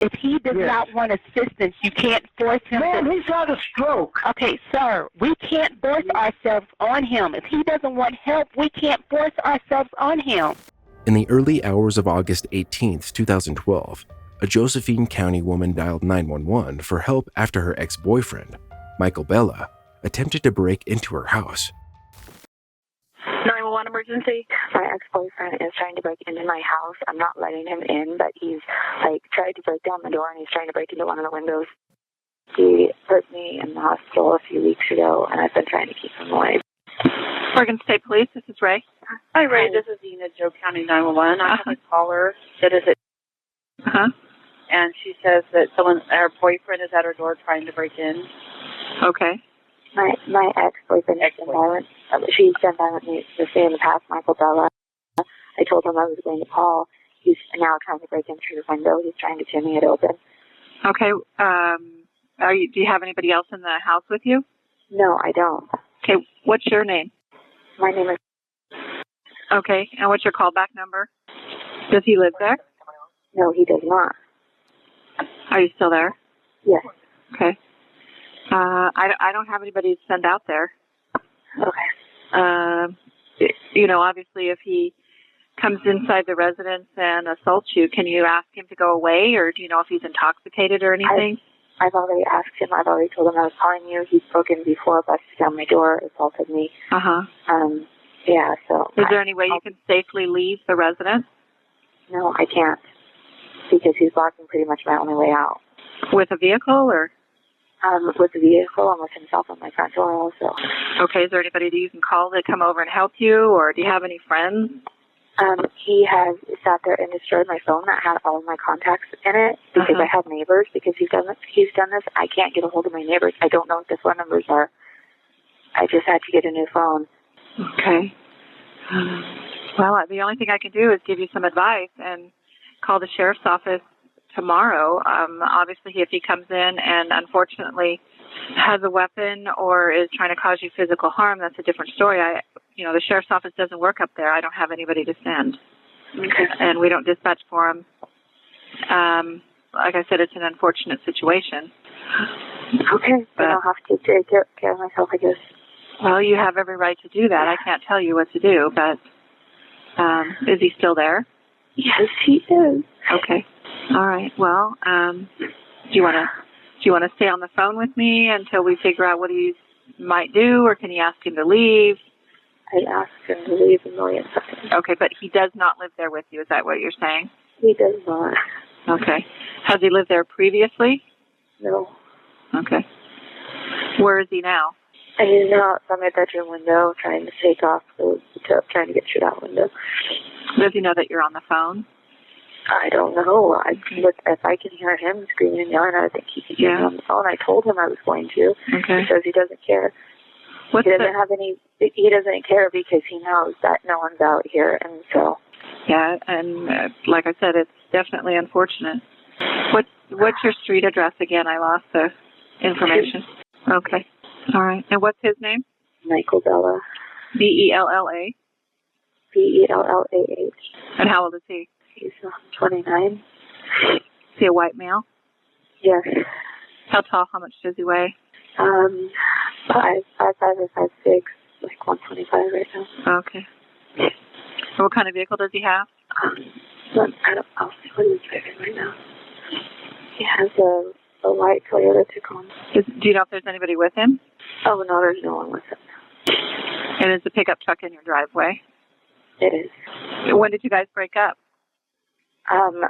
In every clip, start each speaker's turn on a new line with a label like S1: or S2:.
S1: If he does not want assistance, you can't force him.
S2: Ma'am, he's had a stroke.
S1: Okay, sir, we can't force ourselves on him. If he doesn't want help, we can't force ourselves on him.
S3: In the early hours of August 18th, 2012, a Josephine County woman dialed 911 for help after her ex-boyfriend, Michael Bella, attempted to break into her house.
S4: 911 emergency. My ex-boyfriend is trying to break into my house. I'm not letting him in, but he's tried to break down the door and he's trying to break into one of the windows. He hurt me in the hospital a few weeks ago, and I've been trying to keep him away.
S5: Oregon State Police, this is Ray.
S6: Hi, Ray. This is Dina, Joe County 911. I have a caller that is at, and she says that her boyfriend is at her door trying to break in.
S5: Okay.
S4: My ex-boyfriend has been violent. She's been violent with me in the past, Michael Bella. I told him I was going to call. He's now trying to break in through the window. He's trying to jimmy it open.
S5: Okay. Do you have anybody else in the house with you?
S4: No, I don't.
S5: Okay. What's your name?
S4: My name is...
S5: Okay. And what's your callback number? Does he live there?
S4: No, he does not.
S5: Are you still there?
S4: Yes.
S5: Okay. I don't have anybody to send out there.
S4: Okay.
S5: Obviously, if he comes inside the residence and assaults you, can you ask him to go away, or do you know if he's intoxicated or anything?
S4: I've already asked him. I've already told him I was calling you. He's broken before, busted down my door, assaulted me. Yeah, so...
S5: Is there any way you can safely leave the residence?
S4: No, I can't, because he's blocking pretty much my only way out.
S5: With a vehicle, or...?
S4: With the vehicle and with himself on my front door also.
S5: Okay, is there anybody that you can call to come over and help you, or do you have any friends?
S4: He has sat there and destroyed my phone that had all of my contacts in it because I have neighbors. Because he's done this. I can't get a hold of my neighbors. I don't know what the phone numbers are. I just had to get a new phone.
S5: Okay. Well, the only thing I can do is give you some advice and call the sheriff's office tomorrow. Obviously, if he comes in and unfortunately has a weapon or is trying to cause you physical harm, that's a different story. The sheriff's office doesn't work up there. I don't have anybody to send.
S4: Okay.
S5: And we don't dispatch for him. Like I said, it's an unfortunate situation.
S4: Okay, but I'll have to take care of myself, I guess.
S5: Well, you have every right to do that. I can't tell you what to do, but is he still there?
S4: Yes, he is.
S5: Okay. All right. Well, do you want to stay on the phone with me until we figure out what he might do, or can you ask him to leave?
S4: I asked him to leave a million times.
S5: Okay, but he does not live there with you. Is that what you're saying?
S4: He does not.
S5: Okay. Has he lived there previously?
S4: No.
S5: Okay. Where is he now?
S4: And he's now outside my bedroom window trying to take off trying to get through that window.
S5: Does he know that you're on the phone?
S4: I don't know. If I can hear him screaming and yelling, I think he could hear me on the phone. I told him I was going to.
S5: Okay.
S4: He says he doesn't care. He doesn't care because he knows that no one's out here, and so.
S5: Yeah, and like I said, it's definitely unfortunate. What's your street address again? I lost the information. Okay. All right. And what's his name?
S4: Michael Bella.
S5: Bella.
S4: Bellah.
S5: And how old is he?
S4: He's 29.
S5: Is he a white male?
S4: Yes.
S5: How tall? How much does he weigh?
S4: 5'5" or 5'6", like 125 right now.
S5: Okay. And what kind of vehicle does he have?
S4: I don't know what he's driving right now. He has a white Toyota Tacoma.
S5: Do you know if there's anybody with him?
S4: Oh, no, there's no one with him.
S5: And is the pickup truck in your driveway?
S4: It is.
S5: When did you guys break up?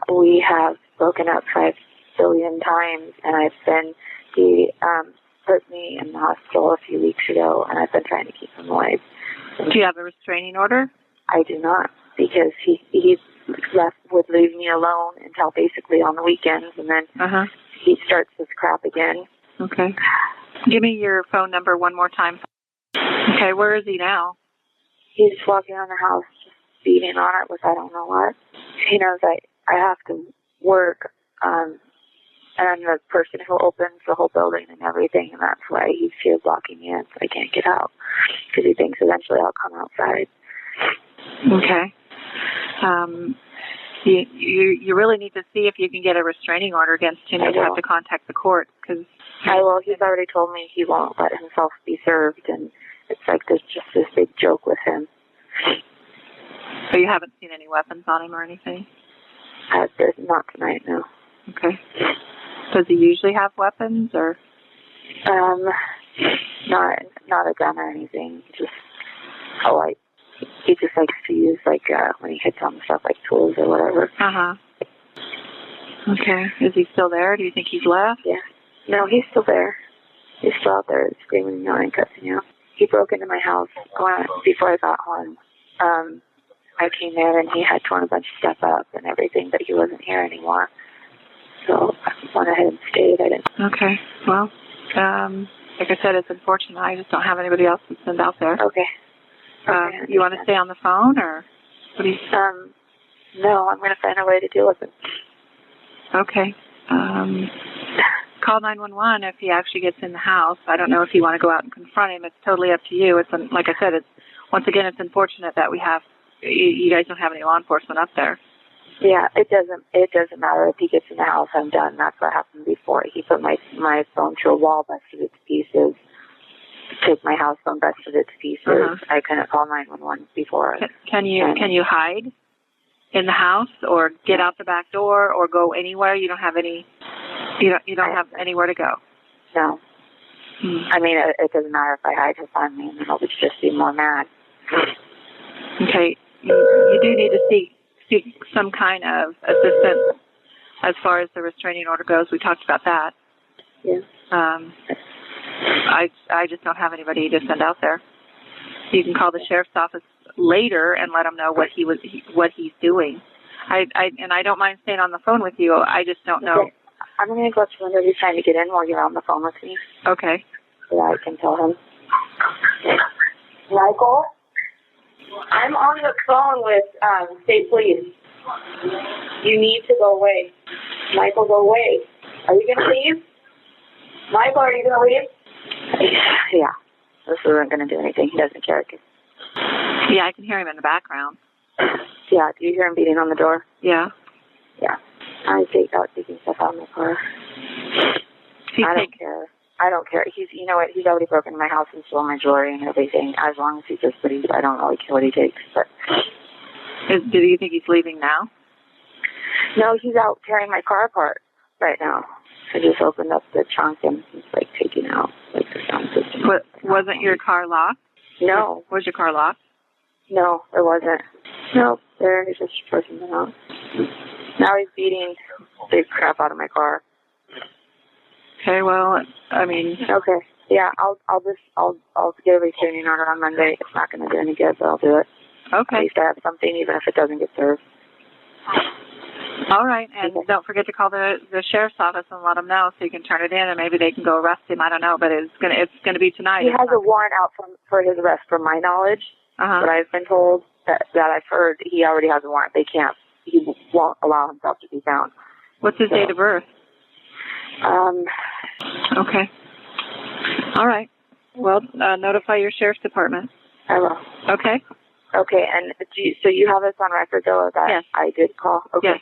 S4: We have broken up 5 billion times, and he hurt me in the hospital a few weeks ago, and I've been trying to keep him away.
S5: Do you have a restraining order?
S4: I do not, because he would leave me alone until basically on the weekends, and then he starts this crap again.
S5: Okay. Give me your phone number one more time. Okay, where is he now?
S4: He's walking around the house, just beating on it with I don't know what. He knows I have to work, and I'm the person who opens the whole building and everything, and that's why he's here blocking me in, so I can't get out, because he thinks eventually I'll come outside.
S5: Okay. You really need to see if you can get a restraining order against him. You have to contact the court.
S4: I will. He's already told me he won't let himself be served, and it's like there's just this big joke with him.
S5: So you haven't seen any weapons on him or anything?
S4: There's not tonight, no.
S5: Okay. Does he usually have weapons, or?
S4: Not a gun or anything. Just he just likes to use when he hits on stuff like tools or whatever.
S5: Okay. Is he still there? Do you think he's left?
S4: Yeah. No, he's still there. He's still out there screaming and yelling, cussing out. He broke into my house before I got home. I came in and he had torn a bunch of stuff up and everything, but he wasn't here anymore. So I went ahead and stayed. I didn't.
S5: Okay. Well, like I said, it's unfortunate. I just don't have anybody else to send out there.
S4: Okay.
S5: You want to stay on the phone, or what do you?
S4: No, I'm going to find a way to deal with it.
S5: Okay. Call 911 if he actually gets in the house. I don't know if you want to go out and confront him. It's totally up to you. It's like I said. It's unfortunate that you guys don't have any law enforcement up there.
S4: Yeah, it doesn't matter if he gets in the house. I'm done. That's what happened before. He put my phone to a wall, busted it to pieces. Took my house phone, busted it to pieces. I couldn't call 911 before.
S5: Can you hide in the house, or get out the back door, or go anywhere? You don't have any. You don't have anywhere to go.
S4: No. I mean, it doesn't matter if I hide. He'll find me, and then I'll just be more mad.
S5: Okay. You do need to seek some kind of assistance as far as the restraining order goes. We talked about that.
S4: Yeah.
S5: I just don't have anybody to send out there. You can call the sheriff's office later and let them know what he's doing. I don't mind staying on the phone with you. I just don't know.
S4: Okay. I'm going to go to whenever you're trying to get in while you're on the phone with me.
S5: Okay.
S4: So that I can tell him. Michael, I'm on the phone with state police. You need to go away. Michael, go away. Are you going to leave? Michael, are you going to leave? Yeah. This isn't going to do anything. He doesn't care.
S5: Yeah, I can hear him in the background.
S4: Yeah, do you hear him beating on the door?
S5: Yeah.
S4: Yeah. I taking stuff out of my car. I don't care. I don't care. You know what? He's already broken into my house and stole my jewelry and everything. As long as he just leaves, I don't really care what he takes. But
S5: do you think he's leaving now?
S4: No, he's out tearing my car apart right now. I just opened up the trunk and he's taking out the sound system.
S5: But wasn't your car locked?
S4: No.
S5: Was your car locked?
S4: No, it wasn't. No, he's just forcing them out. Now he's beating the crap out of my car.
S5: Okay, well, I mean.
S4: Okay, yeah, I'll get a restraining order on Monday. It's not going to do any good, but I'll do it.
S5: Okay.
S4: At least I have something, even if it doesn't get served.
S5: All right, and don't forget to call the sheriff's office and let them know so you can turn it in, and maybe they can go arrest him. I don't know, but it's gonna be tonight.
S4: He has a warrant out for his arrest, from my knowledge. But I've been told that I've heard he already has a warrant. He won't allow himself to be found.
S5: What's his date of birth? Okay. All right. Well, notify your sheriff's department.
S4: I will.
S5: Okay.
S4: Okay, and so you have this on record, though, that
S5: yes.
S4: I did call? Okay.
S5: Yes.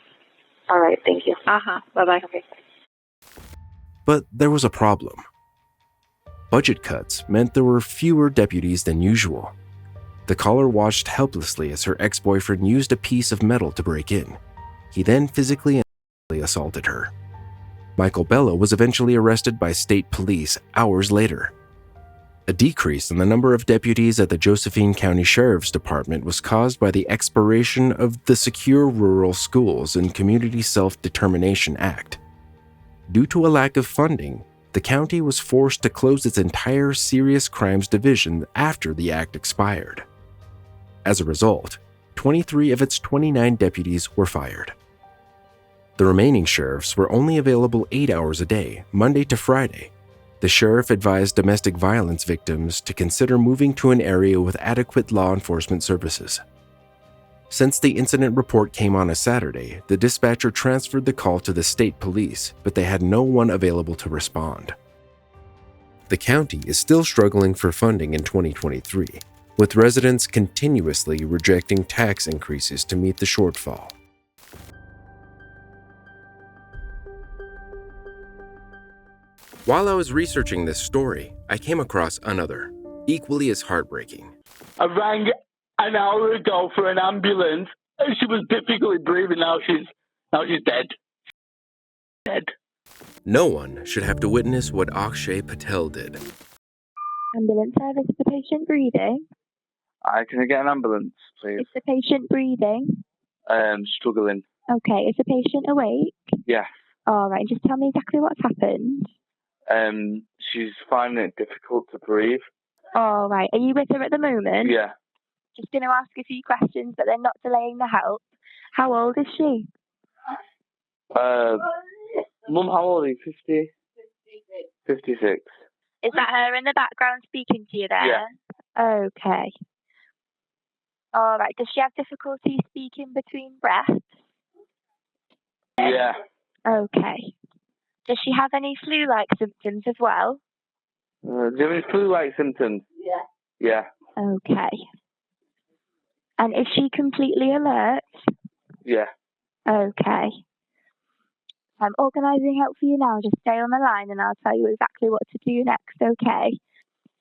S4: All right, thank you.
S5: Bye-bye.
S4: Okay.
S3: But there was a problem. Budget cuts meant there were fewer deputies than usual. The caller watched helplessly as her ex-boyfriend used a piece of metal to break in. He then physically and sexually assaulted her. Michael Bella was eventually arrested by state police hours later. A decrease in the number of deputies at the Josephine County Sheriff's Department was caused by the expiration of the Secure Rural Schools and Community Self-Determination Act. Due to a lack of funding, the county was forced to close its entire Serious Crimes Division after the act expired. As a result, 23 of its 29 deputies were fired. The remaining sheriffs were only available 8 hours a day, Monday to Friday. The sheriff advised domestic violence victims to consider moving to an area with adequate law enforcement services. Since the incident report came on a Saturday, the dispatcher transferred the call to the state police, but they had no one available to respond. The county is still struggling for funding in 2023, with residents continuously rejecting tax increases to meet the shortfall. While I was researching this story, I came across another, equally as heartbreaking.
S2: I rang an hour ago for an ambulance. She was difficultly breathing. Now she's dead. Dead.
S3: No one should have to witness what Akshay Patel did.
S4: Ambulance service, is the patient breathing?
S2: Can I get an ambulance, please?
S4: Is the patient breathing?
S2: Struggling.
S4: Okay, is the patient awake?
S2: Yeah.
S4: All right, just tell me exactly what's happened.
S2: She's finding it difficult to breathe.
S4: All right, are you with her at the moment?
S2: Yeah.
S4: Just going to ask a few questions, but they're not delaying the help. How old is she?
S2: Mum, how old are you? 50? 56.
S4: Is that her in the background speaking to you there?
S2: Yeah.
S4: Okay. All right, does she have difficulty speaking between breaths?
S2: Yeah.
S4: Okay. Does she have any flu-like symptoms as well?
S2: Do you have any flu-like symptoms? Yeah. Yeah.
S4: Okay. And is she completely alert?
S2: Yeah.
S4: Okay. I'm organising help for you now. Just stay on the line and I'll tell you exactly what to do next, okay?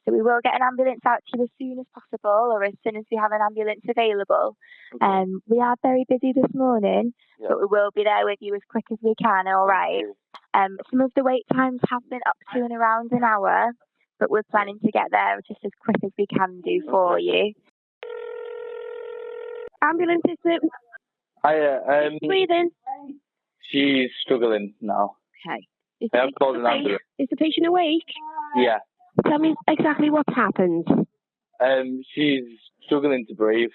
S4: So we will get an ambulance out to you as soon as possible or as soon as we have an ambulance available.
S2: Okay.
S4: We are very busy this morning,
S2: Yeah.
S4: but we will be there with you as quick as we can, all right? Some of the wait times have been up to and around an hour, but we're planning to get there just as quick as we can do for you. Ambulance system. Breathing.
S2: She's struggling now.
S4: Okay.
S2: I have called an ambulance.
S4: Is the patient awake?
S2: Yeah.
S4: Tell me exactly what's happened.
S2: She's struggling to breathe.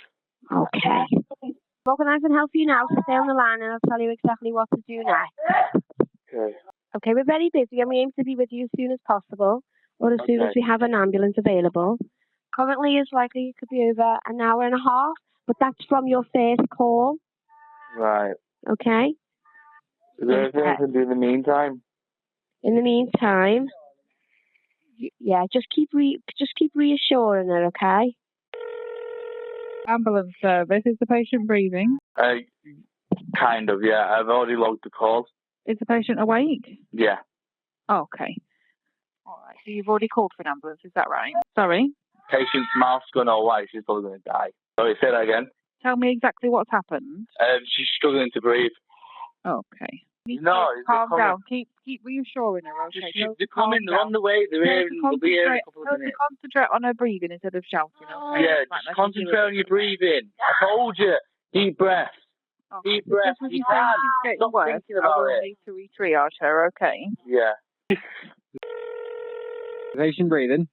S4: Okay. Organising help for you now, so stay on the line and I'll tell you exactly what to do next.
S2: Okay.
S4: Okay, we're very busy and we aim to be with you as soon as possible or as soon as we have an ambulance available. Currently, it's likely it could be over an hour and a half, but that's from your first call.
S2: Right.
S4: Okay?
S2: Is there anything I can do in the meantime?
S4: In the meantime, yeah, just keep reassuring her, okay?
S5: Ambulance service. Is the patient breathing?
S2: Kind of, yeah. I've already logged the call.
S5: Is the patient awake?
S2: Yeah.
S5: Okay. All right. So you've already called for an ambulance, is that right? Sorry?
S2: Patient's mouth's going all white. She's probably going to die. Sorry, say that again.
S5: Tell me exactly what's happened.
S2: She's struggling to breathe.
S5: Okay.
S2: No,
S5: calm down. Keep reassuring her, okay?
S2: They're coming. They're on the way. They're here. They'll be here in a couple of minutes.
S5: Concentrate on her breathing instead of shouting, okay?
S2: Yeah, just concentrate on your breathing. I told you. Deep breath.
S5: Okay.
S2: Deep breath.
S5: Just
S2: You
S5: say
S2: can't.
S5: she's getting
S2: Stop
S5: worse.
S2: thinking about
S5: We'll
S2: it.
S5: need to re-triage her, okay?
S2: Yeah.
S7: Patient breathing?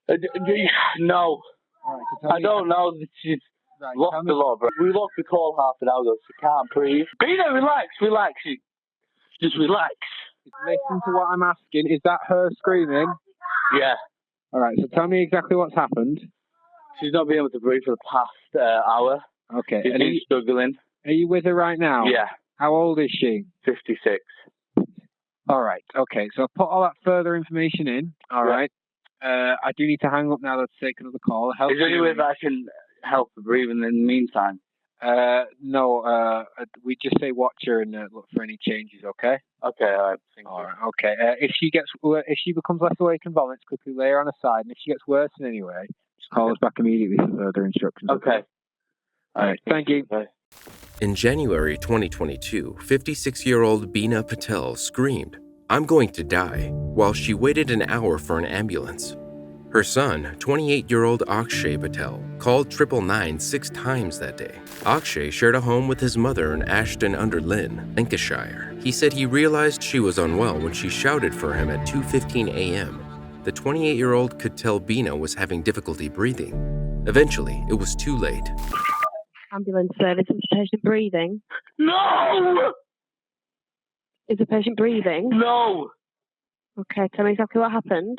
S2: No.
S7: Right, so tell
S2: I
S7: me-
S2: don't know. She's
S7: Right,
S2: lost
S7: tell me-
S2: a lot, bro. We lost the call half an hour ago. She can't breathe. Bina, relax. Just relax.
S7: Listen to what I'm asking. Is that her screaming?
S2: Yeah.
S7: All right, so tell me exactly what's happened.
S2: She's not been able to breathe for the past hour.
S7: Okay.
S2: She's been struggling.
S7: Are you with her right now?
S2: Yeah.
S7: How old is she?
S2: 56.
S7: All right. Okay, so I'll put all that further information in. All right. I do need to hang up now. Let's take another call.
S2: Is there any way that I can help her breathing in the meantime?
S7: No, we just say watch her and look for any changes, okay?
S2: Okay, all right.
S7: All right, okay. If she becomes less awake and vomits, quickly lay her on her side, and if she gets worse in any way, just call us back immediately for further instructions.
S2: Okay.
S7: All right, thank you.
S2: Bye.
S3: In January 2022, 56-year-old Bina Patel screamed, "I'm going to die," while she waited an hour for an ambulance. Her son, 28-year-old Akshay Patel, called 999 6 times that day. Akshay shared a home with his mother in Ashton-under-Lyne, Lancashire. He said he realized she was unwell when she shouted for him at 2:15 a.m. The 28-year-old could tell Bina was having difficulty breathing. Eventually, it was too late.
S4: Ambulance service, is the patient breathing?
S2: No!
S4: Is the patient breathing?
S2: No!
S4: Okay, tell me exactly what happened.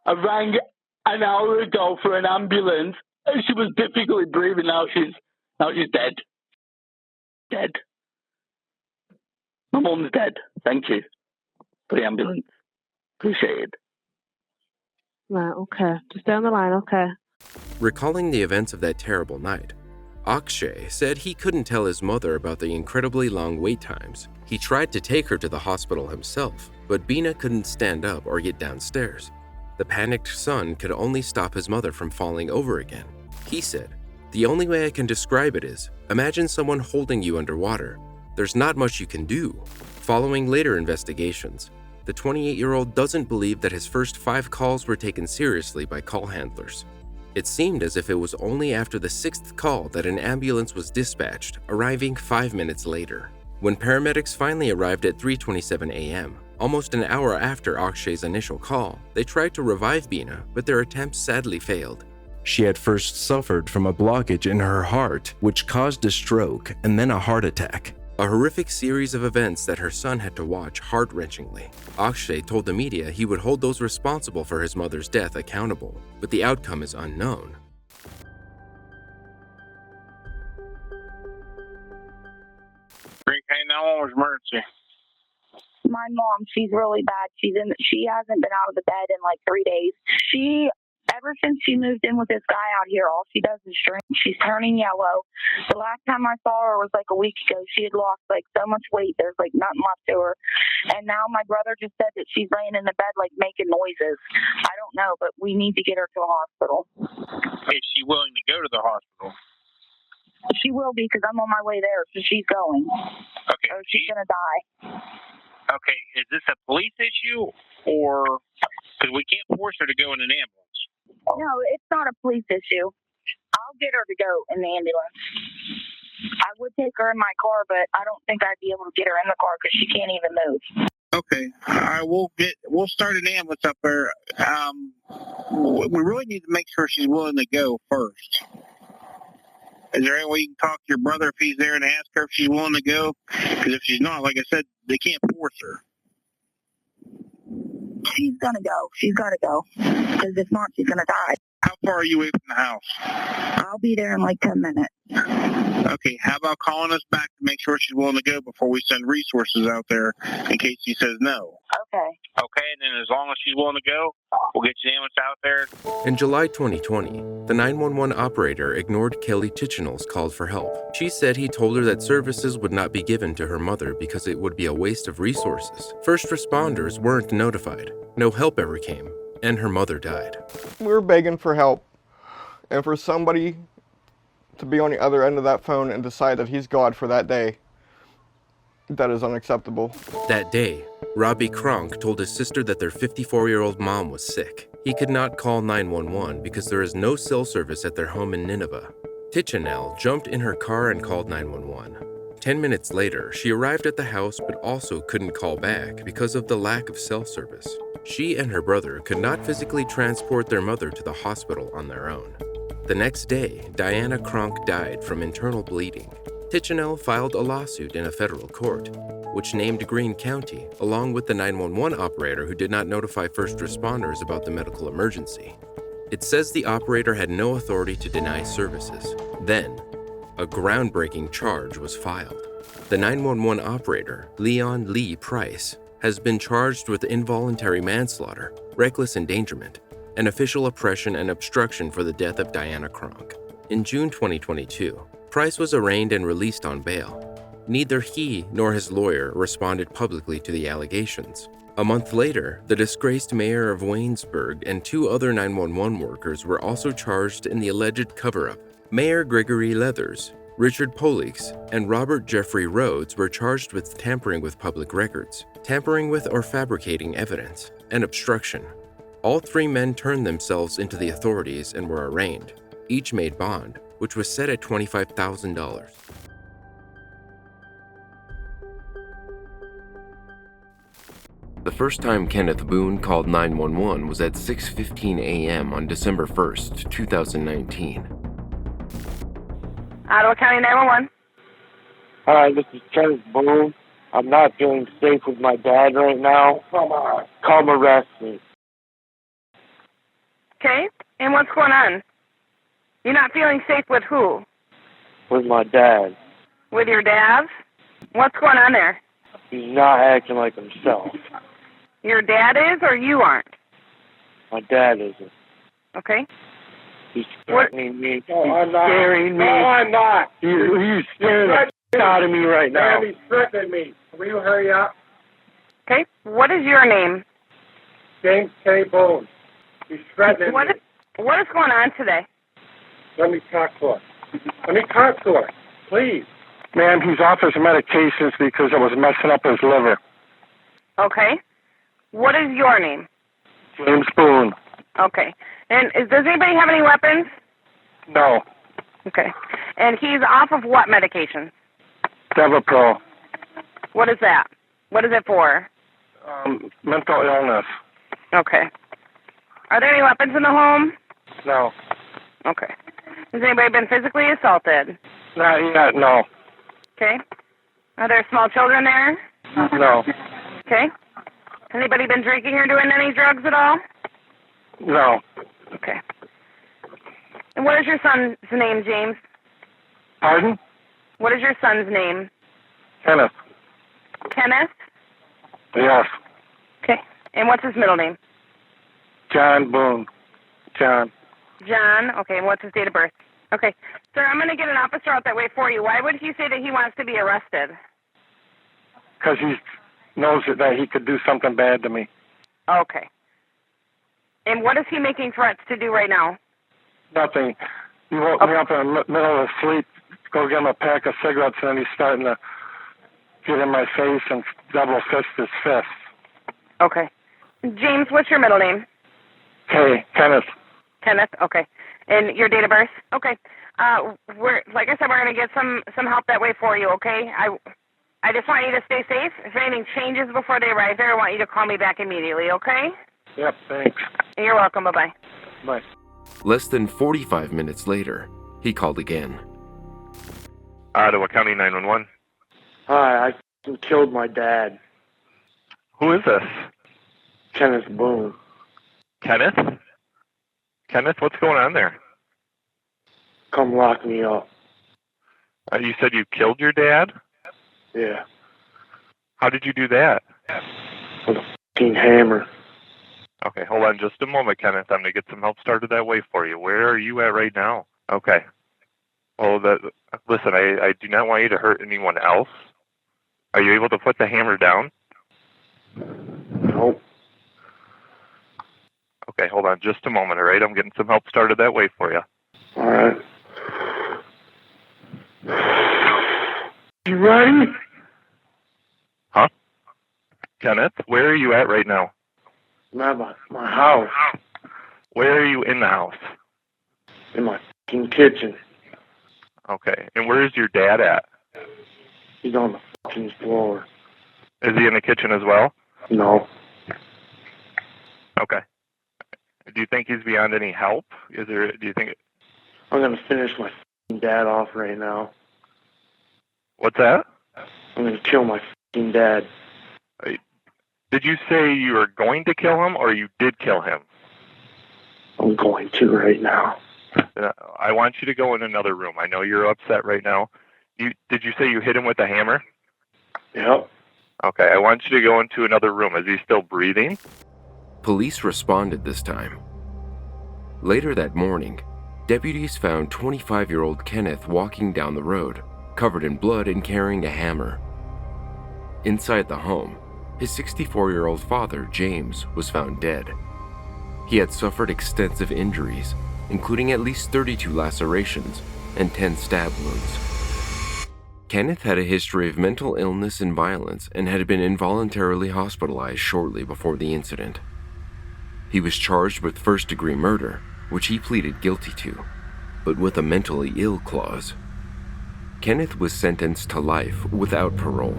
S2: I rang an hour ago for an ambulance. She was difficultly breathing. Now she's dead. Dead. My mum's dead. Thank you for the ambulance. Appreciate it.
S4: Right, okay. Just stay on the line, okay.
S3: Recalling the events of that terrible night, Akshay said he couldn't tell his mother about the incredibly long wait times. He tried to take her to the hospital himself, but Beena couldn't stand up or get downstairs. The panicked son could only stop his mother from falling over again. He said, "The only way I can describe it is, imagine someone holding you underwater. There's not much you can do." Following later investigations, the 28-year-old doesn't believe that his first 5 calls were taken seriously by call handlers. It seemed as if it was only after the 6th call that an ambulance was dispatched, arriving 5 minutes later. When paramedics finally arrived at 3:27 a.m., almost an hour after Akshay's initial call, they tried to revive Beena, but their attempts sadly failed. She had first suffered from a blockage in her heart, which caused a stroke and then a heart attack. A horrific series of events that her son had to watch heart-wrenchingly. Akshay told the media he would hold those responsible for his mother's death accountable, but the outcome is unknown.
S8: Hey, 911 emergency.
S4: My mom, she's really bad. She hasn't been out of the bed in like 3 days. Ever since she moved in with this guy out here, all she does is drink. She's turning yellow. The last time I saw her was like a week ago. She had lost like so much weight. There's like nothing left to her. And now my brother just said that she's laying in the bed like making noises. I don't know, but we need to get her to a hospital.
S8: Is she willing to go to the hospital?
S4: She will be, because I'm on my way there, so she's going.
S8: Okay.
S4: Or she's going to die.
S8: Okay, is this a police issue, or because we can't force her to go in an ambulance?
S4: No, it's not a police issue. I'll get her to go in the ambulance. I would take her in my car, but I don't think I'd be able to get her in the car because she can't even move.
S8: Okay, we'll start an ambulance up there. We really need to make sure she's willing to go first. Is there any way you can talk to your brother if he's there and ask her if she's willing to go? Because if she's not, like I said, they can't force her.
S4: She's gonna go. She's gotta go. Because if not, she's gonna die.
S8: How far are you away from the house?
S4: I'll be there in like 10 minutes.
S8: Okay, how about calling us back to make sure she's willing to go before we send resources out there in case she says no?
S4: Okay.
S8: Okay, and then as long as she's willing to go, we'll get you an ambulance out there.
S3: In July 2020, the 911 operator ignored Kelly Tichenall's call for help. She said he told her that services would not be given to her mother because it would be a waste of resources. First responders weren't notified. No help ever came, and her mother died.
S9: We were begging for help, and for somebody to be on the other end of that phone and decide that he's God for that day, that is unacceptable.
S3: That day, Robbie Kronk told his sister that their 54-year-old mom was sick. He could not call 911 because there is no cell service at their home in Nineveh. Tichenall jumped in her car and called 911. 10 minutes later, she arrived at the house but also couldn't call back because of the lack of cell service. She and her brother could not physically transport their mother to the hospital on their own. The next day, Diana Kronk died from internal bleeding. Tichenall filed a lawsuit in a federal court, which named Greene County, along with the 911 operator who did not notify first responders about the medical emergency. It says the operator had no authority to deny services. Then, a groundbreaking charge was filed. The 911 operator, Leon Lee Price, has been charged with involuntary manslaughter, reckless endangerment, and official oppression and obstruction for the death of Diana Kronk. In June 2022, Price was arraigned and released on bail. Neither he nor his lawyer responded publicly to the allegations. A month later, the disgraced mayor of Waynesburg and 2 other 911 workers were also charged in the alleged cover-up. Mayor Gregory Leathers, Richard Polix, and Robert Jeffrey Rhodes were charged with tampering with public records, tampering with or fabricating evidence, and obstruction. All 3 men turned themselves into the authorities and were arraigned. Each made bond, which was set at $25,000. The first time Kenneth Boone called 911 was at 6:15 a.m. on December 1st, 2019.
S1: Ottawa County 911.
S10: Hi, this is Kenneth Boone. I'm not feeling safe with my dad right now. Come arrest me.
S1: Okay, and what's going on? You're not feeling safe with who?
S10: With my dad.
S1: With your dad? What's going on there?
S10: He's not acting like himself.
S1: Your dad is, or you aren't?
S10: My dad isn't.
S1: Okay.
S10: He's threatening me.
S11: No,
S10: he's
S11: I'm not.
S10: scaring me.
S11: No, I'm not.
S10: He's scaring the shit out of me right now.
S11: Ma'am, he's threatening me. Will you hurry up?
S12: Okay. What is your name?
S11: James K. Boone. He's threatening me.
S12: What is going on today?
S11: Let me talk to her. Let me talk to her, please.
S10: Ma'am, he's off his medications because it was messing up his liver.
S12: Okay. What is your name?
S10: James Boone.
S12: Okay. And does anybody have any weapons?
S10: No.
S12: Okay. And he's off of what medication?
S10: Devapro.
S12: What is that? What is it for?
S10: Mental illness.
S12: Okay. Are there any weapons in the home?
S10: No.
S12: Okay. Has anybody been physically assaulted?
S10: Not yet, no.
S12: Okay. Are there small children there?
S10: No.
S12: Okay. Anybody been drinking or doing any drugs at all?
S10: No.
S12: Okay. And what is your son's name, James?
S10: Pardon?
S12: What is your son's name?
S10: Kenneth.
S12: Kenneth?
S10: Yes.
S12: Okay. And what's his middle name?
S10: John Boone. John.
S12: John. Okay. And what's his date of birth? Okay. Sir, I'm going to get an officer out that way for you. Why would he say that he wants to be arrested?
S10: Because he knows that he could do something bad to me.
S12: Okay. And what is he making threats to do right now?
S10: Nothing. He woke me up in the middle of sleep, go get him a pack of cigarettes, and then he's starting to get in my face and double fist his fists.
S12: Okay. James, what's your middle name?
S10: Kenneth.
S12: Kenneth, okay. And your date of birth? Okay. Like I said, we're going to get some help that way for you, okay? I just want you to stay safe. If anything changes before they arrive there, I want you to call me back immediately, okay?
S10: Yep, thanks.
S12: You're welcome. Bye-bye.
S10: Bye.
S3: Less than 45 minutes later, he called again.
S13: Ottawa County 911.
S10: Hi, I killed my dad.
S13: Who is this?
S10: Kenneth Boone.
S13: Kenneth? Kenneth, what's going on there?
S10: Come lock me up.
S13: You said you killed your dad?
S10: Yeah.
S13: How did you do that?
S10: With a fucking hammer.
S13: Okay, hold on just a moment, Kenneth. I'm going to get some help started that way for you. Where are you at right now? Okay. Well, listen, I do not want you to hurt anyone else. Are you able to put the hammer down?
S10: Nope.
S13: Okay, hold on just a moment, all right? I'm getting some help started that way for you.
S10: All right. You ready?
S13: Huh? Kenneth, where are you at right now?
S10: I'm at my house.
S13: Where are you in the house?
S10: In my fucking kitchen.
S13: Okay, and where is your dad at?
S10: He's on the fucking floor.
S13: Is he in the kitchen as well?
S10: No.
S13: Okay. Do you think he's beyond any help? Do you think...
S10: I'm going to finish my fucking dad off right now.
S13: What's that?
S10: I'm going to kill my fucking dad.
S13: Did you say you were going to kill him, or you did kill him?
S10: I'm going to right now.
S13: I want you to go in another room. I know you're upset right now. Did you say you hit him with a hammer?
S10: Yep.
S13: Okay, I want you to go into another room. Is he still breathing?
S3: Police responded this time. Later that morning, deputies found 25-year-old Kenneth walking down the road, covered in blood and carrying a hammer. Inside the home, his 64-year-old father, James, was found dead. He had suffered extensive injuries, including at least 32 lacerations and 10 stab wounds. Kenneth had a history of mental illness and violence and had been involuntarily hospitalized shortly before the incident. He was charged with first-degree murder, which he pleaded guilty to, but with a mentally ill clause. Kenneth was sentenced to life without parole.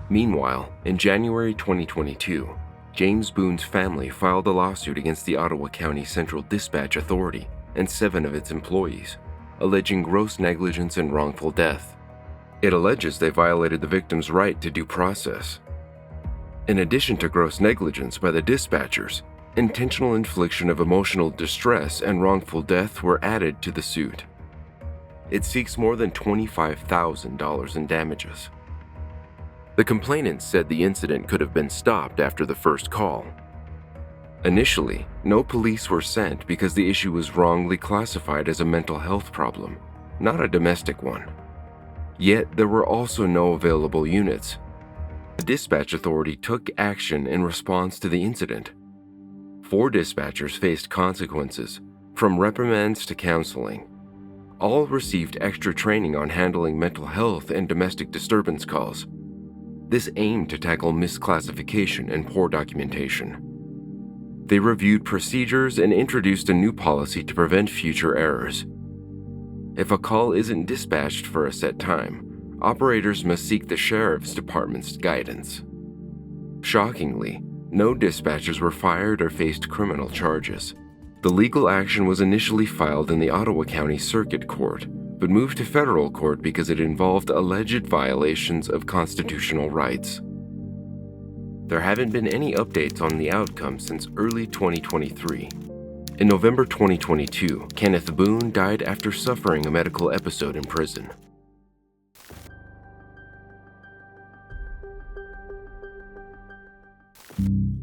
S3: Meanwhile, in January 2022, James Boone's family filed a lawsuit against the Ottawa County Central Dispatch Authority and 7 of its employees, alleging gross negligence and wrongful death. It alleges they violated the victim's right to due process. In addition to gross negligence by the dispatchers, intentional infliction of emotional distress and wrongful death were added to the suit. It seeks more than $25,000 in damages. The complainant said the incident could have been stopped after the first call. Initially, no police were sent because the issue was wrongly classified as a mental health problem, not a domestic one. Yet, there were also no available units. The dispatch authority took action in response to the incident. 4 dispatchers faced consequences, from reprimands to counseling. All received extra training on handling mental health and domestic disturbance calls. This aimed to tackle misclassification and poor documentation. They reviewed procedures and introduced a new policy to prevent future errors. If a call isn't dispatched for a set time, operators must seek the sheriff's department's guidance. Shockingly, no dispatchers were fired or faced criminal charges. The legal action was initially filed in the Ottawa County Circuit Court, but moved to federal court because it involved alleged violations of constitutional rights. There haven't been any updates on the outcome since early 2023. In November 2022, Kenneth Boone died after suffering a medical episode in prison.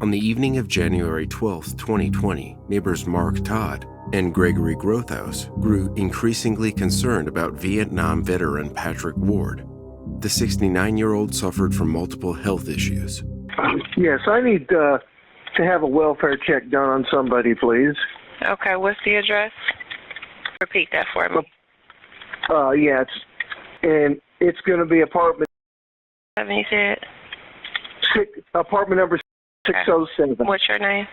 S3: On the evening of January 12, 2020, neighbors Mark Todd and Gregory Grothaus grew increasingly concerned about Vietnam veteran Patrick Ward. The 69-year-old suffered from multiple health issues.
S14: Yes, I need to have a welfare check done on somebody, please.
S12: Okay, what's the address? Repeat that for me.
S14: Yeah, it's going to be apartment.
S12: 7, you said?
S14: Apartment number 607.
S12: What's your name?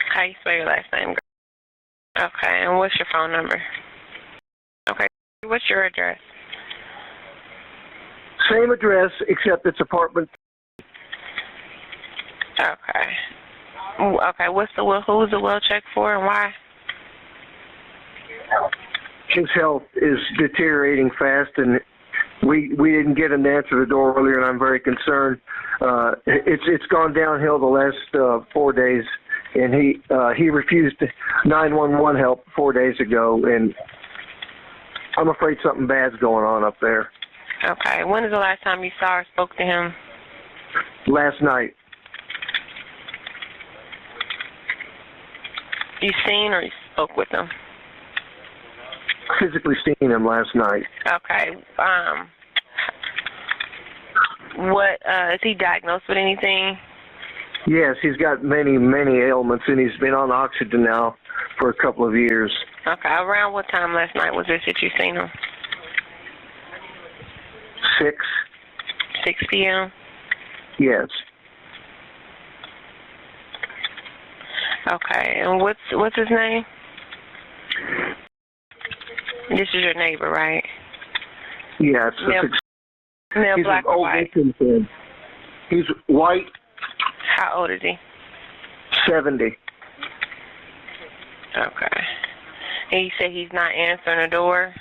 S12: How you spell your last name? Okay, and what's your phone number? Okay, what's your address?
S14: Same address, except it's apartment.
S12: Okay. Okay, who's the well check for and why?
S14: His health is deteriorating fast, and we didn't get him to answer the door earlier, and I'm very concerned. It's gone downhill the last 4 days, and he refused 911 help 4 days ago, and I'm afraid something bad's going on up there.
S12: Okay, when is the last time you saw or spoke to him?
S14: Last night.
S12: You seen or you spoke with him?
S14: Physically seen him last night.
S12: Okay. What is he diagnosed with anything?
S14: Yes, he's got many ailments, and he's been on oxygen now for a couple of years.
S12: Okay. Around what time last night was this that you seen him? 6 p.m.?
S14: Yes.
S12: Okay, and what's his name? This is your neighbor, right?
S14: Yeah,
S12: Male,
S14: he's
S12: black, or white?
S14: He's white.
S12: How old is he?
S14: 70.
S12: Okay. And you say he's not answering the door?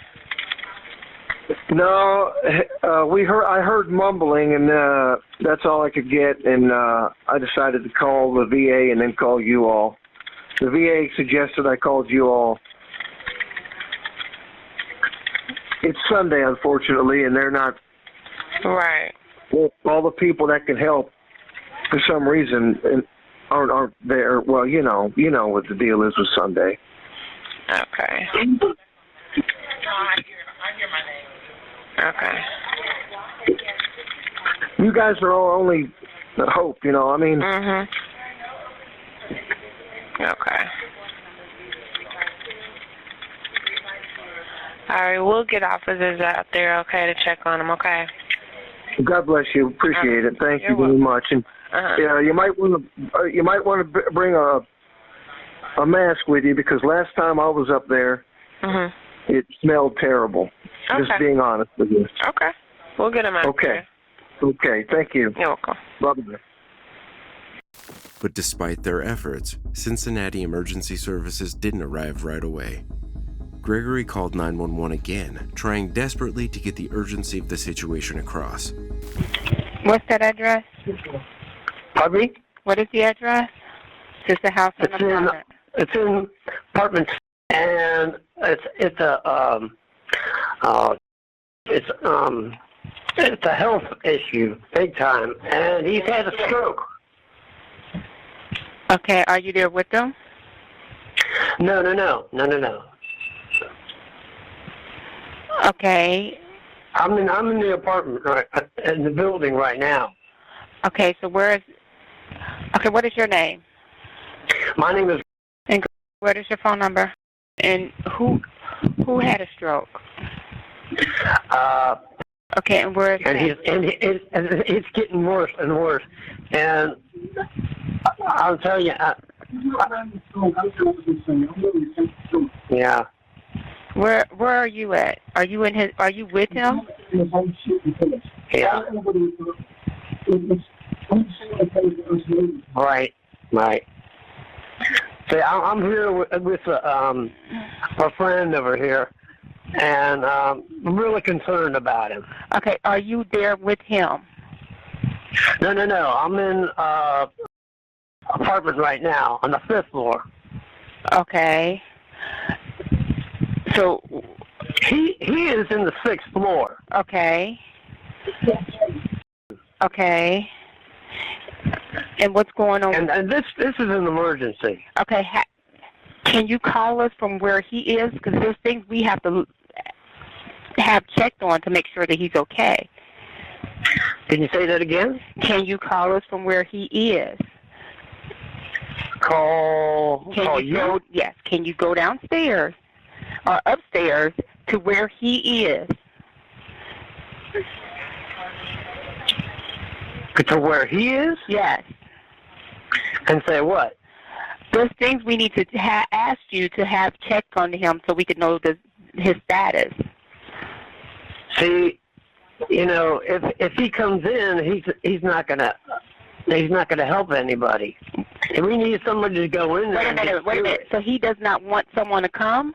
S14: No, I heard mumbling, and that's all I could get, and I decided to call the VA and then call you all. The VA suggested I called you all. It's Sunday, unfortunately, and they're not.
S12: Right.
S14: Well, all the people that can help, for some reason, aren't there. Well, you know what the deal is with Sunday.
S12: Okay. Okay.
S14: You guys are our only hope, I mean.
S12: Mhm. Okay. All right, we'll get officers out there, okay, to check on him, okay?
S14: God bless you. Appreciate it. Thank you very much. And you might want to bring a mask with you, because last time I was up there, it smelled terrible.
S12: Okay.
S14: Just being honest with you.
S12: Okay. We'll get him out there.
S14: Okay. Thank you.
S12: You're welcome.
S14: Bye-bye.
S3: But despite their efforts, Cincinnati Emergency Services didn't arrive right away. Gregory called 911 again, trying desperately to get the urgency of the situation across.
S1: What's that address?
S15: Pardon me?
S1: What is the address? Just the house and apartment.
S15: It's in apartment, and it's a health issue, big time, and he's had a stroke.
S1: Okay, are you there with them?
S15: No.
S1: Okay.
S15: I'm in the apartment right in the building right now.
S1: Okay, so what is your name?
S15: My name is.
S1: And what is your phone number? And who had a stroke? Okay, and where is
S15: it's getting worse and worse. And I'll tell you. Yeah.
S1: Where are you at? Are you with him?
S15: Yeah. Right. See, I'm here with a friend over here, and I'm really concerned about him.
S1: Okay, are you there with him?
S15: No. I'm in apartment right now on the 5th floor.
S1: Okay. So
S15: he is in the 6th floor.
S1: Okay. Okay. And what's going on?
S15: And this is an emergency.
S1: Okay. Can you call us from where he is? Because there's things we have to have checked on to make sure that he's okay.
S15: Can you say that again?
S1: Can you call us from where he is?
S15: Call you?
S1: Yes. Can you go downstairs or upstairs to where he is?
S15: To where he is?
S1: Yes.
S15: And say what?
S1: There's things we need to ask you to have checked on him so we can know his status.
S15: See, if he comes in, he's not gonna help anybody. And we need somebody to go in there.
S1: Wait a minute. So he does not want someone to come?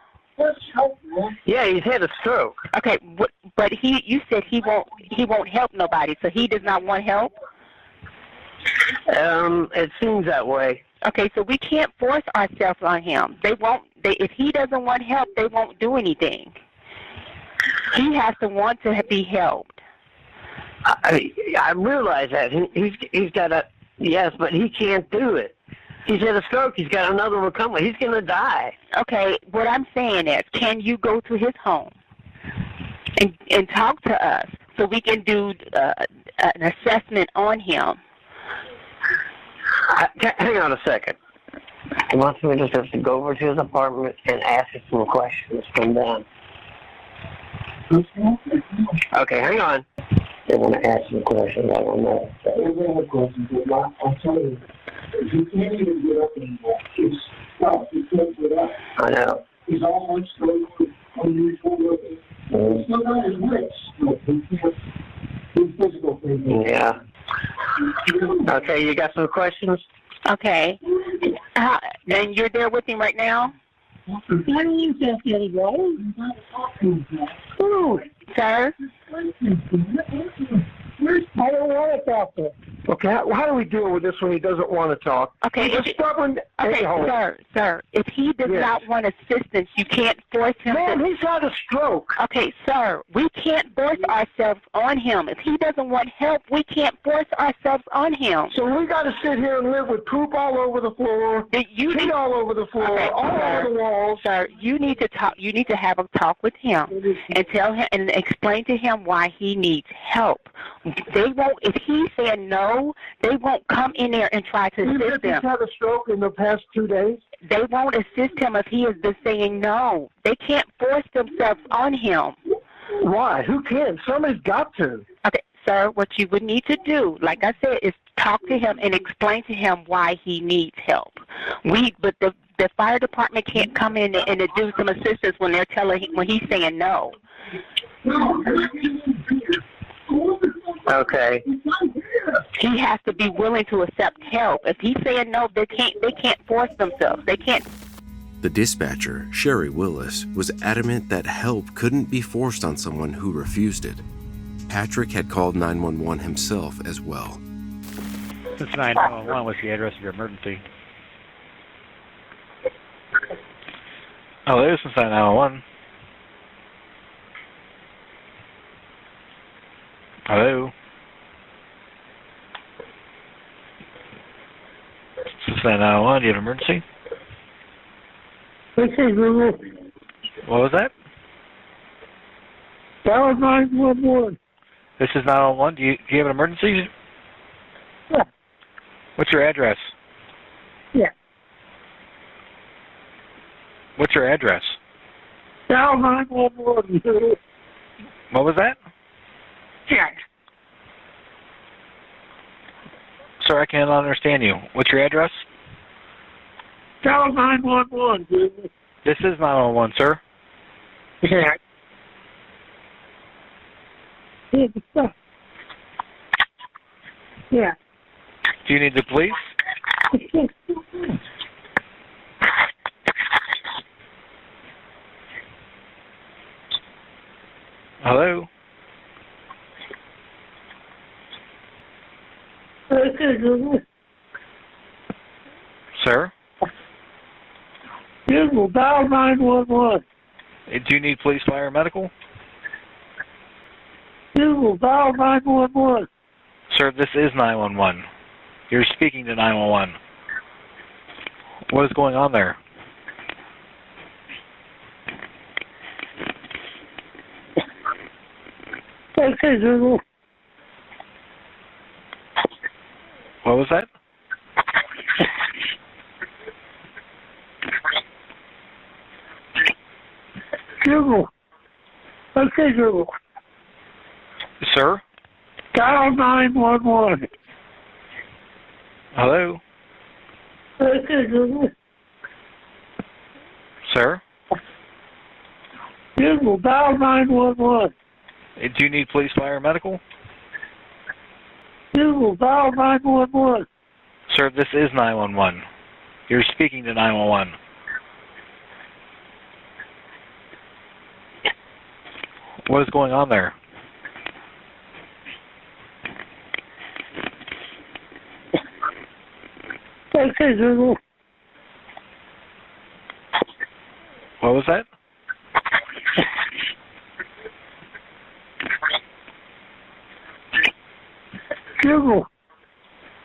S15: Yeah, he's had a stroke.
S1: Okay, but you said he won't help nobody, so he does not want help?
S15: It seems that way.
S1: Okay, so we can't force ourselves on him. If he doesn't want help, they won't do anything. He has to want to be helped.
S15: I realize that. He's got yes, but he can't do it. He's had a stroke. He's got another one coming. He's going to die.
S1: Okay, what I'm saying is, can you go to his home and talk to us so we can do an assessment on him?
S15: Hang on a second. He wants me to just go over to his apartment and ask him some questions from them. Okay, hang on. They want to ask some questions. I don't know. I'll tell you. You can't even get up anymore. It's tough. You can't get up. I know. He's almost so unusual looking. He's still got his wits. He can't do physical things. Yeah. Okay, you got some questions?
S1: Okay. And you're there with him right now?
S15: I don't use that anybody. Who?
S1: Sir?
S15: I don't want to talk to him. Okay, how do we deal with this when he doesn't want to talk?
S1: Okay,
S15: he's stubborn.
S1: Okay, sir, if he does not want assistance, you can't force him.
S15: Man, he's had a stroke.
S1: Okay, sir, we can't force ourselves on him. If he doesn't want help, we can't force ourselves on him.
S15: So we got to sit here and live with poop all over the floor, feet all over the floor, all over the walls.
S1: Sir, you need to talk. You need to have a talk with him and tell him and explain to him why he needs help. They won't. If he's saying no, they won't come in there and try to assist him.
S15: He's had a stroke in the past 2 days.
S1: They won't assist him if he has been saying no. They can't force themselves on him.
S15: Why? Who can? Somebody's got to.
S1: Okay, sir, what you would need to do, like I said, is talk to him and explain to him why he needs help. But the fire department can't come in and do some assistance when they're when he's saying no.
S15: Okay.
S1: He has to be willing to accept help. If he's saying no, they can't force themselves. They can't.
S3: The dispatcher, Sherry Willis, was adamant that help couldn't be forced on someone who refused it. Patrick had called 911 himself as well.
S16: Since 911 was the address of your emergency. Hello, since 911. Hello. This is 911. Do you have an emergency?
S11: This is Google.
S16: What was that?
S11: Dial 911.
S16: This is 911. Do you have an emergency?
S11: Yeah.
S16: What's your address?
S11: Yeah.
S16: What's your address?
S11: Dial 911.
S16: What was that?
S11: Yeah.
S16: Sir, I can't understand you. What's your address?
S11: Dial 911.
S16: This is 911, sir.
S11: Yeah. Yeah.
S16: Do you need the police? Hello? Sir?
S11: Google, dial 911.
S16: Do you need police, fire, or medical?
S11: Google, dial 911.
S16: Sir, this is 911. You're speaking to 911. What is going on there?
S11: Okay, Google.
S16: What was that?
S11: Google. Okay, Google.
S16: Sir?
S11: Dial 911.
S16: Hello?
S11: Okay, Google.
S16: Sir?
S11: Google, dial 911.
S16: Do you need police, fire, or medical?
S11: Google, dial 911.
S16: Sir, this is 911. You're speaking to 911. What is going on there?
S11: Okay, Google.
S16: What was that?
S11: Google.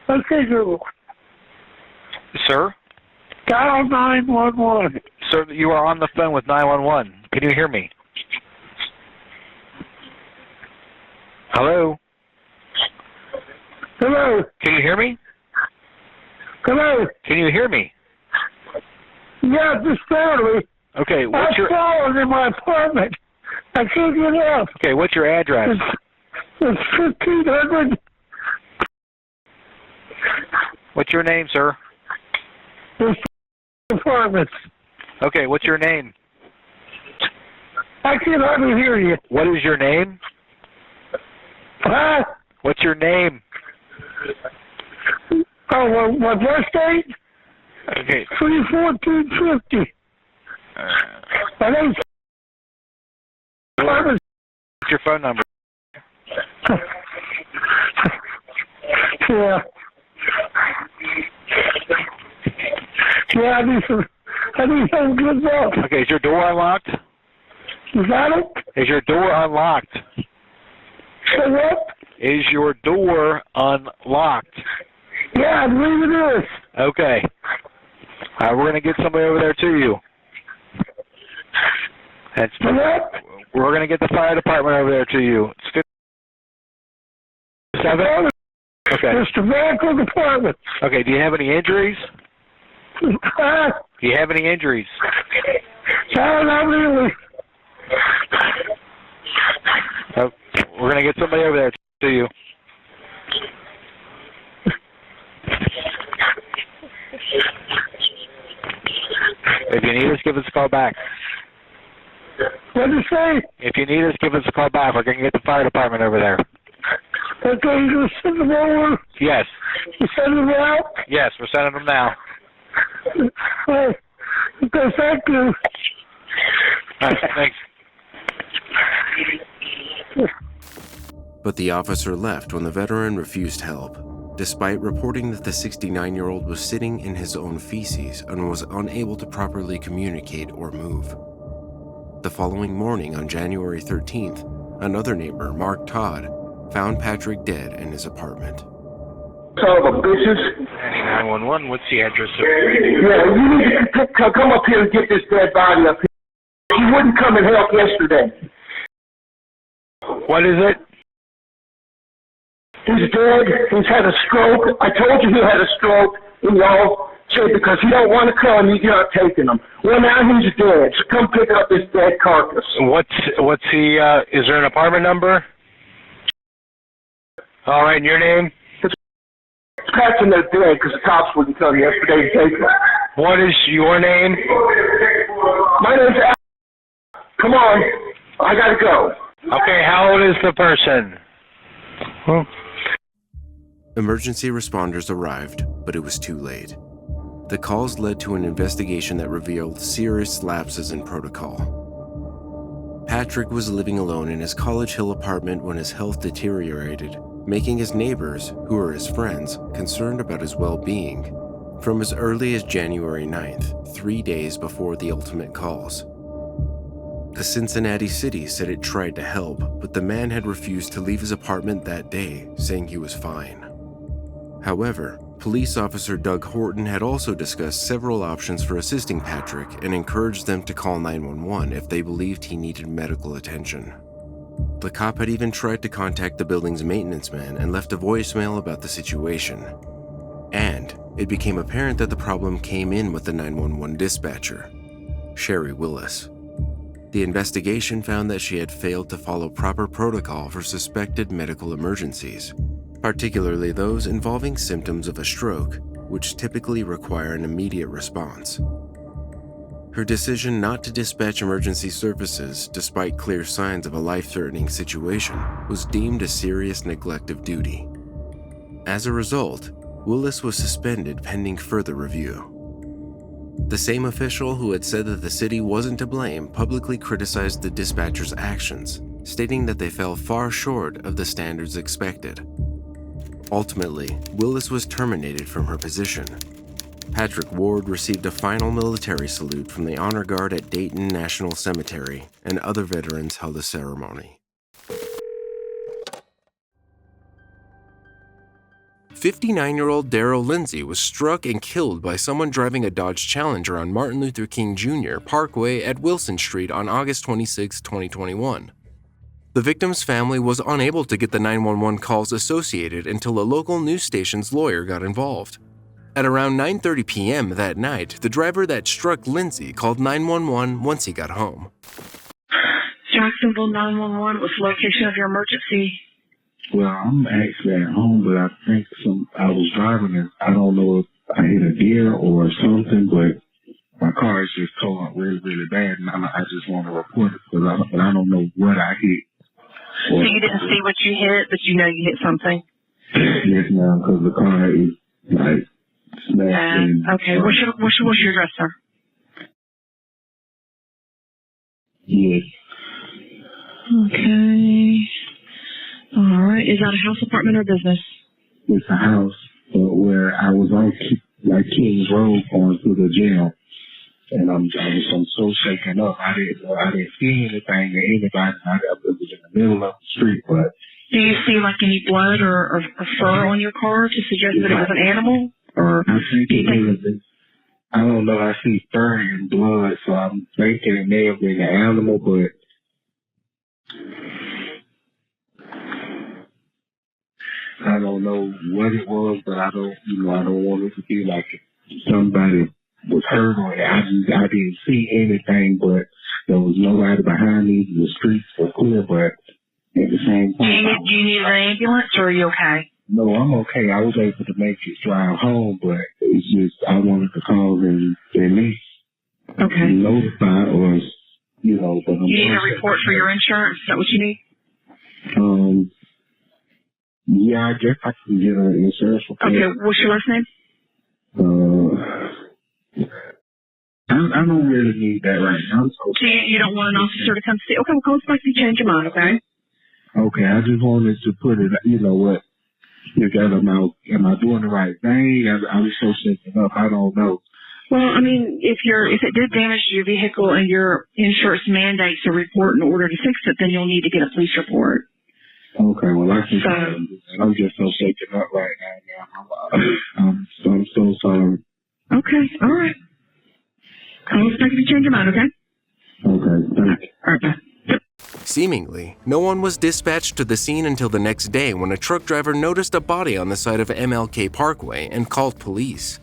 S11: Okay, Google.
S16: Sir?
S11: Dial 911.
S16: Sir, you are on the phone with 911. Can you hear me? Hello?
S11: Hello?
S16: Can you hear me?
S11: Hello?
S16: Can you hear me?
S11: Yeah, just barely.
S16: Okay, what's your...
S11: I'm falling in my apartment. I can't get up.
S16: Okay, what's your address?
S11: It's 1500.
S16: What's your name, sir?
S11: It's apartments.
S16: Okay, what's your name?
S11: I can hardly hear you.
S16: What is your name?
S11: Huh?
S16: What's your name?
S11: Oh, well, my birth date?
S16: Okay.
S11: 3/14/50. My name's apartment.
S16: What's your phone number?
S11: Yeah. Yeah, I need some good help.
S16: Okay, is your door unlocked?
S11: You got it?
S16: Is your door unlocked?
S11: Say what?
S16: Is your door unlocked?
S11: Yeah, I believe it is.
S16: Okay. We're going to get somebody over there to you.
S11: What?
S16: We're going to get the fire department over there to you. It's 57? Okay.
S11: It's the medical department.
S16: Okay, do you have any injuries? Do you have any injuries?
S11: No, not really.
S16: We're going to get somebody over there to you. If you need us, give us a call back.
S11: What did you say?
S16: If you need us, give us a call back. We're going to get the fire department over there.
S11: Okay, you're going to send them over?
S16: Yes.
S11: You send them out?
S16: Yes, we're sending them now.
S11: Okay, thank you.
S16: All right, thanks.
S3: But the officer left when the veteran refused help, despite reporting that the 69-year-old was sitting in his own feces and was unable to properly communicate or move. The following morning, on January 13th, another neighbor, Mark Todd, found Patrick dead in his apartment.
S14: Son of a bitches.
S16: 911. What's the address of...
S15: Yeah, you need to come up here and get this dead body up here. He wouldn't come and help yesterday.
S16: What is it?
S15: He's dead. He's had a stroke. I told you he had a stroke, and y'all said because he don't want to come, you're not taking him. Well, now he's dead. So come pick up this dead carcass.
S16: What's the, is there an apartment number? All right, and your name?
S15: It's catching they're dead because the cops wouldn't come yesterday to take him.
S16: What is your name?
S15: My name's Al. Come on. I got to go.
S16: Okay, how old is the person? Huh?
S3: Emergency responders arrived, but it was too late. The calls led to an investigation that revealed serious lapses in protocol. Patrick was living alone in his College Hill apartment when his health deteriorated, making his neighbors, who were his friends, concerned about his well-being. From as early as January 9th, 3 days before the ultimate calls. The Cincinnati City said it tried to help, but the man had refused to leave his apartment that day, saying he was fine. However, police officer Doug Horton had also discussed several options for assisting Patrick and encouraged them to call 911 if they believed he needed medical attention. The cop had even tried to contact the building's maintenance man and left a voicemail about the situation. And it became apparent that the problem came in with the 911 dispatcher, Sherry Willis. The investigation found that she had failed to follow proper protocol for suspected medical emergencies, particularly those involving symptoms of a stroke, which typically require an immediate response. Her decision not to dispatch emergency services, despite clear signs of a life-threatening situation, was deemed a serious neglect of duty. As a result, Willis was suspended pending further review. The same official who had said that the city wasn't to blame publicly criticized the dispatcher's actions, stating that they fell far short of the standards expected. Ultimately, Willis was terminated from her position. Patrick Ward received a final military salute from the Honor Guard at Dayton National Cemetery, and other veterans held a ceremony. 59-year-old Darrell Lindsay was struck and killed by someone driving a Dodge Challenger on Martin Luther King Jr. Parkway at Wilson Street on August 26, 2021. The victim's family was unable to get the 911 calls associated until a local news station's lawyer got involved. At around 9:30 p.m. that night, the driver that struck Lindsay called 911 once he got home.
S17: Jacksonville 911, what's the location of your emergency?
S18: Well, I'm actually at home, but I think I was driving and I don't know if I hit a deer or something, but my car is just tore up really, really bad, and I just want to report it, but I don't know what I hit.
S17: So you didn't see what you hit, but you know you hit something?
S18: Yes, ma'am, because the car is like smashed.
S17: Okay, what's your address, sir?
S18: Yes.
S17: Okay. All right. Is that a house, apartment, or business?
S18: It's a house, but where I was on Kings Road going to the jail, and I'm so shaken up. I didn't see anything or anybody. I was in the middle of the street, but.
S17: Do you see like any blood or fur on your car to suggest that it was an animal? Or
S18: I think it was. I don't know. I see fur and blood, so I'm thinking it may have been an animal, but. I don't know what it was, but I don't want it to be like somebody was hurt on it. I didn't see anything, but there was nobody behind me. The streets were clear, but at the same time.
S17: Do you need an ambulance, or are you okay?
S18: No, I'm okay. I was able to make it drive home, but it's just I wanted to call and at least notify or, but I'm.
S17: You need a report for your insurance? Is that what you need?
S18: Yeah, I guess I can get an insurance report.
S17: Okay, what's your last name?
S18: I don't really need that right now.
S17: So you don't want an officer to come see? Okay, well, call us back if you change your mind, okay?
S18: Okay, I just wanted to put it, what? Am I doing the right thing? I was so shaken up, I don't know.
S17: Well, I mean, if it did damage your vehicle and your insurance mandates a report in order to fix it, then you'll need to get a police report.
S18: Okay, well, like you said, I'm just so shaken up right now. I'm so sorry.
S17: Okay, all right. Call us back if you change your mind, okay?
S18: Okay, thank you.
S17: All right, bye.
S3: Seemingly, no one was dispatched to the scene until the next day when a truck driver noticed a body on the side of MLK Parkway and called police.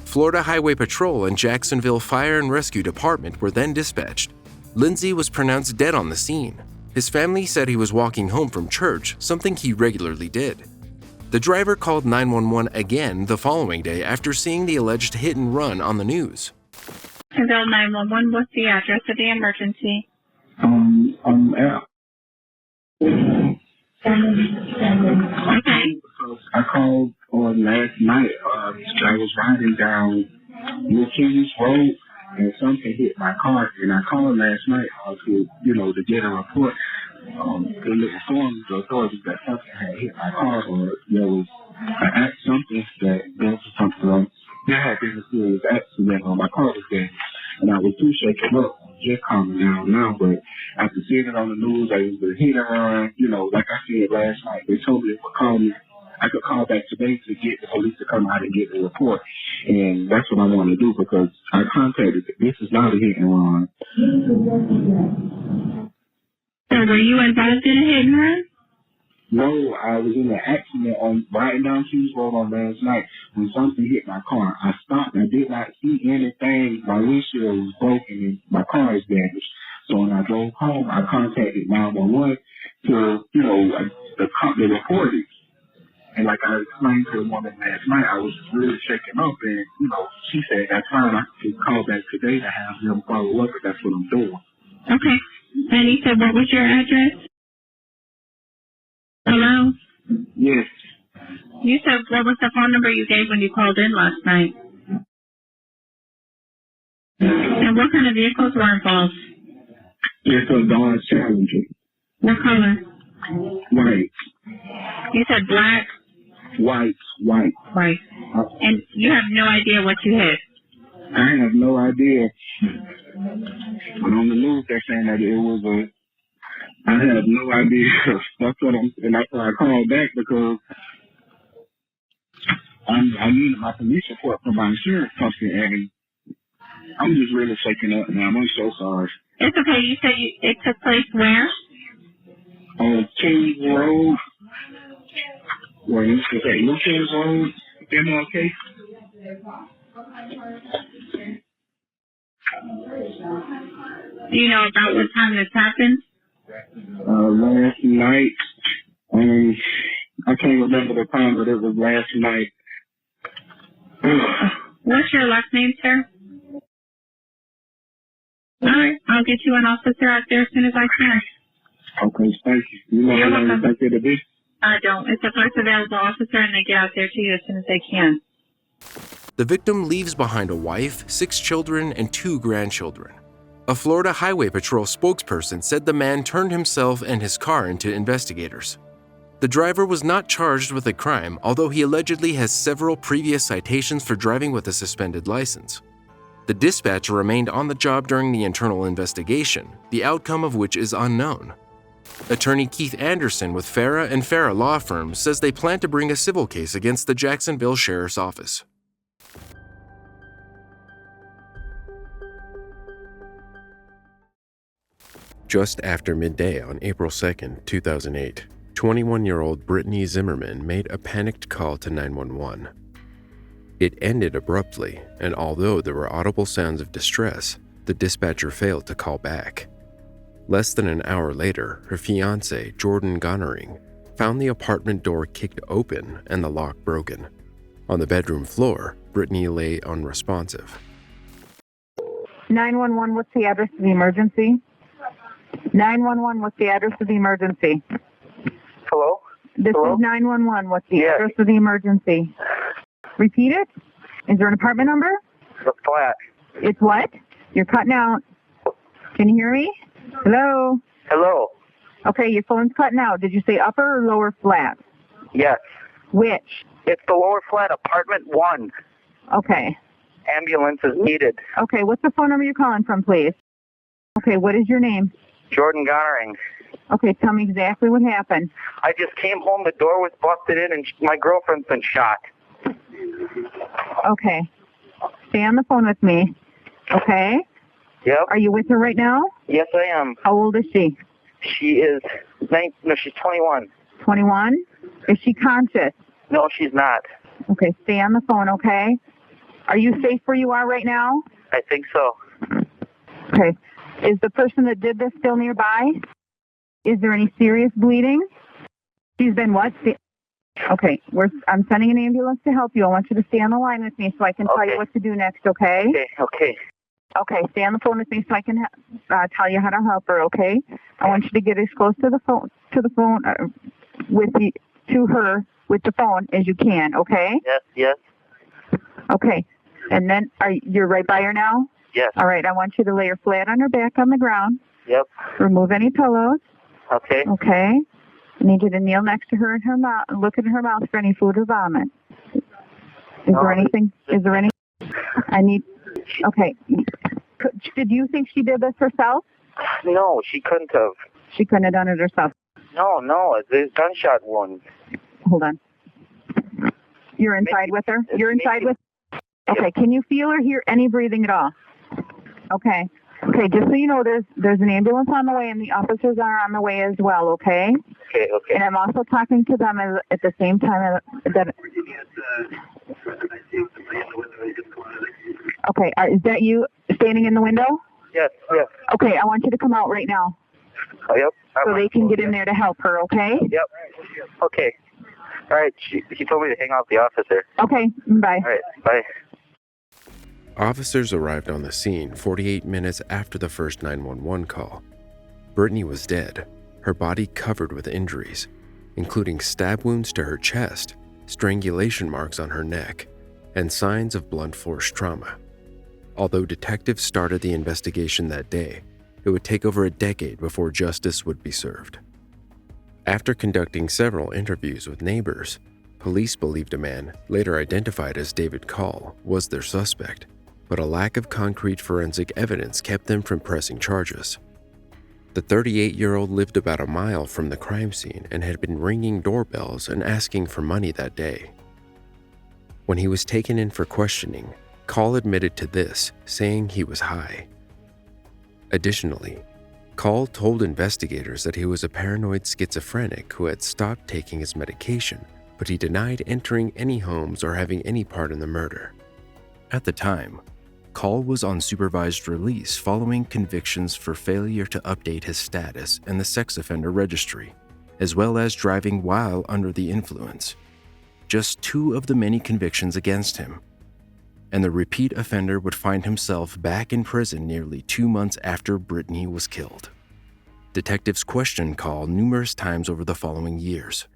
S3: Florida Highway Patrol and Jacksonville Fire and Rescue Department were then dispatched. Lindsay was pronounced dead on the scene. His family said he was walking home from church, something he regularly did. The driver called 911 again the following day after seeing the alleged hit and run on the news.
S5: Jacksonville 911, what's the address of the emergency?
S18: I'm out.
S5: Okay.
S18: I called on last night. I was riding down New Kings Road and something hit my car. And I called last night to get a report. To inform the authorities that something had hit my car, or there was there had been a serious accident, or my car was damaged. And I was too shaken up, just calming down now. But after seeing it on the news, I was a hit and run. Like I said last night, they told me I could call back today to get the police to come out and get the report. And that's what I want to do, because I contacted, this is not a hit and run.
S5: So were you involved in a hit and run?
S18: No, I was in an accident on riding down Kings Road on last night when something hit my car. I stopped. I did not see anything. My windshield was broken and my car is damaged. So when I drove home, I contacted 911 to, the reporters. And like I explained to the woman last night, I was really shaken up. And, she said, that's fine. I could call back today to have them follow up, but that's what I'm doing.
S5: Okay. And you said, what was your address? Hello?
S18: Yes.
S5: You said, what was the phone number you gave when you called in last night? And what kind of vehicles were involved?
S18: It's a Dodge Challenger.
S5: What color?
S18: White.
S5: You said black?
S18: White.
S5: White. And you have no idea what you hit?
S18: I have no idea. But on the news, they're saying that it was I have no idea. That's why I called back, because I needed my police report from my insurance company, and I'm just really shaking up now. I'm so sorry.
S5: It's okay. You said it took place where?
S18: On Kings Road. Where you said New Kings Road, MLK.
S5: Do you know about what time this happened?
S18: Last night. I can't remember the time, but it was last night.
S5: What's your last name, sir? All right, I'll get you an officer out there as soon as I can.
S18: Okay, thank you. You know how long it takes to be?
S5: I don't. It's a first available officer, and they get out there to you as soon as they can.
S3: The victim leaves behind a wife, 6 children, and 2 grandchildren. A Florida Highway Patrol spokesperson said the man turned himself and his car into investigators. The driver was not charged with a crime, although he allegedly has several previous citations for driving with a suspended license. The dispatcher remained on the job during the internal investigation, the outcome of which is unknown. Attorney Keith Anderson with Farah and Farah Law Firm says they plan to bring a civil case against the Jacksonville Sheriff's Office. Just after midday on April 2, 2008, 21-year-old Brittany Zimmerman made a panicked call to 911. It ended abruptly, and although there were audible sounds of distress, the dispatcher failed to call back. Less than an hour later, her fiancé, Jordan Gonnering, found the apartment door kicked open and the lock broken. On the bedroom floor, Brittany lay unresponsive.
S19: 911, what's the address of the emergency? 911, what's the address of the emergency?
S2: Hello?
S19: This is 911, what's the address of the emergency? Repeat it? Is there an apartment number?
S2: The flat.
S19: It's what? You're cutting out. Can you hear me? Hello?
S2: Hello?
S19: Okay, your phone's cutting out. Did you say upper or lower flat?
S2: Yes.
S19: Which?
S2: It's the lower flat, apartment 1.
S19: Okay.
S2: Ambulance is needed.
S19: Okay, what's the phone number you're calling from, please? Okay, what is your name?
S2: Jordan Gonnering.
S19: Okay, tell me exactly what happened.
S20: I just came home, the door was busted in, and my girlfriend's been shot.
S19: Okay. Stay on the phone with me. Okay?
S20: Yep.
S19: Are you with her right now?
S20: Yes, I am.
S19: How old is she?
S20: She is, she's 21.
S19: 21? Is she conscious?
S20: No, she's not.
S19: Okay, stay on the phone, okay? Are you safe where you are right now?
S20: I think so.
S19: Okay. Is the person that did this still nearby? Is there any serious bleeding? She's been what? Okay, I'm sending an ambulance to help you. I want you to stay on the line with me so I can tell you what to do next, okay?
S20: Okay.
S19: Okay, stay on the phone with me so I can tell you how to help her, okay? I want you to get as close to the phone to her with the phone as you can, okay?
S20: Yes.
S19: Okay, and then you're right by her now?
S20: Yes.
S19: All right, I want you to lay her flat on her back on the ground.
S20: Yep.
S19: Remove any pillows.
S20: Okay.
S19: Okay. I need you to kneel next to her in her mouth and look in her mouth for any food or vomit. Is there anything? Okay. Did you think she did this herself?
S20: No, she couldn't have.
S19: She couldn't have done it herself.
S20: No, there's gunshot wounds.
S19: Hold on. You're inside with her? You're inside with her? Okay, can you feel or hear any breathing at all? Okay. Okay, just so you know, there's an ambulance on the way and the officers are on the way as well, okay?
S20: Okay.
S19: And I'm also talking to them at the same time that... Okay, is that you standing in the window?
S20: Yes.
S19: Okay, I want you to come out right now.
S20: Oh, yep.
S19: So they can get in there to help her, okay?
S20: Yep. Okay. All right, she told me to hang out with the officer.
S19: Okay, bye.
S20: All right, bye.
S3: Officers arrived on the scene 48 minutes after the first 911 call. Brittany was dead, her body covered with injuries, including stab wounds to her chest, strangulation marks on her neck, and signs of blunt force trauma. Although detectives started the investigation that day, it would take over a decade before justice would be served. After conducting several interviews with neighbors, police believed a man, later identified as David Call, was their suspect, but a lack of concrete forensic evidence kept them from pressing charges. The 38-year-old lived about a mile from the crime scene and had been ringing doorbells and asking for money that day. When he was taken in for questioning, Call admitted to this, saying he was high. Additionally, Call told investigators that he was a paranoid schizophrenic who had stopped taking his medication, but he denied entering any homes or having any part in the murder. At the time, Call was on supervised release following convictions for failure to update his status in the sex offender registry, as well as driving while under the influence. Just 2 of the many convictions against him. And the repeat offender would find himself back in prison nearly 2 months after Brittany was killed. Detectives questioned Call numerous times over the following years.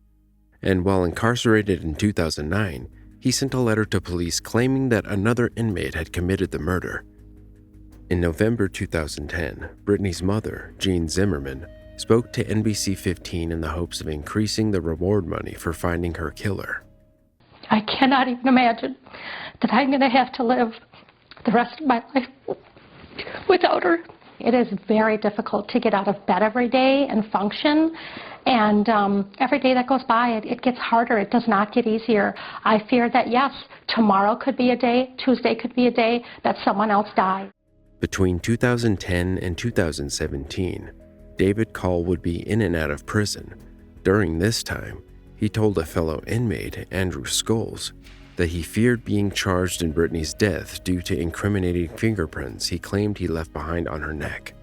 S3: And while incarcerated in 2009, he sent a letter to police claiming that another inmate had committed the murder. In November 2010, Brittany's mother, Jean Zimmerman, spoke to NBC 15 in the hopes of increasing the reward money for finding her killer.
S21: I cannot even imagine that I'm going to have to live the rest of my life without her. It is very difficult to get out of bed every day and function. And every day that goes by, it gets harder. It does not get easier. I fear that, yes, tomorrow could be a day, Tuesday could be a day that someone else dies.
S3: Between 2010 and 2017, David Call would be in and out of prison. During this time, he told a fellow inmate, Andrew Scholes, that he feared being charged in Brittany's death due to incriminating fingerprints he claimed he left behind on her neck.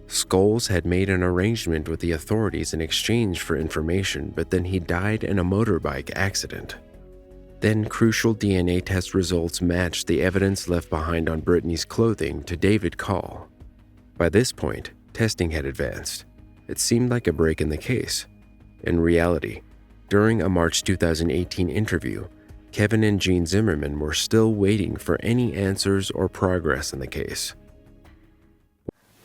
S3: Scholes had made an arrangement with the authorities in exchange for information, but then he died in a motorbike accident. Then crucial DNA test results matched the evidence left behind on Brittany's clothing to David Call. By this point, testing had advanced. It seemed like a break in the case. In reality, during a March 2018 interview, Kevin and Jean Zimmerman were still waiting for any answers or progress in the case.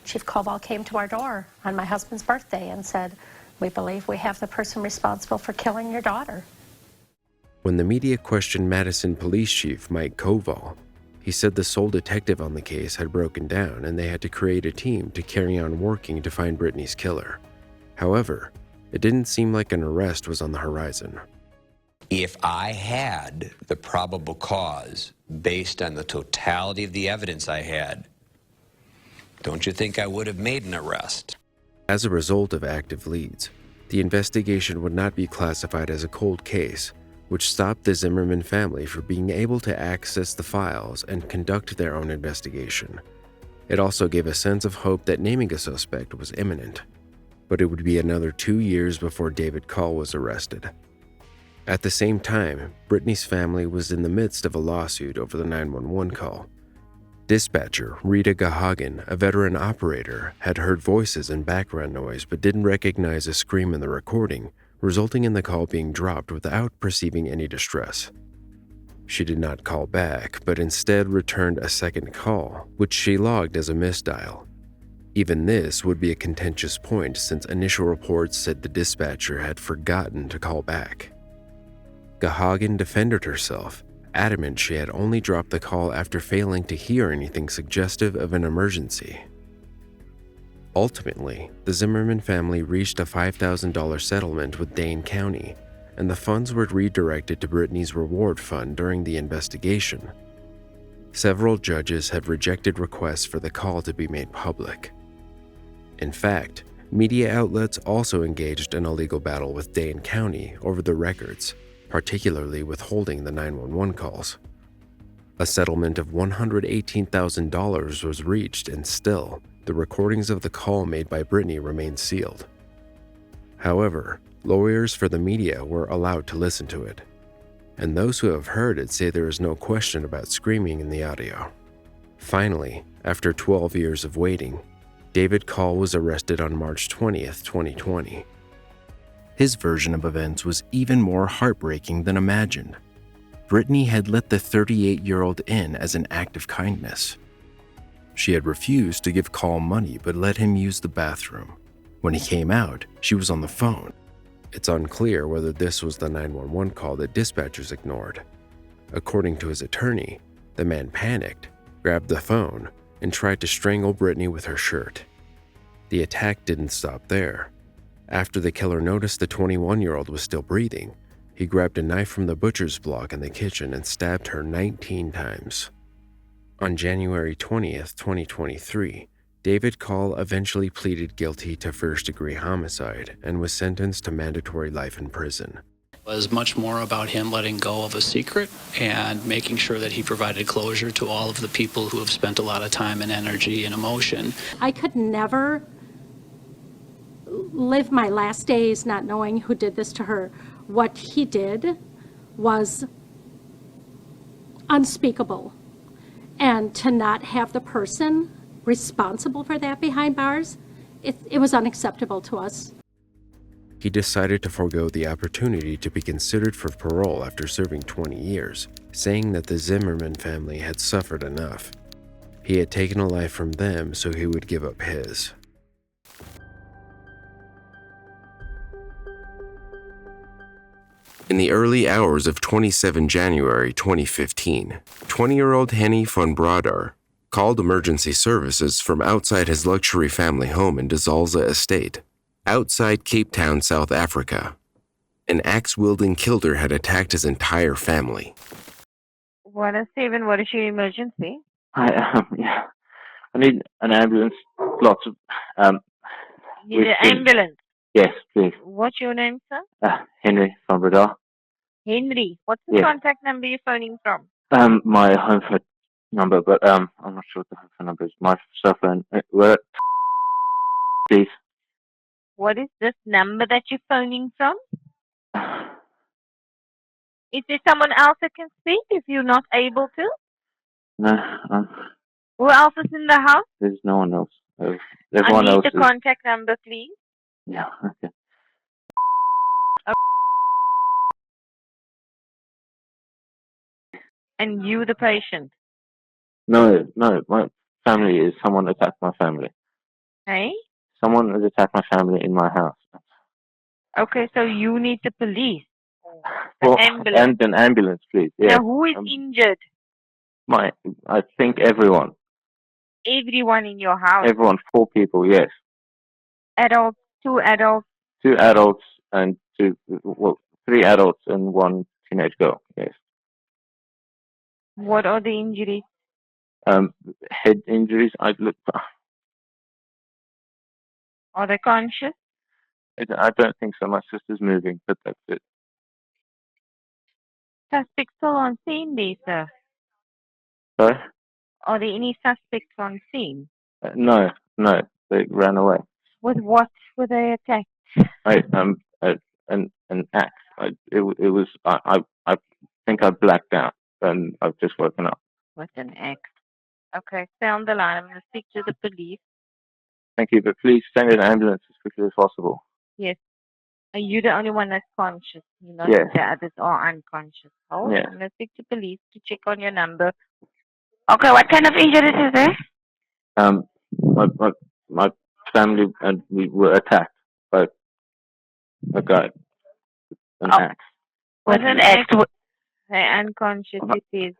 S21: Chief Koval came to our door on my husband's birthday and said, "We believe we have the person responsible for killing your daughter."
S3: When the media questioned Madison Police Chief Mike Koval, he said the sole detective on the case had broken down and they had to create a team to carry on working to find Brittany's killer. However, it didn't seem like an arrest was on the horizon.
S6: If I had the probable cause based on the totality of the evidence I had, don't you think I would have made an arrest?
S3: As a result of active leads, the investigation would not be classified as a cold case, which stopped the Zimmerman family from being able to access the files and conduct their own investigation. It also gave a sense of hope that naming a suspect was imminent, but it would be another 2 years before David Call was arrested. At the same time, Brittany's family was in the midst of a lawsuit over the 911 call. Dispatcher Rita Gahagan, a veteran operator, had heard voices and background noise but didn't recognize a scream in the recording, resulting in the call being dropped without perceiving any distress. She did not call back, but instead returned a second call, which she logged as a misdial. Even this would be a contentious point since initial reports said the dispatcher had forgotten to call back. Gahagan defended herself, adamant she had only dropped the call after failing to hear anything suggestive of an emergency. Ultimately, the Zimmerman family reached a $5,000 settlement with Dane County, and the funds were redirected to Brittany's reward fund during the investigation. Several judges have rejected requests for the call to be made public. In fact, media outlets also engaged in a legal battle with Dane County over the records, particularly withholding the 911 calls. A settlement of $118,000 was reached, and still, the recordings of the call made by Brittany remain sealed. However, lawyers for the media were allowed to listen to it, and those who have heard it say there is no question about screaming in the audio. Finally, after 12 years of waiting, David Call was arrested on March 20th, 2020. His version of events was even more heartbreaking than imagined. Brittany had let the 38-year-old in as an act of kindness. She had refused to give Call money but let him use the bathroom. When he came out, she was on the phone. It's unclear whether this was the 911 call that dispatchers ignored. According to his attorney, the man panicked, grabbed the phone, and tried to strangle Brittany with her shirt. The attack didn't stop there. After the killer noticed the 21-year-old was still breathing, he grabbed a knife from the butcher's block in the kitchen and stabbed her 19 times. On January 20th, 2023, David Call eventually pleaded guilty to first-degree homicide and was sentenced to mandatory life in prison.
S22: It was much more about him letting go of a secret and making sure that he provided closure to all of the people who have spent a lot of time and energy and emotion.
S21: I could never live my last days not knowing who did this to her. What he did was unspeakable. And to not have the person responsible for that behind bars, it was unacceptable to us.
S3: He decided to forego the opportunity to be considered for parole after serving 20 years, saying that the Zimmerman family had suffered enough. He had taken a life from them, so he would give up his. In the early hours of 27 January 2015, 20-year-old Henny van Bradar called emergency services from outside his luxury family home in De Zalza Estate, outside Cape Town, South Africa. An axe-wielding killer had attacked his entire family.
S23: What is Steven? What is your emergency?
S24: I need an ambulance. Lots of
S23: You need an ambulance.
S24: Yes, please.
S23: What's your name, sir?
S24: Henry van Bradar.
S23: Henry. What's the contact number you're phoning from?
S24: My home phone number, but I'm not sure what the home phone number is. My cell phone. Please.
S23: What is this number that you're phoning from? Is there someone else that can speak if you're not able to?
S24: No.
S23: Who else is in the house?
S24: There's no one else.
S23: I
S24: Everyone
S23: need
S24: else
S23: the contact number, please.
S24: Yeah. Okay.
S23: And you, the patient.
S24: No. My family is. Someone attacked my family.
S23: Hey?
S24: Someone has attacked my family in my house.
S23: Okay, so you need the police.
S24: Well,
S23: ambulance.
S24: And an ambulance, please. Yeah.
S23: Now, who is injured?
S24: I think everyone.
S23: Everyone in your house.
S24: Everyone, 4 people, yes.
S23: Adults, 2 adults,
S24: 2 adults and 3 adults and 1 teenage girl. Yes.
S23: What are the injuries?
S24: Head injuries.
S23: Are they conscious?
S24: I don't think so. My sister's moving, but that's it.
S23: Suspects still on scene, there, sir.
S24: Sorry?
S23: Are there any suspects on scene?
S24: No, they ran away.
S23: With what were they attacked?
S24: An axe. I think I blacked out and I've just woken up.
S23: With an axe. Okay, stay on the line. I'm going to speak to the police.
S24: Thank you, but please send an ambulance as quickly as possible.
S23: Yes. Are you the only one that's conscious? You know,
S24: yes.
S23: The others are unconscious. Oh,
S24: yes.
S23: I'm going to speak to police to check on your number. Okay, what kind of injuries is there?
S24: My family and we were attacked by a guy. An axe.
S23: With an axe? They're unconscious, it is.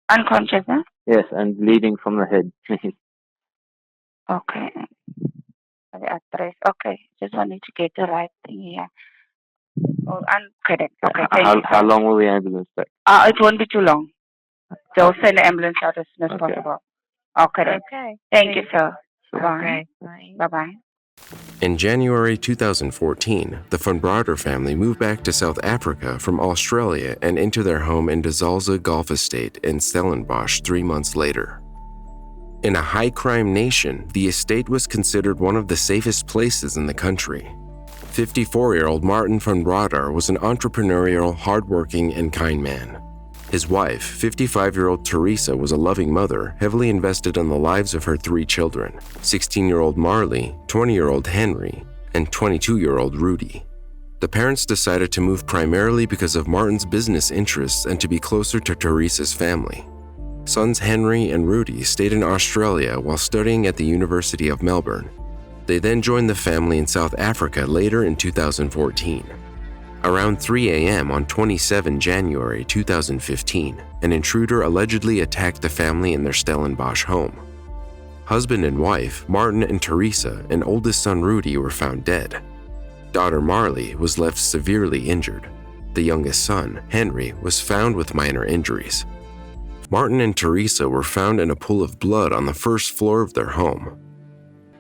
S23: Unconscious, huh?
S24: Yes, and bleeding from the head.
S23: Okay. The address. Okay, just wanted to get the right thing here. Oh, correct. Okay,
S24: how long will the ambulance take?
S23: It won't be too long. They'll send the ambulance out as soon as possible. Okay. Thank you, sir. Bye. Bye-bye.
S3: In January 2014, the Van Brader family moved back to South Africa from Australia and into their home in de Zalze Golf Estate in Stellenbosch 3 months later. In a high-crime nation, the estate was considered one of the safest places in the country. 54-year-old Martin van Brader was an entrepreneurial, hardworking, and kind man. His wife, 55-year-old Teresa, was a loving mother, heavily invested in the lives of her 3 children, 16-year-old Marley, 20-year-old Henry, and 22-year-old Rudy. The parents decided to move primarily because of Martin's business interests and to be closer to Teresa's family. Sons Henry and Rudy stayed in Australia while studying at the University of Melbourne. They then joined the family in South Africa later in 2014. Around 3 a.m. on 27 January 2015, an intruder allegedly attacked the family in their Stellenbosch home. Husband and wife, Martin and Teresa, and oldest son Rudy were found dead. Daughter Marley was left severely injured. The youngest son, Henry, was found with minor injuries. Martin and Teresa were found in a pool of blood on the first floor of their home.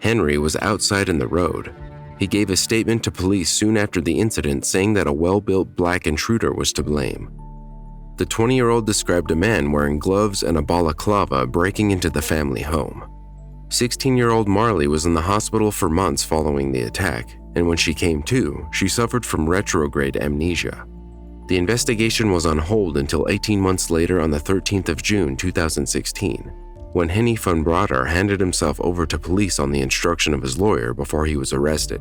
S3: Henry was outside in the road. He gave a statement to police soon after the incident saying that a well-built black intruder was to blame. The 20-year-old described a man wearing gloves and a balaclava breaking into the family home. 16-year-old Marley was in the hospital for months following the attack, and when she came to, she suffered from retrograde amnesia. The investigation was on hold until 18 months later on the 13th of June 2016, when Henny van Brader handed himself over to police on the instruction of his lawyer before he was arrested.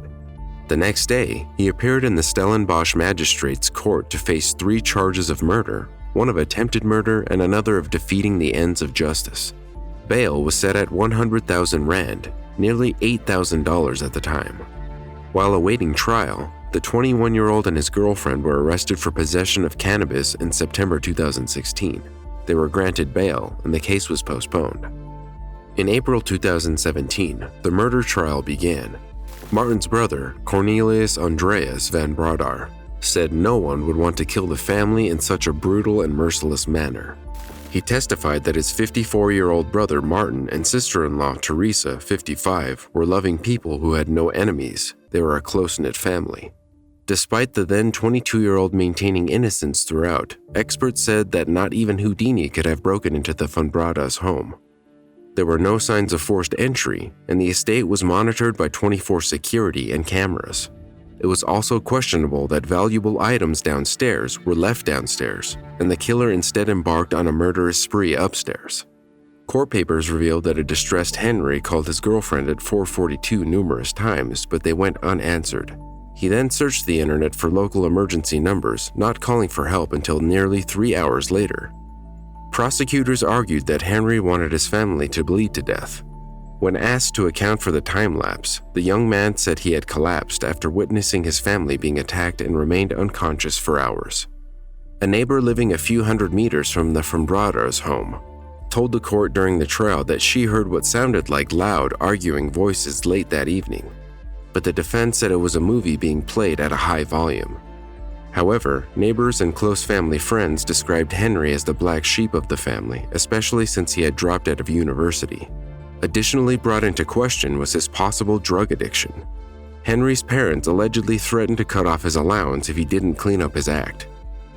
S3: The next day, he appeared in the Stellenbosch Magistrates Court to face 3 charges of murder, one of attempted murder and another of defeating the ends of justice. Bail was set at 100,000 rand, nearly $8,000 at the time. While awaiting trial, the 21-year-old and his girlfriend were arrested for possession of cannabis in September 2016. They were granted bail and the case was postponed. In April 2017, the murder trial began. Martin's brother, Cornelius Andreas van Brader, said no one would want to kill the family in such a brutal and merciless manner. He testified that his 54-year-old brother Martin and sister-in-law Teresa, 55, were loving people who had no enemies. They were a close-knit family. Despite the then 22-year-old maintaining innocence throughout, experts said that not even Houdini could have broken into the Van Braders' home. There were no signs of forced entry, and the estate was monitored by 24 security and cameras. It was also questionable that valuable items downstairs were left downstairs, and the killer instead embarked on a murderous spree upstairs. Court papers revealed that a distressed Henry called his girlfriend at 4:42 numerous times, but they went unanswered. He then searched the internet for local emergency numbers, not calling for help until nearly 3 hours later. Prosecutors argued that Henry wanted his family to bleed to death. When asked to account for the time lapse, the young man said he had collapsed after witnessing his family being attacked and remained unconscious for hours. A neighbor living a few hundred meters from the Van Braders' home told the court during the trial that she heard what sounded like loud, arguing voices late that evening. but the defense said it was a movie being played at a high volume. However, neighbors and close family friends described Henry as the black sheep of the family, especially since he had dropped out of university. Additionally brought into question was his possible drug addiction. Henry's parents allegedly threatened to cut off his allowance if he didn't clean up his act.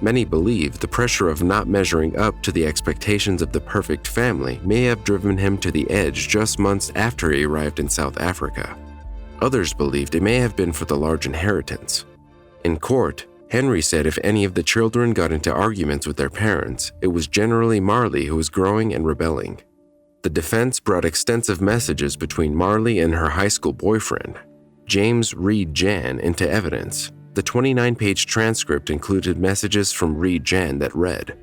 S3: Many believe the pressure of not measuring up to the expectations of the perfect family may have driven him to the edge just months after he arrived in South Africa. Others believed it may have been for the large inheritance. In court, Henry said if any of the children got into arguments with their parents, it was generally Marley who was growing and rebelling. The defense brought extensive messages between Marley and her high school boyfriend, James Reed Jan, into evidence. The 29-page transcript included messages from Reed Jan that read,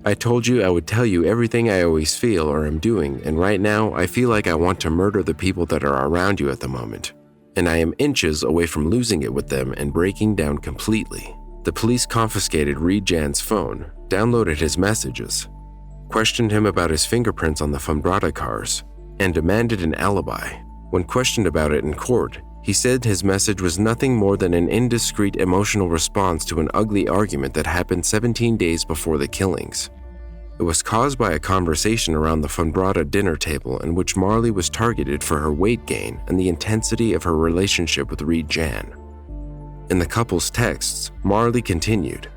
S3: "I told you I would tell you everything I always feel or am doing, and right now I feel like I want to murder the people that are around you at the moment. And I am inches away from losing it with them and breaking down completely." The police confiscated Reed Jan's phone, downloaded his messages, questioned him about his fingerprints on the Fumbled cars, and demanded an alibi. When questioned about it in court, he said his message was nothing more than an indiscreet emotional response to an ugly argument that happened 17 days before the killings. It was caused by a conversation around the Fumbled dinner table in which Marley was targeted for her weight gain and the intensity of her relationship with Reed Jan. In the couple's texts, Marley continued,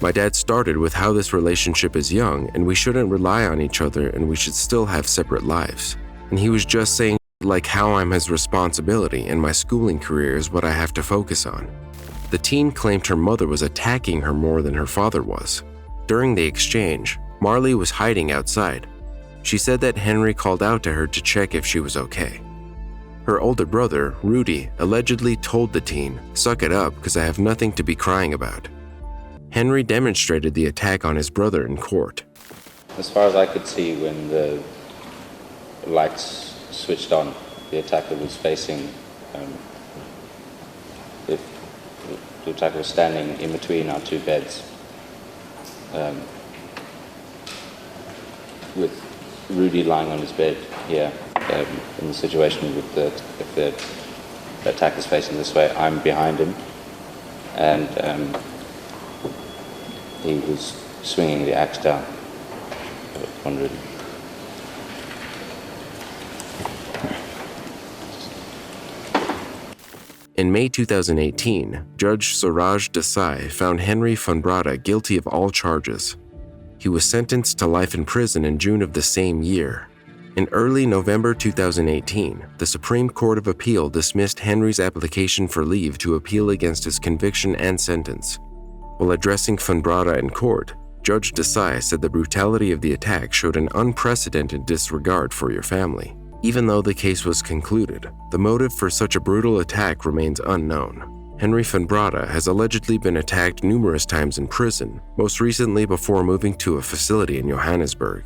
S3: "My dad started with how this relationship is young and we shouldn't rely on each other and we should still have separate lives. And he was just saying like how I'm his responsibility and my schooling career is what I have to focus on." The teen claimed her mother was attacking her more than her father was. During the exchange, Marley was hiding outside. She said that Henry called out to her to check if she was okay. Her older brother, Rudy, allegedly told the teen, "Suck it up because I have nothing to be crying about." Henry demonstrated the attack on his brother in court.
S4: As far as I could see, when the lights switched on, the attacker was facing, the attacker was standing in between our two beds, with Rudy lying on his bed here. In the situation with if the attacker's facing this way, I'm behind him, and he was swinging the axe down on Rudy.
S3: In May 2018, Judge Suraj Desai found Henry Fumbled guilty of all charges. He was sentenced to life in prison in June of the same year. In early November 2018, the Supreme Court of Appeal dismissed Henry's application for leave to appeal against his conviction and sentence. While addressing Fumbled in court, Judge Desai said the brutality of the attack showed an unprecedented disregard for your family. Even though the case was concluded, the motive for such a brutal attack remains unknown. Henry Fumbled has allegedly been attacked numerous times in prison, most recently before moving to a facility in Johannesburg.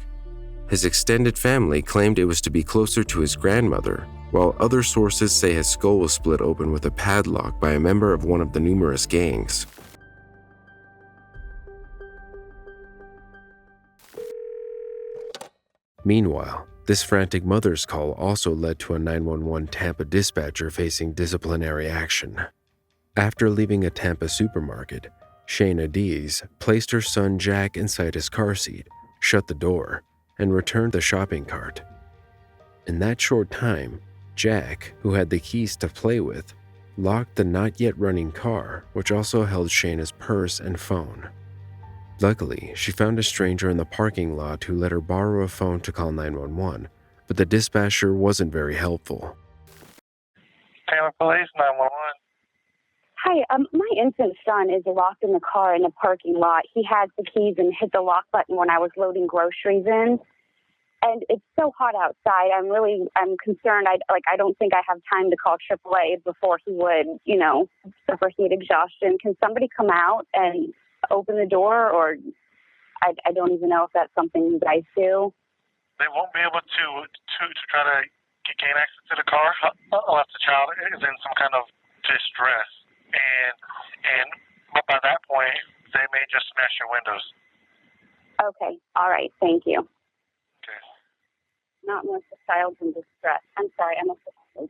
S3: His extended family claimed it was to be closer to his grandmother, while other sources say his skull was split open with a padlock by a member of one of the numerous gangs. Meanwhile, this frantic mother's call also led to a 911 Tampa dispatcher facing disciplinary action. After leaving a Tampa supermarket, Shayna Dees placed her son Jack inside his car seat, shut the door, and returned the shopping cart. In that short time, Jack, who had the keys to play with, locked the not yet running car, which also held Shayna's purse and phone. Luckily, she found a stranger in the parking lot who let her borrow a phone to call 911, but the dispatcher wasn't very helpful.
S10: Tampa Police 911.
S7: Hi, my infant son is locked in the car in the parking lot. He has the keys and hit the lock button when I was loading groceries in. And it's so hot outside. I'm concerned. I don't think I have time to call AAA before he would, suffer heat exhaustion. Can somebody come out and open the door, or I don't even know if that's something you guys do.
S10: They won't be able to try to gain access to the car unless the child is in some kind of distress. And by that point, they may just smash your windows.
S7: Okay. All right. Thank you.
S10: Okay.
S7: Not unless the child's in distress. I'm sorry. I must have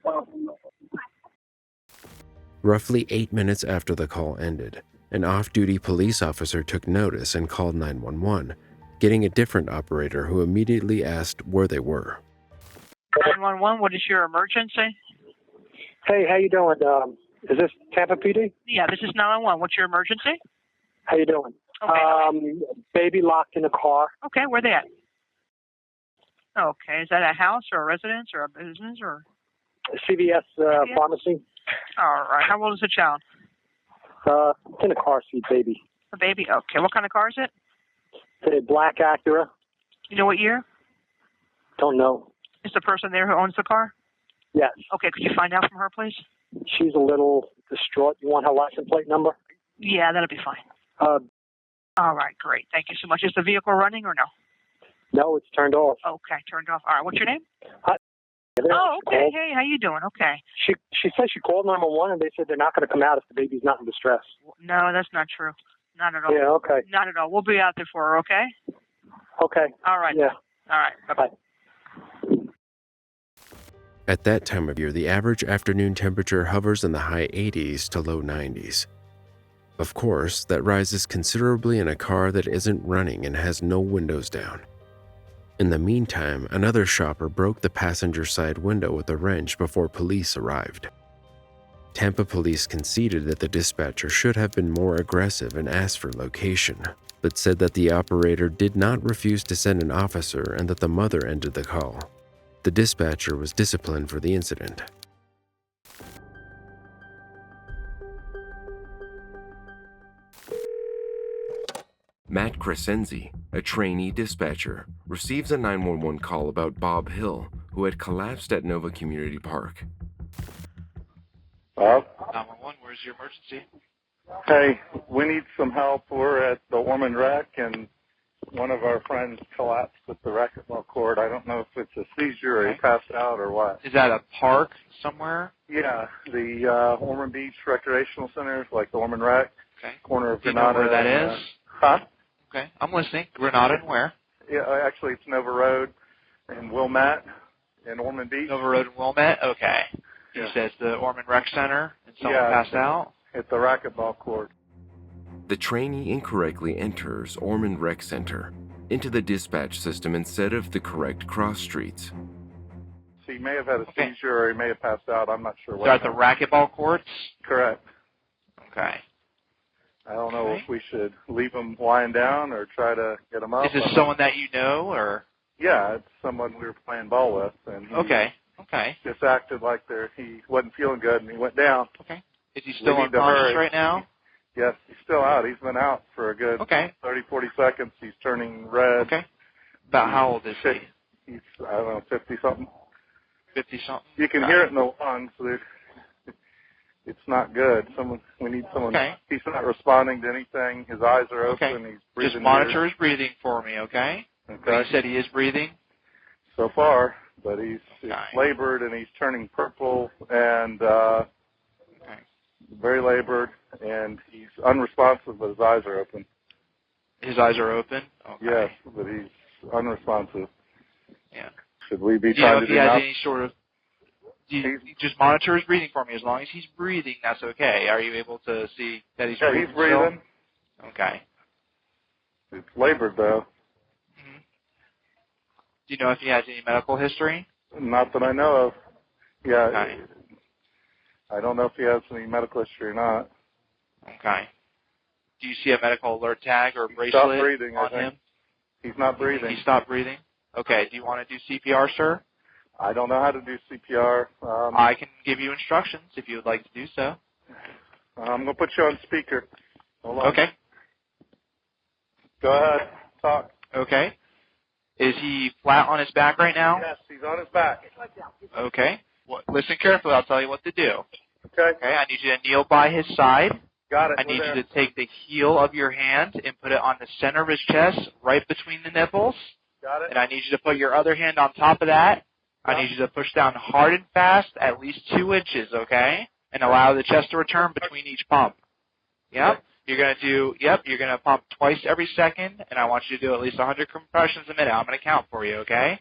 S3: Roughly 8 minutes after the call ended, an off-duty police officer took notice and called 911, getting a different operator who immediately asked where they were.
S8: 911, what is your emergency?
S9: Hey, how you doing? Is this Tampa PD?
S8: Yeah, this is 911. What's your emergency?
S9: How you doing?
S8: Okay.
S9: Baby locked in a car.
S8: Okay, where they at? Okay, is that a house or a residence or a business or?
S9: CVS pharmacy.
S8: All right. How old is the child?
S9: It's in a car seat, baby.
S8: A baby. Okay. What kind of car is it?
S9: It's a black Acura.
S8: You know what year?
S9: Don't know.
S8: Is the person there who owns the car?
S9: Yes.
S8: Okay. Could you find out from her, please?
S9: She's a little distraught. You want her license plate number?
S8: Yeah, that'll be fine. All right. Great. Thank you so much. Is the vehicle running or no?
S9: No, it's turned off.
S8: Okay. Turned off. All right. What's your name?
S9: Hi.
S8: Oh, okay. Hey, how you doing? Okay.
S9: She says she called 911 and they said they're not going to come out if the baby's not in distress.
S8: No, that's not true. Not at all.
S9: Yeah, okay.
S8: Not at all. We'll be out there for her, okay?
S9: Okay.
S8: All right.
S9: Yeah.
S8: All right. Bye-bye.
S3: At that time of year, the average afternoon temperature hovers in the high 80s to low 90s. Of course, that rises considerably in a car that isn't running and has no windows down. In the meantime, another shopper broke the passenger side window with a wrench before police arrived. Tampa police conceded that the dispatcher should have been more aggressive and asked for location, but said that the operator did not refuse to send an officer and that the mother ended the call. The dispatcher was disciplined for the incident. Matt Crescenzi, a trainee dispatcher, receives a 911 call about Bob Hill, who had collapsed at Nova Community Park.
S12: 911, where's your emergency?
S13: Hey, we need some help. We're at the Ormond Rec, and one of our friends collapsed at the racquetball court. I don't know if it's a seizure or he passed out or what.
S12: Is that a park somewhere?
S13: Yeah, the Ormond Beach Recreational Center, like the Ormond Rec, corner of
S12: Do you know
S13: Granada.
S12: where that is?
S13: Huh?
S12: Okay, I'm listening. Granada and where?
S13: Yeah, actually it's Nova Road and Wilmette in Ormond Beach.
S12: Nova Road and Wilmette? Okay. You
S13: Yeah.
S12: said it's the Ormond Rec Center and someone passed out?
S13: At the racquetball court.
S3: The trainee incorrectly enters Ormond Rec Center into the dispatch system instead of the correct cross streets.
S13: So he may have had a seizure or he may have passed out. I'm not sure what.
S12: So at the racquetball courts?
S13: Correct.
S12: Okay.
S13: I don't know if we should leave him lying down or try to get him up.
S12: Is this someone that you know, or?
S13: Yeah, it's someone we were playing ball with, and he
S12: Okay.
S13: just acted like he wasn't feeling good, and he went down.
S12: Okay. Is he still
S13: We need to
S12: unconscious
S13: hurry.
S12: right now?
S13: Yes, he's still out. He's been out for a good 30, 40 seconds. He's turning red.
S12: Okay. About how old is he?
S13: He's, I don't know, 50-something.
S12: 50-something?
S13: You can hear it in the lungs. It's not good. We need someone.
S12: Okay.
S13: He's not responding to anything. His eyes are open. He's breathing.
S12: Just monitor his breathing for me, okay?
S13: Okay.
S12: You said he is breathing?
S13: So far, but he's labored and he's turning purple and very labored, and he's unresponsive, but his eyes are open.
S12: His eyes are open? Okay.
S13: Yes, but he's unresponsive.
S12: Yeah.
S13: Should we be
S12: Do you know
S13: trying
S12: if
S13: to
S12: he
S13: do
S12: has
S13: nothing?
S12: any sort of... You just monitor his breathing for me. As long as he's breathing, that's okay. Are you able to see that he's breathing?
S13: He's breathing.
S12: Still? Okay.
S13: It's labored, though.
S12: Do you know if he has any medical history?
S13: Not that I know of. Yeah.
S12: Okay.
S13: I don't know if he has any medical history or not.
S12: Okay. Do you see a medical alert tag or bracelet
S13: Stop breathing, I
S12: on
S13: think.
S12: him?
S13: He's not breathing.
S12: He stopped breathing? Okay. Do you want to do CPR, sir?
S13: I don't know how to do CPR.
S12: I can give you instructions if you would like to do so.
S13: I'm going to put you on speaker. Hold on.
S12: Okay.
S13: Go ahead. Talk.
S12: Okay. Is he flat on his back right now?
S13: Yes, he's on his back.
S12: Okay. Listen carefully. I'll tell you what to do.
S13: Okay.
S12: Okay. I need you to kneel by his side.
S13: Got it.
S12: I need you to take the heel of your hand and put it on the center of his chest, right between the nipples.
S13: Got it.
S12: And I need you to put your other hand on top of that. I need you to push down hard and fast, at least 2 inches, okay? And allow the chest to return between each pump. Yep. You're going to pump twice every second, and I want you to do at least 100 compressions a minute. I'm going to count for you, okay?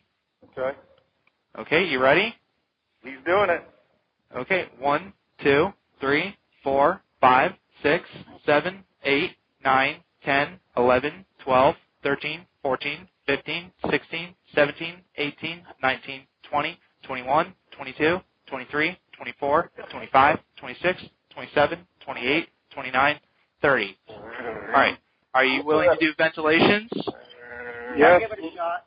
S13: Okay.
S12: Okay, you ready?
S13: He's doing it.
S12: Okay, 1, 2, 3, 4, 5, 6, 7, 8, 9, 10, 11, 12, 13, 14, 15, 16, 17, 18, 19, 20, 21, 22, 23, 24, 25, 26, 27, 28, 29, 30. All right. Are you willing to do ventilations?
S13: Yes.
S8: Give it a shot.